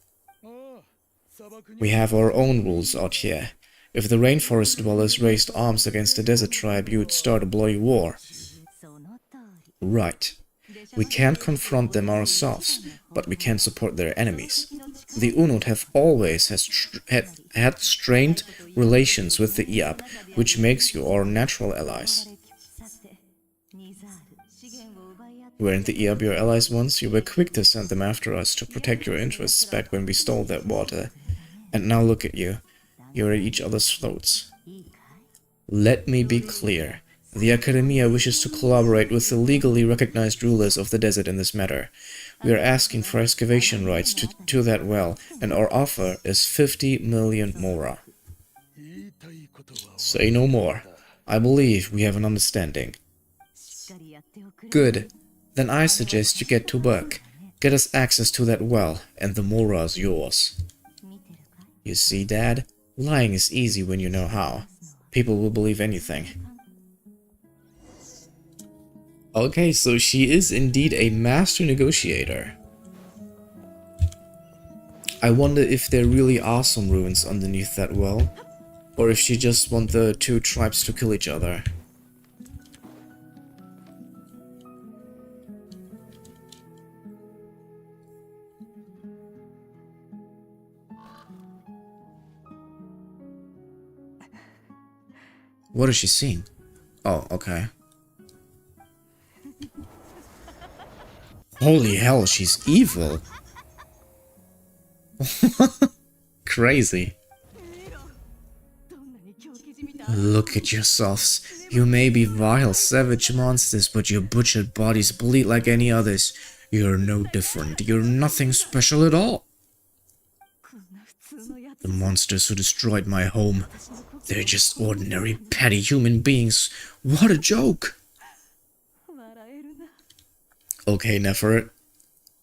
We have our own rules out here. If the rainforest dwellers raised arms against the desert tribe, you would start a bloody war. Right. We can't confront them ourselves, but we can support their enemies. The Unut have always had strained relations with the IAP, which makes you our natural allies. Weren't the IAP your allies once? You were quick to send them after us to protect your interests back when we stole that water. And now look at you. You're at each other's throats. Let me be clear. The Academia wishes to collaborate with the legally recognized rulers of the desert in this matter. We are asking for excavation rights to that well, and our offer is 50 million mora. Say no more. I believe we have an understanding. Good. Then I suggest you get to work. Get us access to that well, and the mora is yours. You see, Dad? Lying is easy when you know how. People will believe anything. Okay, so she is indeed a master negotiator. I wonder if there really are some ruins underneath that well, or if she just wants the two tribes to kill each other. What is she seeing? Oh, okay. Holy hell, she's evil. Crazy. Look at yourselves. You may be vile, savage monsters, but your butchered bodies bleed like any others. You're no different. You're nothing special at all. The monsters who destroyed my home. They're just ordinary, petty human beings. What a joke! Okay, Nefer,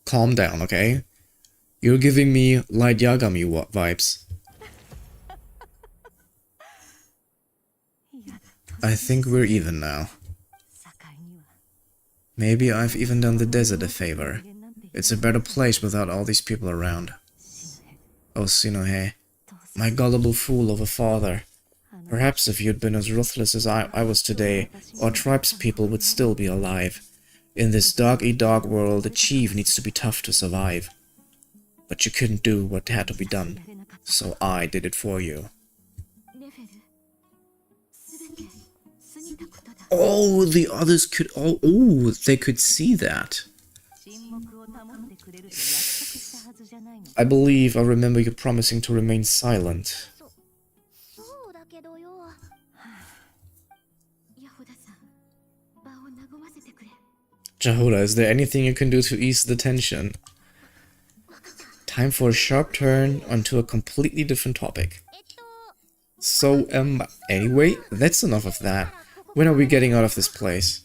calm down, okay? You're giving me Light Yagami vibes. I think we're even now. Maybe I've even done the desert a favor. It's a better place without all these people around. Oh, Shinohe, my gullible fool of a father. Perhaps if you'd been as ruthless as I was today, our tribe's people would still be alive. In this dog-eat-dog world, a chief needs to be tough to survive. But you couldn't do what had to be done, so I did it for you. Oh, the others could... Oh, they could see that. I believe I remember you promising to remain silent. そうだけどよ。ヤホダさん、場を和ませてくれ。Jahoda, is there anything you can do to ease the tension? Time for a sharp turn onto a completely different topic. So, anyway, that's enough of that. When are we getting out of this place?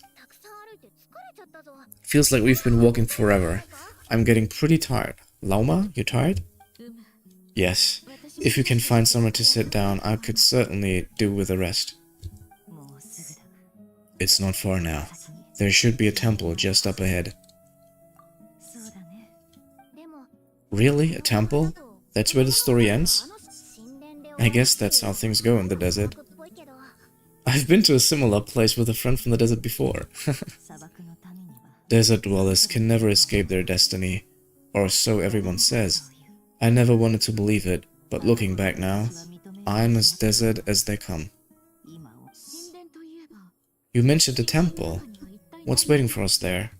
Feels like we've been walking forever. I'm getting pretty tired. Lauma, you tired? Yes. If you can find somewhere to sit down, I could certainly do with a rest. It's not far now. There should be a temple just up ahead. Really? A temple? That's where the story ends? I guess that's how things go in the desert. I've been to a similar place with a friend from the desert before. Desert dwellers can never escape their destiny, or so everyone says. I never wanted to believe it, but looking back now, I'm as desert as they come. You mentioned the temple. What's waiting for us there?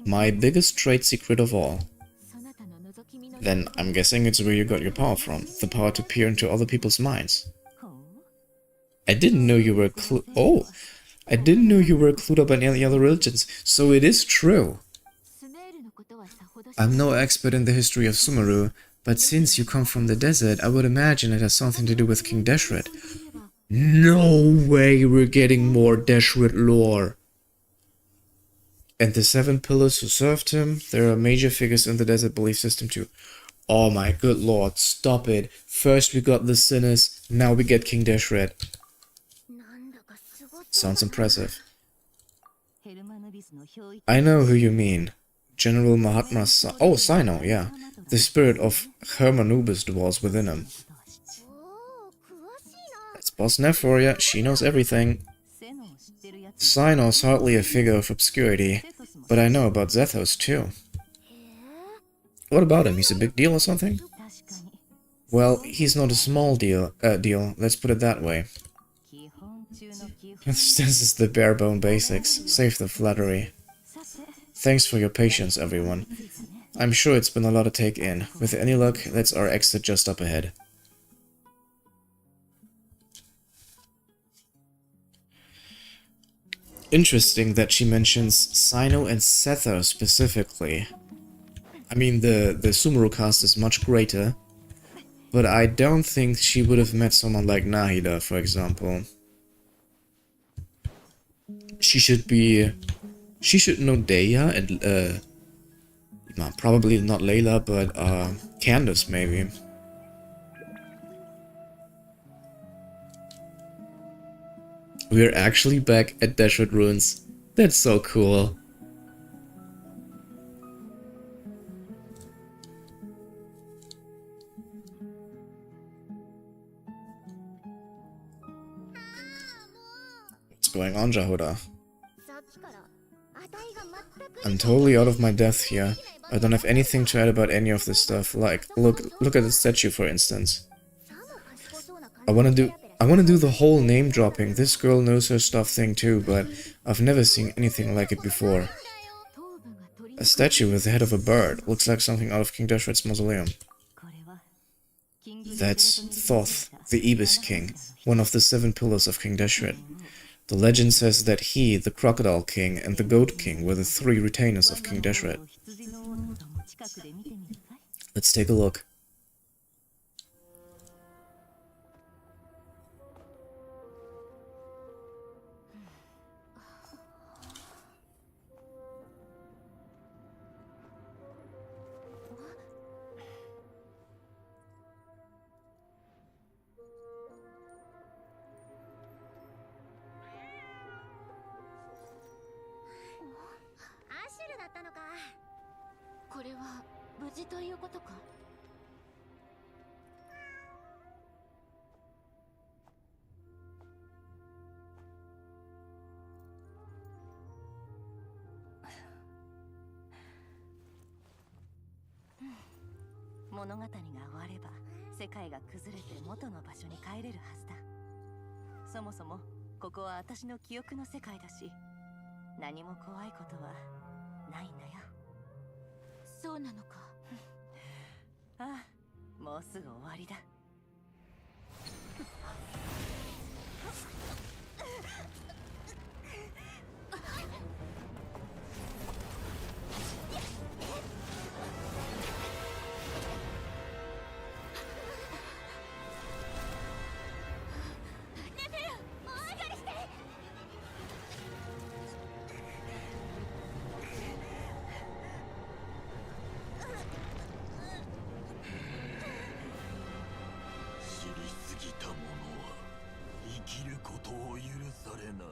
My biggest trade secret of all. Then I'm guessing it's where you got your power from, the power to peer into other people's minds. I didn't know you were I didn't know you were clued up on any other religions, so it is true. I'm no expert in the history of Sumeru, but since you come from the desert, I would imagine it has something to do with King Deshret. No way we're getting more Deshret lore. And the 7 pillars who served him, there are major figures in the desert belief system too. Oh my good lord, stop it. First we got the sinners, now we get King Deshret. Sounds impressive. I know who you mean. General Mahatma Sino, yeah. The spirit of Hermanubis dwells within him. That's Boss Neff for ya, she knows everything. Sino's hardly a figure of obscurity, but I know about Zethos too. What about him? He's a big deal or something? Well, he's not a small deal, let's put it that way. This is the bare-bone basics, save the flattery. Thanks for your patience, everyone. I'm sure it's been a lot to take in. With any luck, that's our exit just up ahead. Interesting that she mentions Sino and Sether specifically. I mean, the Sumeru cast is much greater, but I don't think she would have met someone like Nahida, for example. She should know Deya and, probably not Layla, but, Candace, maybe. We're actually back at Deshret Ruins. That's so cool. What's going on, Jahoda? I'm totally out of my depth here. I don't have anything to add about any of this stuff. Like, look at the statue, for instance. I wanna do the whole name dropping. This girl knows her stuff thing too, but I've never seen anything like it before. A statue with the head of a bird. Looks like something out of King Deshret's mausoleum. That's Thoth, the Ibis King, one of the 7 pillars of King Deshret. The legend says that he, the Crocodile King, and the Goat King were the 3 retainers of King Deshret. Let's take a look. ああ、もうすぐ終わりだ。知りすぎた者は生きることを許されない。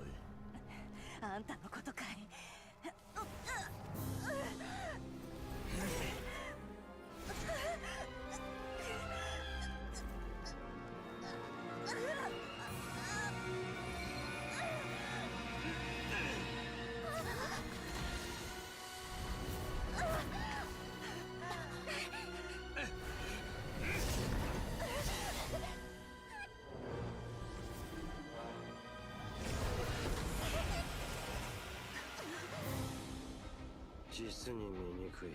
あんたのことかい。実に醜い。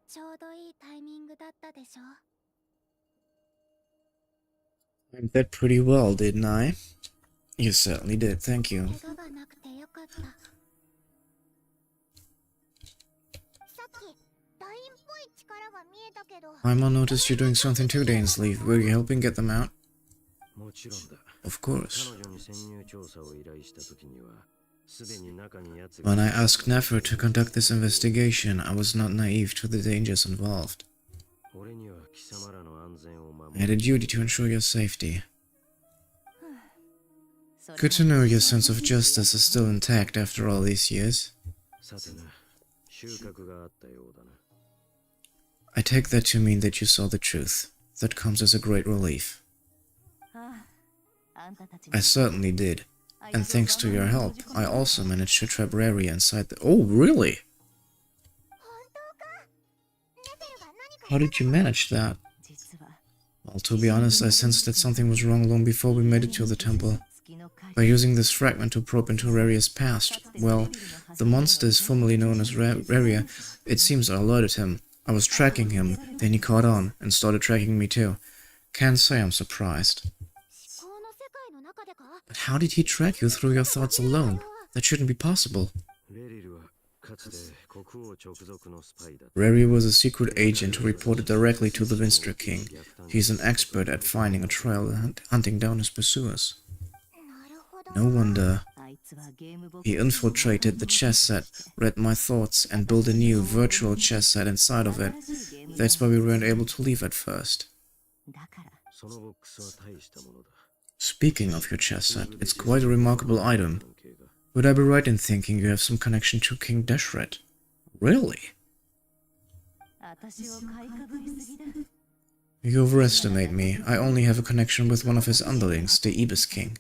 ちょうどいいタイミングだったでしょ。 I did pretty well, didn't I? You certainly did, thank you. 怪我がなくてよかった。さっきラインっぽい力が見えたけど。 Paimon noticed you doing something too, Dainsley. Were you helping get them out? もちろんだ。 Of course. 彼女に潜入調査を依頼した時には、すでに中に奴 When が I asked Nefer to conduct this investigation, I was not naive to the dangers involved. 俺には貴様らの安全を I had 守 a る。 duty to ensure your safety. Good to know your sense of justice is still intact after all these years. さてな、収穫があったようだな。 I take that to mean that you saw the truth. That comes as a great relief. ああ、あんたたち I certainly did. And thanks to your help, I also managed to trap Raria inside the— Oh, really? 本当か。ネテルが何か How did you manage that? 実は Well, to be honest, I sensed that something was wrong long before we made it to the temple. 月の影 By using this fragment to probe into Raria's past, well, the monsters formerly known as Raria, it seems I alerted him. I was tracking him, then he caught on, and started tracking me too. Can't say I'm surprised. 思考の世界の中でか。 But how did he track you through your thoughts alone? That shouldn't be possible. レリルはかつて国王直属のスパイだった。 Raria was a secret agent who reported directly to the Minster King. He's an expert at finding a trail and hunting down his pursuers. なるほど。 No wonder. あいつはゲームボックス He infiltrated the chess set, read my thoughts, and built a new virtual chess set inside of it. That's why we weren't able to leave at first. だから そのボックスは大したものだ。 Speaking of your chess set, it's quite a remarkable item. 関係が Would I be right in thinking you have some connection to King Deshret? Really? 私を買いかぶりすぎだ。 You overestimate me. I only have a connection with one of his underlings, the Ibis King.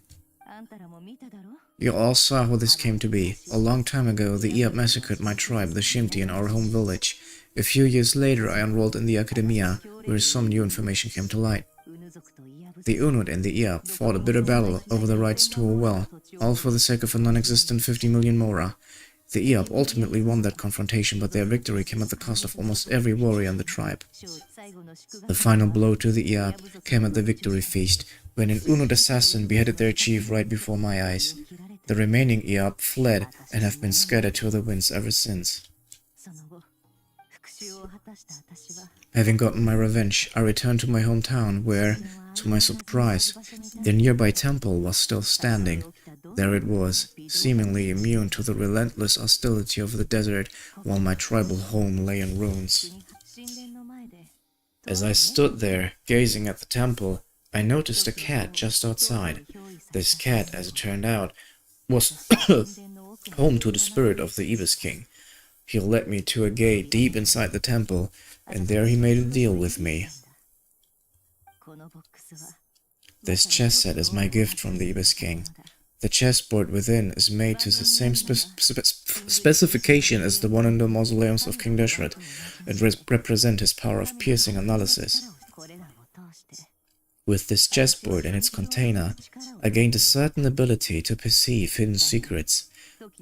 あんたらも見ただろ。 You all saw how this came to be. A long time ago, the Iab massacred my tribe, the Shimti, in our home village. A few years later, I enrolled in the Academia, where some new information came to light. ウヌ族とイヤブ The Unut and the Iab fought a bitter battle over the rights to a well, all for the sake of a non-existent 50 million mora. The Iab ultimately won that confrontation, but their victory came at the cost of almost every warrior in the tribe. 最後の祝賀 The final blow to the Iab came at the victory feast, when an Unut assassin beheaded their chief right before my eyes. The remaining Iab fled and have been scattered to the winds ever since. その後復讐を果たした私は Having gotten my revenge, I returned to my hometown where, to my surprise, the nearby temple was still standing. There it was, seemingly immune to the relentless hostility of the desert, while my tribal home lay in ruins. As I stood there, gazing at the temple, I noticed a cat just outside. This cat, as it turned out, was home to the spirit of the Ibis King. He led me to a gate deep inside the temple, and there he made a deal with me. This chess set is my gift from the Ibis King. The chessboard within is made to the same specification as the one in the mausoleums of King Deshret. It represents his power of piercing analysis. With this chessboard and its container, I gained a certain ability to perceive hidden secrets.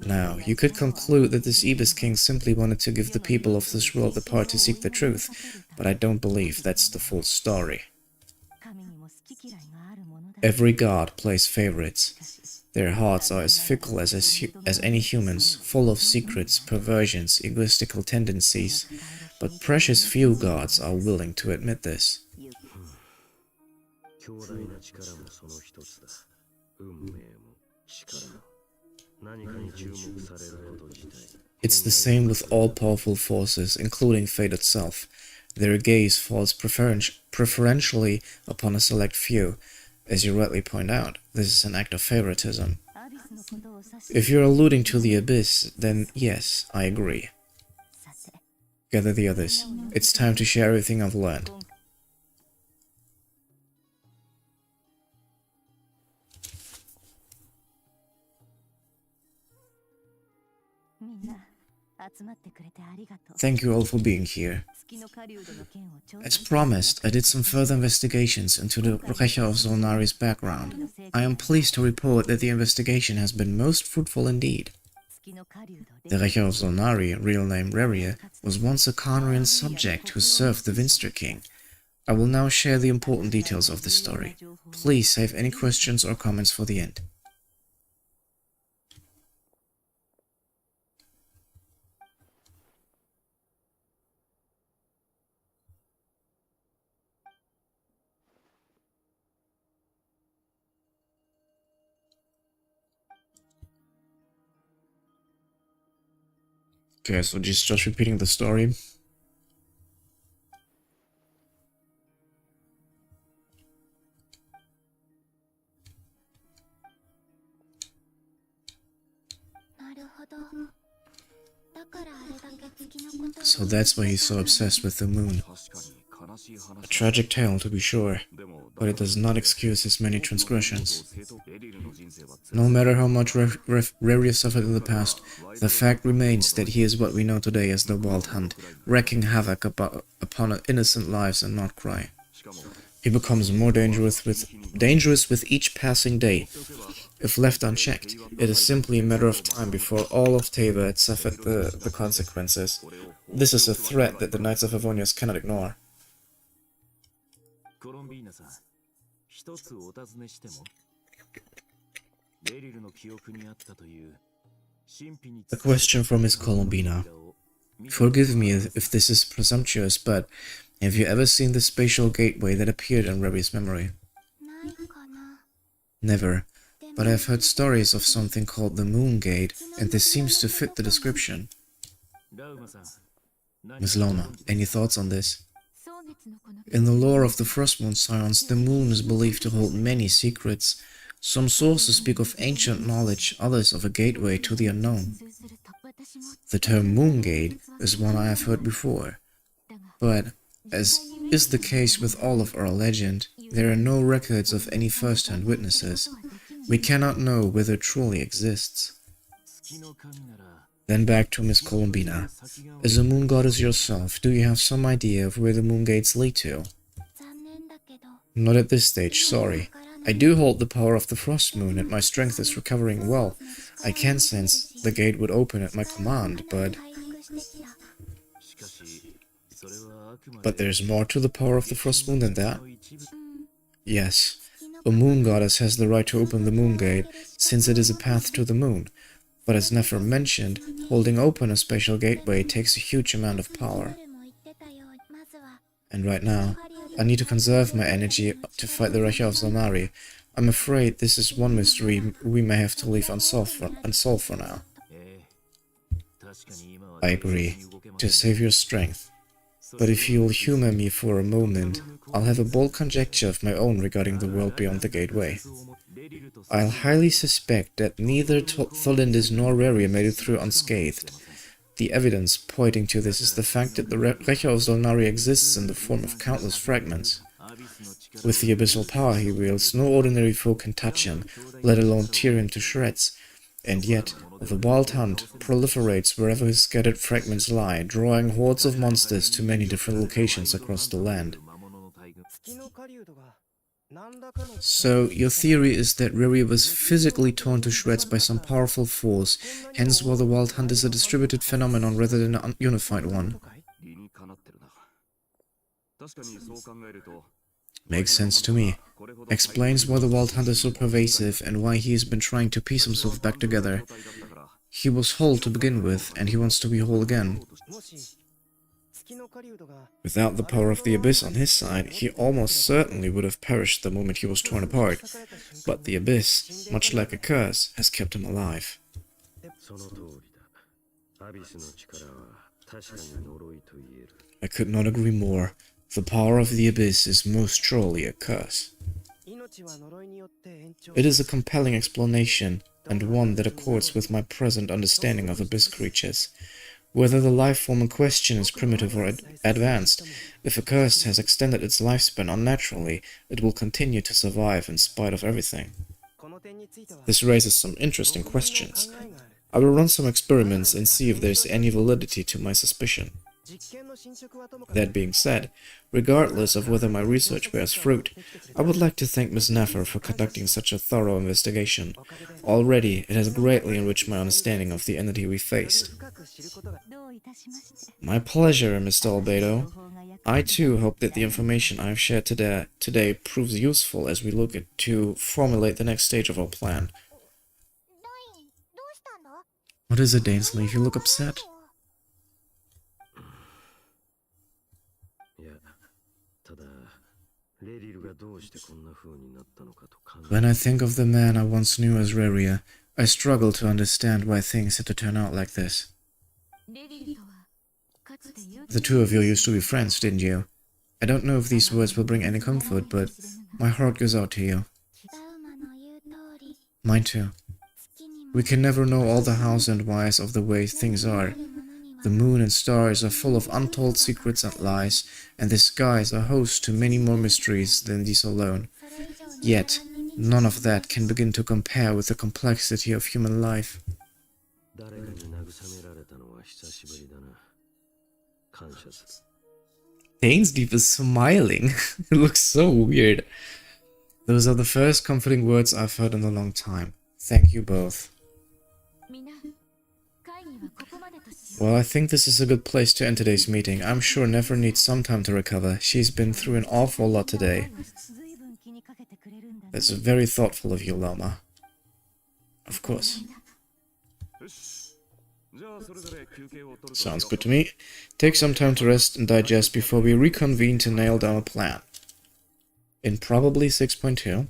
Now, you could conclude that this Ibis King simply wanted to give the people of this world the power to seek the truth, but I don't believe that's the full story. Every god plays favorites. Their hearts are as fickle as any humans, full of secrets, perversions, egoistical tendencies, but precious few gods are willing to admit this. It's the same with all powerful forces, including fate itself. Their gaze falls preferentially upon a select few. As you rightly point out, this is an act of favoritism. If you're alluding to the abyss, then yes, I agree. Gather the others. It's time to share everything I've learned. Thank you all for being here. As promised, I did some further investigations into the Rächer of Solnari's background. I am pleased to report that the investigation has been most fruitful indeed. The Rächer of Solnari, real name Reria, was once a Khanrian subject who served the Vinster King. I will now share the important details of the story. Please save any questions or comments for the end. Okay, so just repeating the story. So that's why he's so obsessed with the moon. A tragic tale, to be sure, but it does not excuse his many transgressions. No matter how much Reria suffered in the past, the fact remains that he is what we know today as the Wild Hunt, wreaking havoc upon innocent lives and not cry. He becomes more dangerous with each passing day. If left unchecked, it is simply a matter of time before all of Teyva had suffered the consequences. This is a threat that the Knights of Avonius cannot ignore. A question from Miss Colombina. Forgive me if this is presumptuous, but have you ever seen the spatial gateway that appeared in Revi's memory? Never, but I've heard stories of something called the Moon Gate, and this seems to fit the description. Miss Lona, any thoughts on this? In the lore of the Frostmoon Scions, the moon is believed to hold many secrets. Some sources speak of ancient knowledge, others of a gateway to the unknown. The term Moon Gate is one I have heard before, but as is the case with all of our legend, there are no records of any first-hand witnesses. We cannot know whether it truly exists. Then back to Miss Colombina. As a moon goddess yourself, do you have some idea of where the moon gates lead to? Not at this stage, sorry. I do hold the power of the frost moon and my strength is recovering well. I can sense the gate would open at my command, but there's more to the power of the frost moon than that? Yes. A moon goddess has the right to open the moon gate, since it is a path to the moon. But as Nefer mentioned, holding open a special gateway takes a huge amount of power. And right now, I need to conserve my energy to fight the Rächer of Solnari. I'm afraid this is one mystery we may have to leave unsolved for now. I agree. To save your strength. But if you'll humor me for a moment, I'll have a bold conjecture of my own regarding the world beyond the gateway. I'll highly suspect that neither Tholindis nor Reria made it through unscathed. The evidence pointing to this is the fact that the Recha of Zolnari exists in the form of countless fragments. With the abyssal power he wields, no ordinary foe can touch him, let alone tear him to shreds. And yet, the Wild Hunt proliferates wherever his scattered fragments lie, drawing hordes of monsters to many different locations across the land. So, your theory is that Reria was physically torn to shreds by some powerful force, hence why the Wild Hunt is a distributed phenomenon rather than a unified one. Makes sense to me. Explains why the Wild Hunt is so pervasive and why he has been trying to piece himself back together. He was whole to begin with, and he wants to be whole again. Without the power of the Abyss on his side, he almost certainly would have perished the moment he was torn apart. But the Abyss, much like a curse, has kept him alive. I could not agree more. The power of the Abyss is most surely a curse. It is a compelling explanation, and one that accords with my present understanding of Abyss creatures. Whether the life form in question is primitive or advanced, if a curse has extended its lifespan unnaturally, it will continue to survive in spite of everything. This raises some interesting questions. I will run some experiments and see if there's any validity to my suspicion. That being said, regardless of whether my research bears fruit, I would like to thank Ms. Neffer for conducting such a thorough investigation. Already, it has greatly enriched my understanding of the entity we faced. My pleasure, Mr. Albedo. I too hope that the information I have shared today proves useful as we look to formulate the next stage of our plan. What is it, Dainsley? You look upset. When I think of the man I once knew as Reria, I struggle to understand why things had to turn out like this. The two of you used to be friends, didn't you? I don't know if these words will bring any comfort, but my heart goes out to you. Mine too. We can never know all the hows and whys of the way things are. The moon and stars are full of untold secrets and lies, and the skies are host to many more mysteries than these alone. Yet, none of that can begin to compare with the complexity of human life. Dainsdeep is smiling. It looks so weird. Those are the first comforting words I've heard in a long time. Thank you both. Well, I think this is a good place to end today's meeting. I'm sure Nefer needs some time to recover. She's been through an awful lot today. That's very thoughtful of you, Loma. Of course. Sounds good to me. Take some time to rest and digest before we reconvene to nail down a plan. In probably 6.2.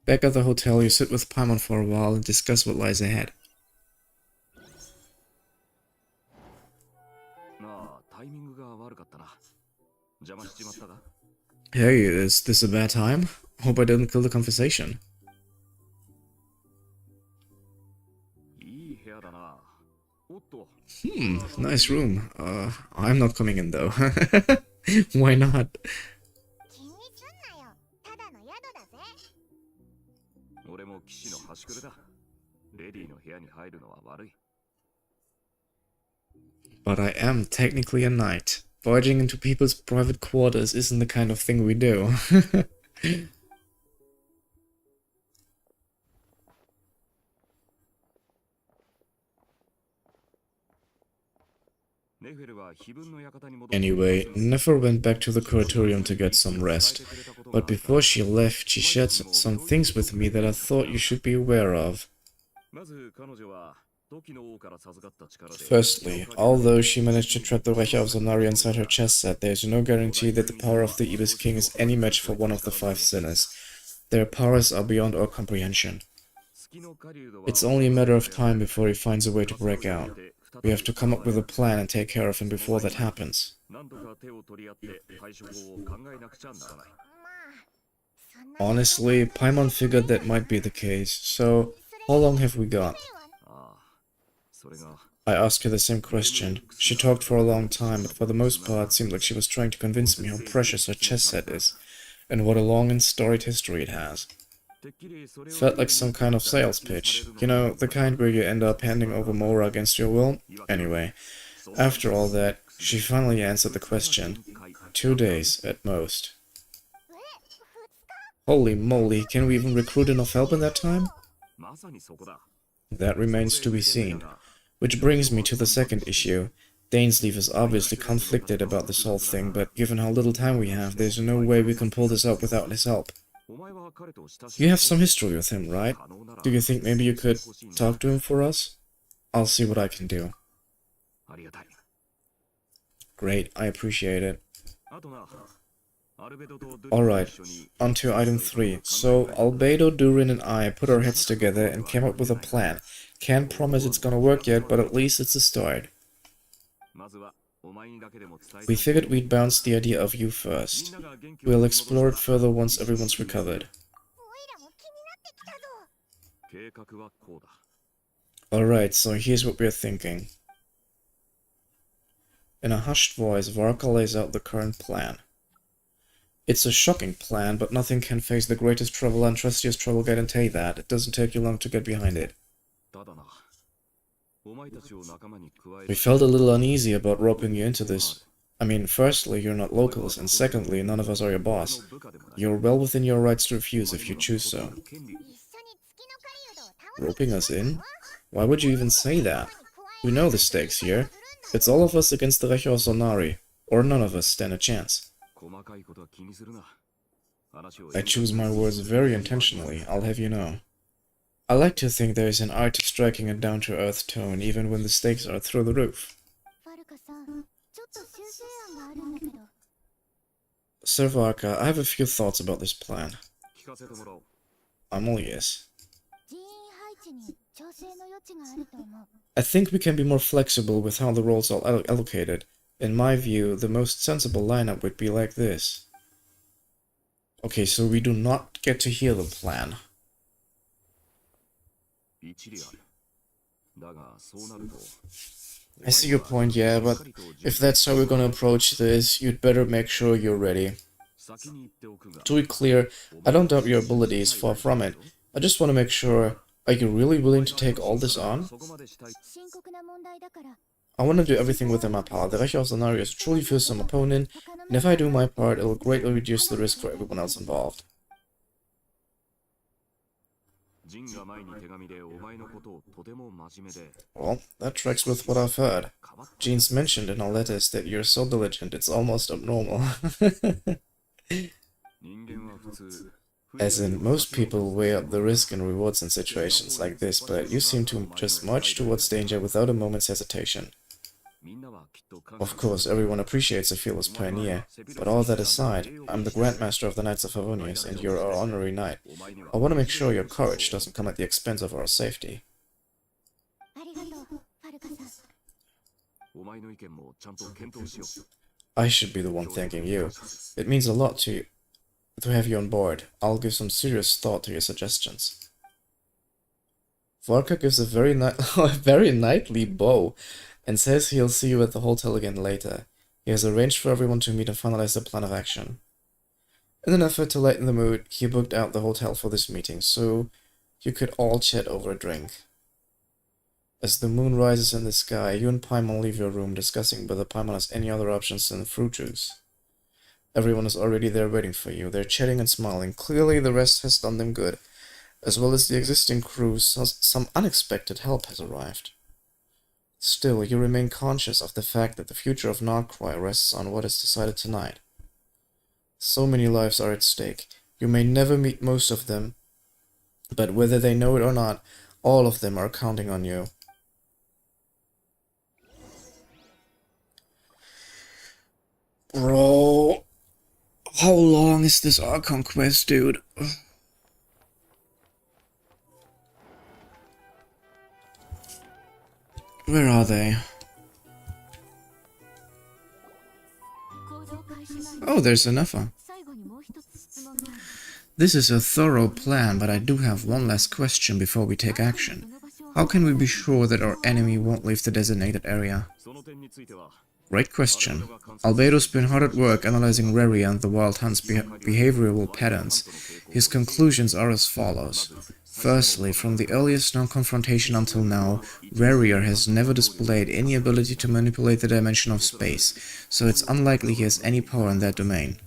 Back at the hotel, you sit with Paimon for a while and discuss what lies ahead. Hey, is this a bad time? Hope I didn't kill the conversation. Nice room. I'm not coming in though. Why not? But I am technically a knight. Barging into people's private quarters isn't the kind of thing we do. Anyway, Nefer went back to the curatorium to get some rest, but before she left, she shared some things with me that I thought you should be aware of. Firstly, although she managed to trap the Rächer of Zanari inside her chest set, there is no guarantee that the power of the Ibis King is any match for one of the 5 sinners. Their powers are beyond our comprehension. It's only a matter of time before he finds a way to break out. We have to come up with a plan and take care of him before that happens. Honestly, Paimon figured that might be the case, so how long have we got? I asked her the same question. She talked for a long time, but for the most part seemed like she was trying to convince me how precious her chess set is, and what a long and storied history it has. Felt like some kind of sales pitch. You know, the kind where you end up handing over Mora against your will? Anyway, after all that, she finally answered the question. 2 days, at most. Holy moly, can we even recruit enough help in that time? That remains to be seen. Which brings me to the second issue. Dainsleif is obviously conflicted about this whole thing, but given how little time we have, there's no way we can pull this out without his help. You have some history with him, right? Do you think maybe you could talk to him for us? I'll see what I can do. Great, I appreciate it. Alright, on to item 3. So, Albedo, Durin and I put our heads together and came up with a plan. Can't promise it's gonna work yet, but at least it's a start. We figured we'd bounce the idea of you first. We'll explore it further once everyone's recovered. Alright, so here's what we're thinking. In a hushed voice, Varka lays out the current plan. It's a shocking plan, but nothing can face the greatest traveler and trustiest travel guide and take that. It doesn't take you long to get behind it. We felt a little uneasy about roping you into this. I mean, firstly, you're not locals, and secondly, none of us are your boss. You're well within your rights to refuse if you choose so. Roping us in? Why would you even say that? We know the stakes here. It's all of us against the Rächer of Zonari, or none of us stand a chance. I choose my words very intentionally, I'll have you know. I like to think there is an art to striking a down-to-earth tone, even when the stakes are through the roof. Sir Varka, I have a few thoughts about this plan. I'm all ears. I think we can be more flexible with how the roles are allocated. In my view, the most sensible lineup would be like this. Okay, so we do not get to hear the plan. I see your point, yeah, but if that's how we're gonna approach this, you'd better make sure you're ready. To be clear, I don't doubt your abilities, far from it. I just want to make sure, are you really willing to take all this on? I want to do everything within my power. The Rächer of Zanari is a truly fearsome opponent, and if I do my part, it'll greatly reduce the risk for everyone else involved. Well, that tracks with what I've heard. Jean's mentioned in our letters that you're so diligent, it's almost abnormal. As in, most people weigh up the risk and rewards in situations like this, but you seem to just march towards danger without a moment's hesitation. Of course, everyone appreciates a fearless pioneer, but all that aside, I'm the Grandmaster of the Knights of Favonius, and you're our honorary knight. I want to make sure your courage doesn't come at the expense of our safety. I should be the one thanking you. It means a lot to have you on board. I'll give some serious thought to your suggestions. Varka gives a very knightly bow, and says he'll see you at the hotel again later. He has arranged for everyone to meet and finalize the plan of action. In an effort to lighten the mood, he booked out the hotel for this meeting, so you could all chat over a drink. As the moon rises in the sky, you and Paimon leave your room, discussing whether Paimon has any other options than fruit juice. Everyone is already there waiting for you. They're chatting and smiling. Clearly the rest has done them good. As well as the existing crew, some unexpected help has arrived. Still, you remain conscious of the fact that the future of Narcry rests on what is decided tonight. So many lives are at stake. You may never meet most of them, but whether they know it or not, all of them are counting on you. Bro, how long is this Archon quest, dude? Where are they? Oh, there's another. This is a thorough plan, but I do have one last question before we take action. How can we be sure that our enemy won't leave the designated area? Great question. Albedo's been hard at work analyzing Rary and the Wild Hunt's behavioral patterns. His conclusions are as follows. Firstly, from the earliest known confrontation until now, Rarier has never displayed any ability to manipulate the dimension of space, so it's unlikely he has any power in that domain.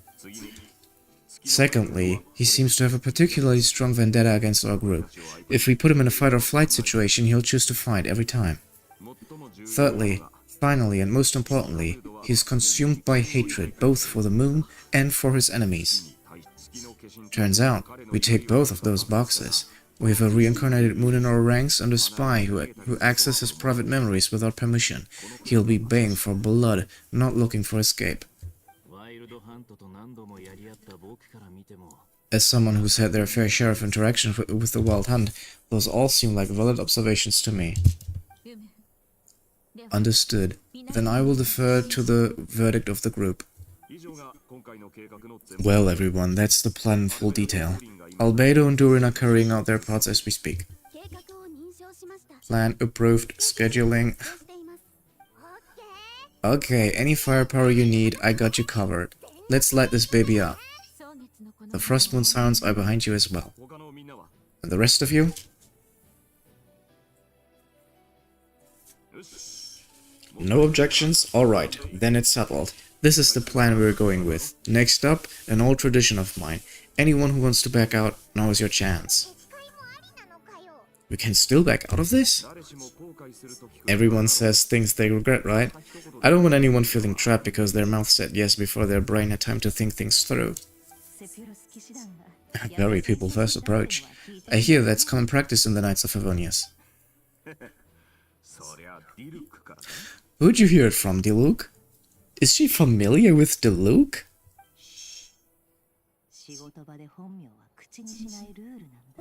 Secondly, he seems to have a particularly strong vendetta against our group. If we put him in a fight-or-flight situation, he'll choose to fight every time. Thirdly, finally and most importantly, he is consumed by hatred both for the moon and for his enemies. Turns out, we take both of those boxes. We have a reincarnated moon in our ranks and a spy who accesses private memories without permission. He'll be baying for blood, not looking for escape. As someone who's had their fair share of interaction with the Wild Hunt, those all seem like valid observations to me. Understood. Then I will defer to the verdict of the group. Well, everyone, that's the plan in full detail. Albedo and Durin are carrying out their parts as we speak. Plan approved. Scheduling. Okay, any firepower you need, I got you covered. Let's light this baby up. The Frostmoon Sirens are behind you as well. And the rest of you? No objections? Alright, then it's settled. This is the plan we're going with. Next up, an old tradition of mine. Anyone who wants to back out, now is your chance. We can still back out of this? Everyone says things they regret, right? I don't want anyone feeling trapped because their mouth said yes before their brain had time to think things through. A very people-first approach. I hear that's common practice in the Knights of Favonius. Who'd you hear it from, Diluc? Is she familiar with Diluc?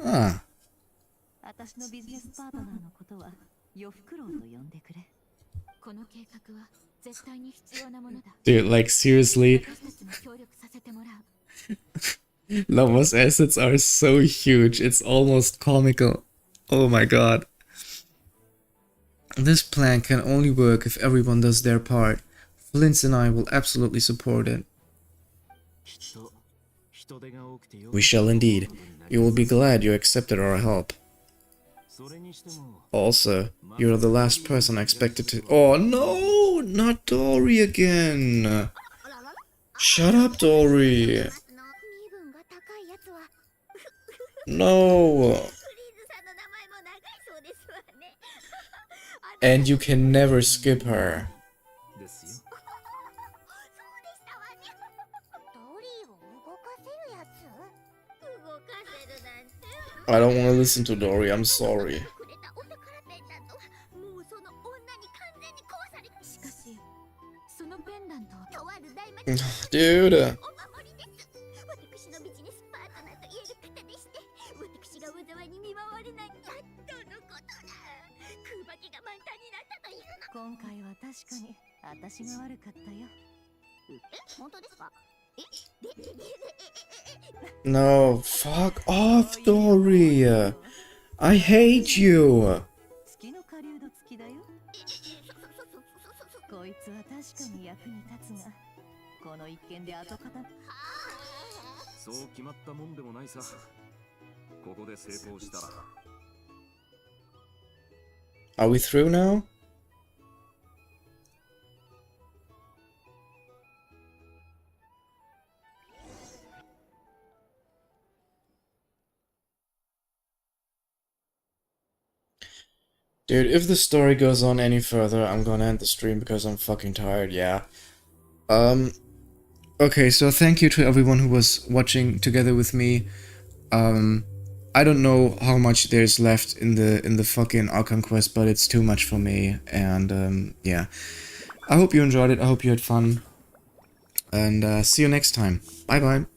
Ah. Dude, like seriously, Lava's assets are so huge, it's almost comical. Oh my god. This plan can only work if everyone does their part. Flint's and I will absolutely support it. We shall indeed. You will be glad you accepted our help. Also, you're the last person I expected to— Oh no! Not Dory again! Shut up, Dory! No! And you can never skip her. I don't want to listen to Dory, I'm sorry. Dude. No, fuck off, Dory. I hate you. Are we through now? Dude, if the story goes on any further, I'm gonna end the stream because I'm fucking tired, yeah. Okay, so thank you to everyone who was watching together with me. I don't know how much there's left in the fucking Archon quest, but it's too much for me, and yeah. I hope you enjoyed it, I hope you had fun. And see you next time. Bye bye.